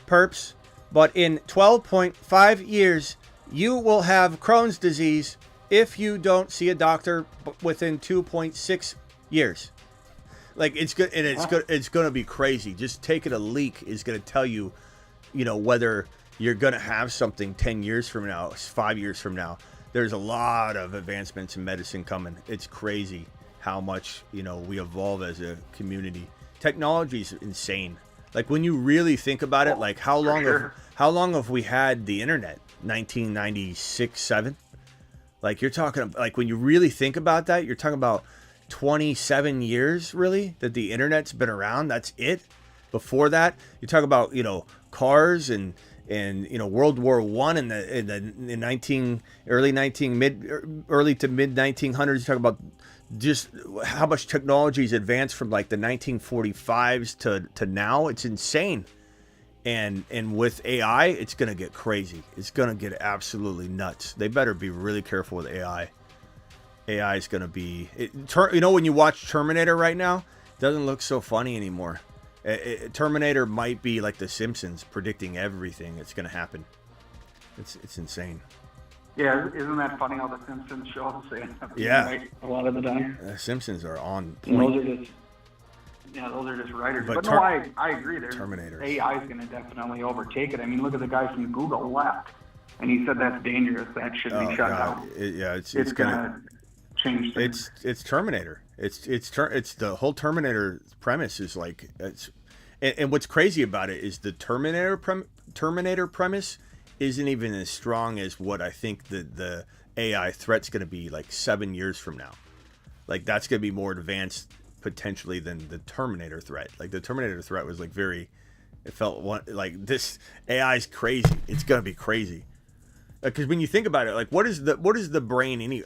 perps, but in 12.5 years, you will have Crohn's disease if you don't see a doctor within 2.6 years. Like, it's good, and it's going to be crazy. Just taking a leak is going to tell you, you know, whether you're going to have something 10 years from now, 5 years from now. There's a lot of advancements in medicine coming. It's crazy how much, you know, we evolve as a community. Technology is insane. Like, when you really think about it, like, how long have we had the internet? 1996, 7? Like, you're talking, like, when you really think about that, you're talking about 27 years, really, that the internet's been around. That's it. Before that, you talk about, you know, cars and And World War I in the early to mid 1900s. You talk about just how much technology's advanced from like the 1945s to now. It's insane. And with AI, it's gonna get crazy. It's gonna get absolutely nuts. They better be really careful with AI. AI is gonna be when you watch Terminator right now, it doesn't look so funny anymore. Terminator might be like The Simpsons, predicting everything that's going to happen. It's insane. Yeah, isn't that funny how the Simpsons show say yeah. Right a lot of the time? The Simpsons are on point. point. Those are just writers. But no, I agree. Terminator. AI is going to definitely overtake it. I mean, look at the guy from Google left, and he said that's dangerous. That should be shut down. It's going to change things. It's Terminator. It's the whole Terminator premise is like and what's crazy about it is the Terminator premise isn't even as strong as what I think the AI threat's going to be like 7 years from now. Like that's going to be more advanced potentially than the Terminator threat. Like the Terminator threat was like it felt like this AI is crazy. It's going to be crazy. Because when you think about it, like what is the brain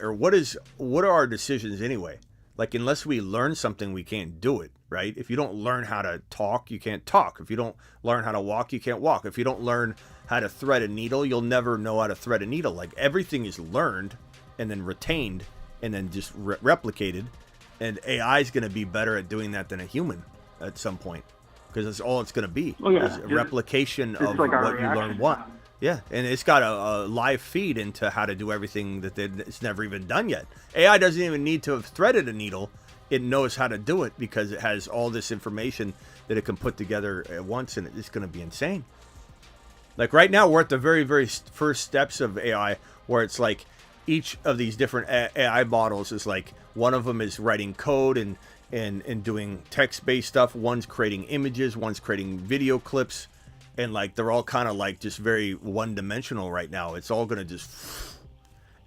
what are our decisions anyway? Like unless we learn something, we can't do it, right? If you don't learn how to talk, you can't talk. If you don't learn how to walk, you can't walk. If you don't learn how to thread a needle, you'll never know how to thread a needle. Like everything is learned and then retained and then just replicated. And AI is going to be better at doing that than a human at some point because that's all it's going to be. Oh, yeah. Is a replication of like what you learn. Yeah, and it's got a live feed into how to do everything that it's never even done yet. AI doesn't even need to have threaded a needle. It knows how to do it because it has all this information that it can put together at once, and it's going to be insane. Like right now, we're at the very, very first steps of AI where it's like each of these different AI models is like one of them is writing code and doing text-based stuff. One's creating images. One's creating video clips. And like they're all kind of like just very one-dimensional right now. It's all going to just,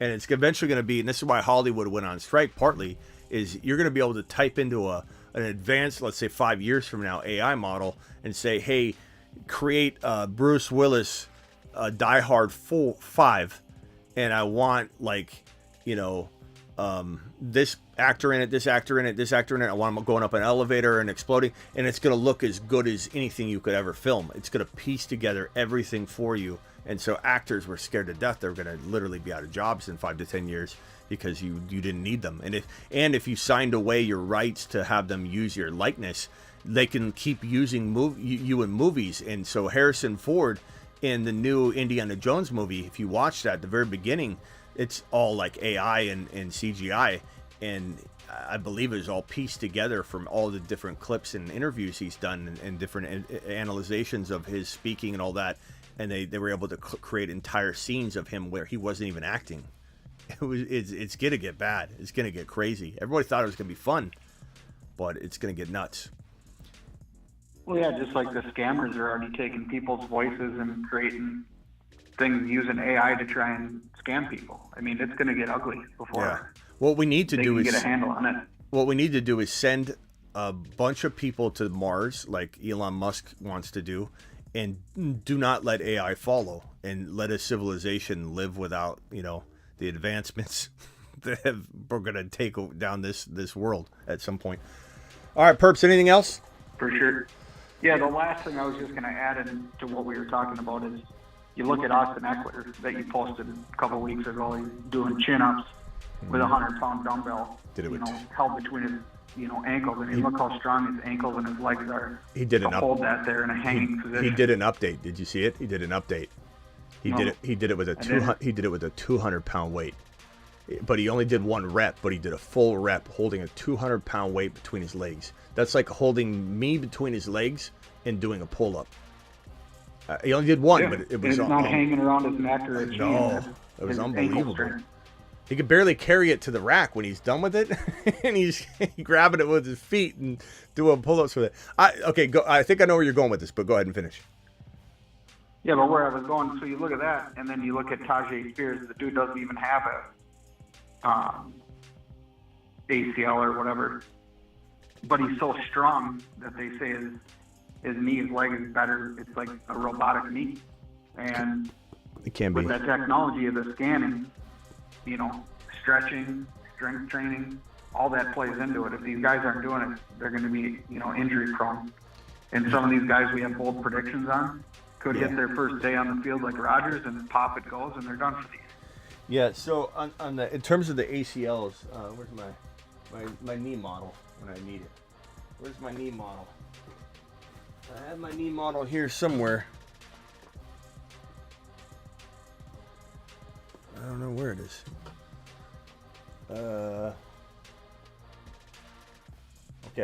and it's eventually going to be. And this is why Hollywood went on strike. Partly is you're going to be able to type into an advanced, let's say 5 years from now, AI model and say, hey, create Bruce Willis, Die Hard 5, and I want like this actor in it, this actor in it, this actor in it. I want them going up an elevator and exploding, and it's going to look as good as anything you could ever film. It's going to piece together everything for you. And so actors were scared to death. They're going to literally be out of jobs in 5 to 10 years because you didn't need them. And if you signed away your rights to have them use your likeness, they can keep using you in movies. And so Harrison Ford in the new Indiana Jones movie, if you watch that at the very beginning, it's all like AI and CGI, and I believe it's all pieced together from all the different clips and interviews he's done and different analyzations of his speaking and all that, and they were able to create entire scenes of him where he wasn't even acting. It's gonna get bad. It's gonna get crazy. Everybody thought it was gonna be fun, but it's gonna get nuts. Well, yeah, just like the scammers are already taking people's voices and creating things using AI to try and scam people. I mean, it's going to get ugly before. Yeah. What we need to do is get a handle on it. What we need to do is send a bunch of people to Mars, like Elon Musk wants to do, and do not let AI follow, and let a civilization live without, the advancements that we're going to take down this world at some point. All right, Perps, anything else? For sure. Yeah, the last thing I was just going to add into what we were talking about is you look at Austin Eckler that you posted a couple of weeks ago. He's doing chin-ups with a 100-pound dumbbell, held between his ankles. I mean, look how strong his ankles and his legs are. He did hold that there in a hanging position. He did an update. Did you see it? He did an update. He did it with a 200-pound weight. But he only did one rep, but he did a full rep holding a 200-pound weight between his legs. That's like holding me between his legs and doing a pull-up. He only did one, but it was not hanging around his neck or his chin. No, it was unbelievable. He could barely carry it to the rack when he's done with it, and he's grabbing it with his feet and doing pull-ups with it. Okay, go. I think I know where you're going with this, but go ahead and finish. Yeah, but where I was going, so you look at that, and then you look at Tajay Spears. The dude doesn't even have a ACL or whatever, but he's so strong that they say his knee, his leg is better. It's like a robotic knee. And It can be. with that technology of the scanning, you know, stretching, strength training, all that plays into it. If these guys aren't doing it, they're going to be, you know, injury prone. And some of these guys we have bold predictions on could hit their first day on the field like Rodgers, and pop it goes, and they're done for the year. Yeah. So on the in terms of the ACLs, where's my knee model when I need it? Where's my knee model? I have my knee model here somewhere. I don't know where it is. Okay,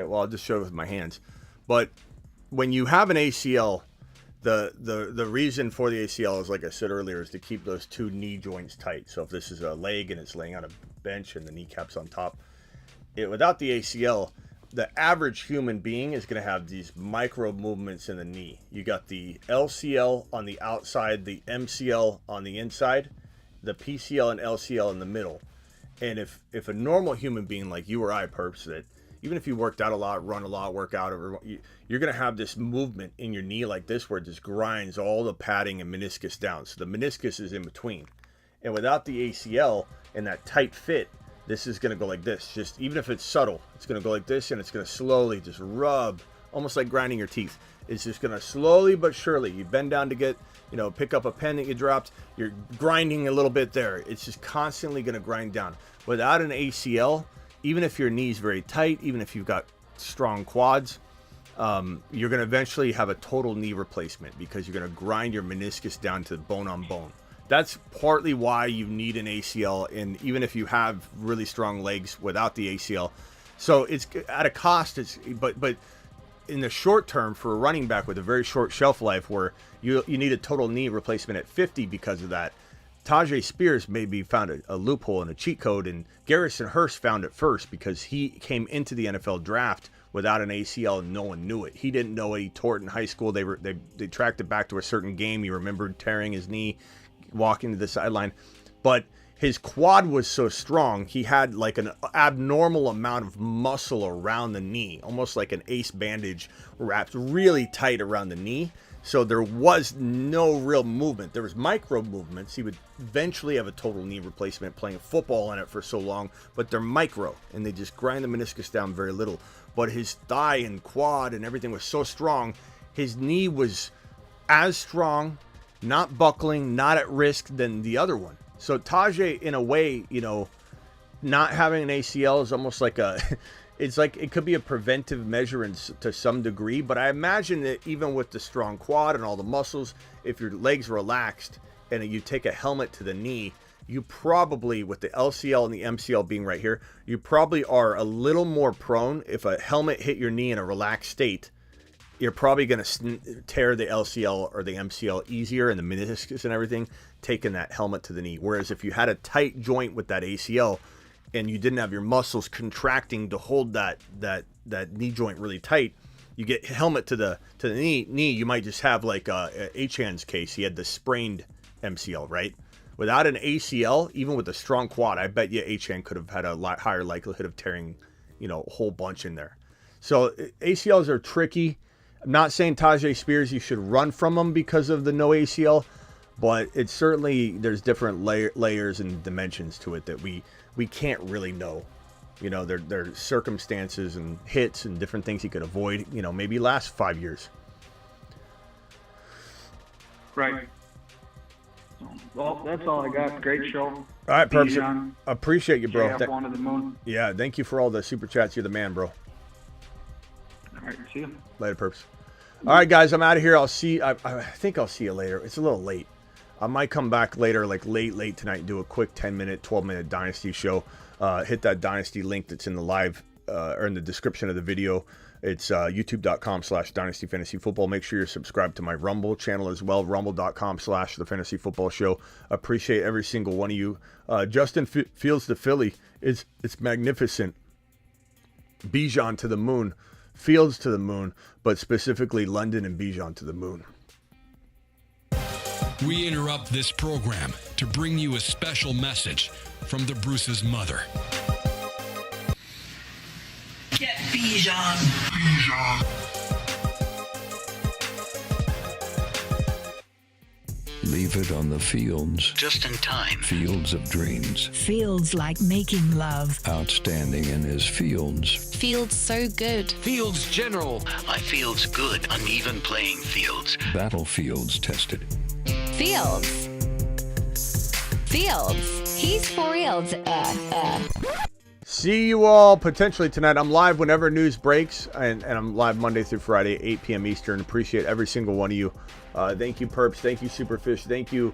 well, I'll just show it with my hands. But when you have an ACL, the reason for the ACL is, like I said earlier, is to keep those two knee joints tight. So if this is a leg and it's laying on a bench and the kneecap's on top, without the ACL, the average human being is going to have these micro movements in the knee. You got the LCL on the outside, the MCL on the inside, the PCL and LCL in the middle. And if a normal human being like you or I, Perps, that even if you worked out a lot, run a lot, work out, you're going to have this movement in your knee like this where it just grinds all the padding and meniscus down. So the meniscus is in between. And without the ACL and that tight fit, this is going to go like this. Just even if it's subtle, it's going to go like this, and it's going to slowly just rub, almost like grinding your teeth. It's just going to slowly but surely. You bend down to get, pick up a pen that you dropped. You're grinding a little bit there. It's just constantly going to grind down. Without an ACL, even if your knee's very tight, even if you've got strong quads, you're going to eventually have a total knee replacement because you're going to grind your meniscus down to bone on bone. That's partly why you need an ACL, and even if you have really strong legs without the ACL. So it's at a cost. But in the short term, for a running back with a very short shelf life, where you need a total knee replacement at 50 because of that, Tajay Spears maybe found a loophole and a cheat code, and Garrison Hurst found it first because he came into the NFL draft without an ACL and no one knew it. He didn't know it. He tore it in high school. They tracked it back to a certain game. He remembered tearing his knee walking to the sideline, but his quad was so strong, he had like an abnormal amount of muscle around the knee, almost like an ace bandage wrapped really tight around the knee. So there was no real movement. There was micro movements. He would eventually have a total knee replacement playing football on it for so long, but they're micro and they just grind the meniscus down very little. But his thigh and quad and everything was so strong, his knee was as strong, not buckling, not at risk than the other one. So Tajay, in a way, not having an ACL is almost like it's like it could be a preventive measure to some degree, but I imagine that even with the strong quad and all the muscles, if your legs relaxed and you take a helmet to the knee, you probably, with the LCL and the MCL being right here, you probably are a little more prone. If a helmet hit your knee in a relaxed state, you're probably going to tear the LCL or the MCL easier, and the meniscus and everything, taking that helmet to the knee. Whereas if you had a tight joint with that ACL and you didn't have your muscles contracting to hold that knee joint really tight, you get helmet to the knee, you might just have like Achan's case. He had the sprained MCL, right? Without an ACL, even with a strong quad, I bet you Achan could have had a lot higher likelihood of tearing, a whole bunch in there. So ACLs are tricky. I'm not saying Tajay Spears you should run from them because of the no ACL, but it's certainly, there's different layers and dimensions to it that we can't really know. There's circumstances and hits and different things he could avoid, maybe last 5 years. Right. Well, that's all I got. Great show. All right, Perps. Appreciate you, bro. JF wanted the moon. Yeah, thank you for all the super chats. You're the man, bro. All right, see you. Later, Perps. All right, guys, I'm out of here. I think I'll see you later. It's a little late. I might come back later, like late tonight, and do a quick 10-minute, 12-minute Dynasty show. Hit that Dynasty link that's in the live or in the description of the video. It's youtube.com/Dynasty Fantasy Football. Make sure you're subscribed to my Rumble channel as well, rumble.com/The Fantasy Football Show. Appreciate every single one of you. Justin Fields to Philly. It's magnificent. Bijan to the moon. Fields to the moon, but specifically London and Bijan to the moon. We interrupt this program to bring you a special message from the Bruce's mother. Get Bijan. Leave it on the fields. Just in time. Fields of dreams. Feels like making love. Outstanding in his fields. Feels so good. Fields general. My fields good. Uneven playing fields. Battlefields tested. Fields. Fields. He's for reals. See you all potentially tonight. I'm live whenever news breaks, and I'm live Monday through Friday, 8 p.m. Eastern. Appreciate every single one of you. Thank you, Perps. Thank you, Superfish. Thank you,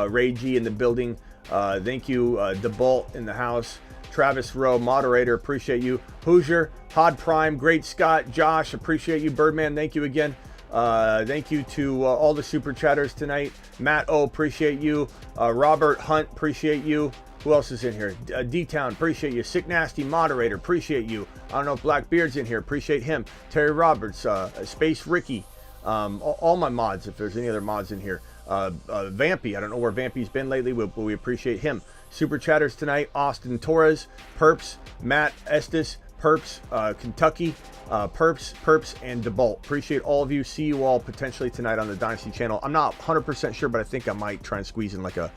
Ray G in the building. Thank you, DeBolt in the house. Travis Rowe, moderator. Appreciate you. Hoosier, Hod Prime, Great Scott, Josh. Appreciate you. Birdman, thank you again. Thank you to all the super chatters tonight. Matt O, appreciate you. Robert Hunt, appreciate you. Who else is in here? D-Town, appreciate you. Sick Nasty, moderator, appreciate you. I don't know if Blackbeard's in here, appreciate him. Terry Roberts, Space Ricky, all my mods, if there's any other mods in here. Vampy, I don't know where Vampy's been lately, but we appreciate him. Super chatters tonight, Austin Torres, Perps, Matt Estes, Perps, Kentucky, Perps, and DeBolt. Appreciate all of you. See you all potentially tonight on the Dynasty channel. I'm not 100% sure, but I think I might try and squeeze in like a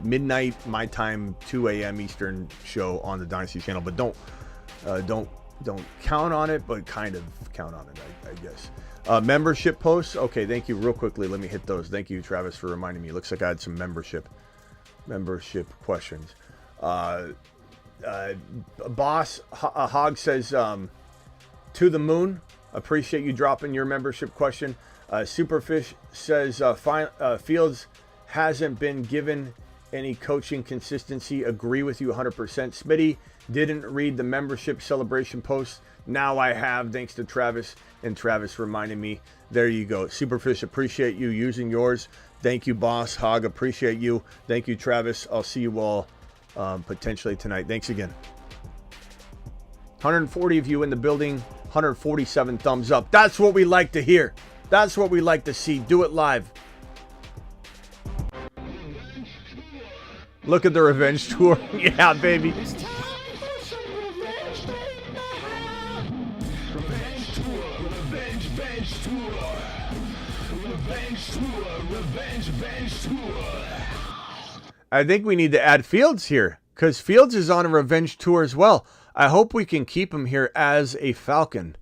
midnight, my time, 2 a.m. Eastern show on the Dynasty channel. But don't count on it, but kind of count on it, I guess. Membership posts. Okay, thank you. Real quickly, let me hit those. Thank you, Travis, for reminding me. Looks like I had some membership questions. Boss Hog says to the moon. Appreciate you dropping your membership question. Superfish says Fields hasn't been given any coaching consistency. Agree with you 100%. Smitty didn't read the membership celebration post. Now I have, thanks to Travis, and Travis reminded me. There you go. Superfish, appreciate you using yours. Thank you, Boss Hog. Appreciate you. Thank you, Travis. I'll see you all potentially tonight. Thanks again. 140 of you in the building. 147 thumbs up. That's what we like to hear. That's what we like to see. Do it live. Look at the revenge tour. Yeah, baby. I think we need to add Fields here because Fields is on a revenge tour as well. I hope we can keep him here as a Falcon.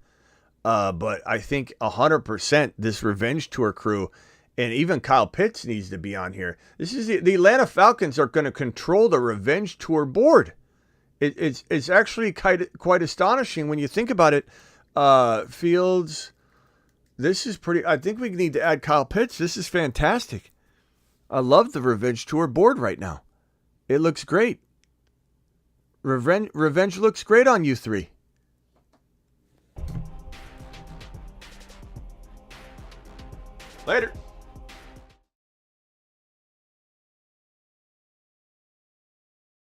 But I think 100% this revenge tour crew, and even Kyle Pitts needs to be on here. This is the Atlanta Falcons are going to control the revenge tour board. It's actually quite astonishing when you think about it. Fields, this is pretty. I think we need to add Kyle Pitts. This is fantastic. I love the revenge tour board right now. It looks great. Revenge looks great on you three. Later.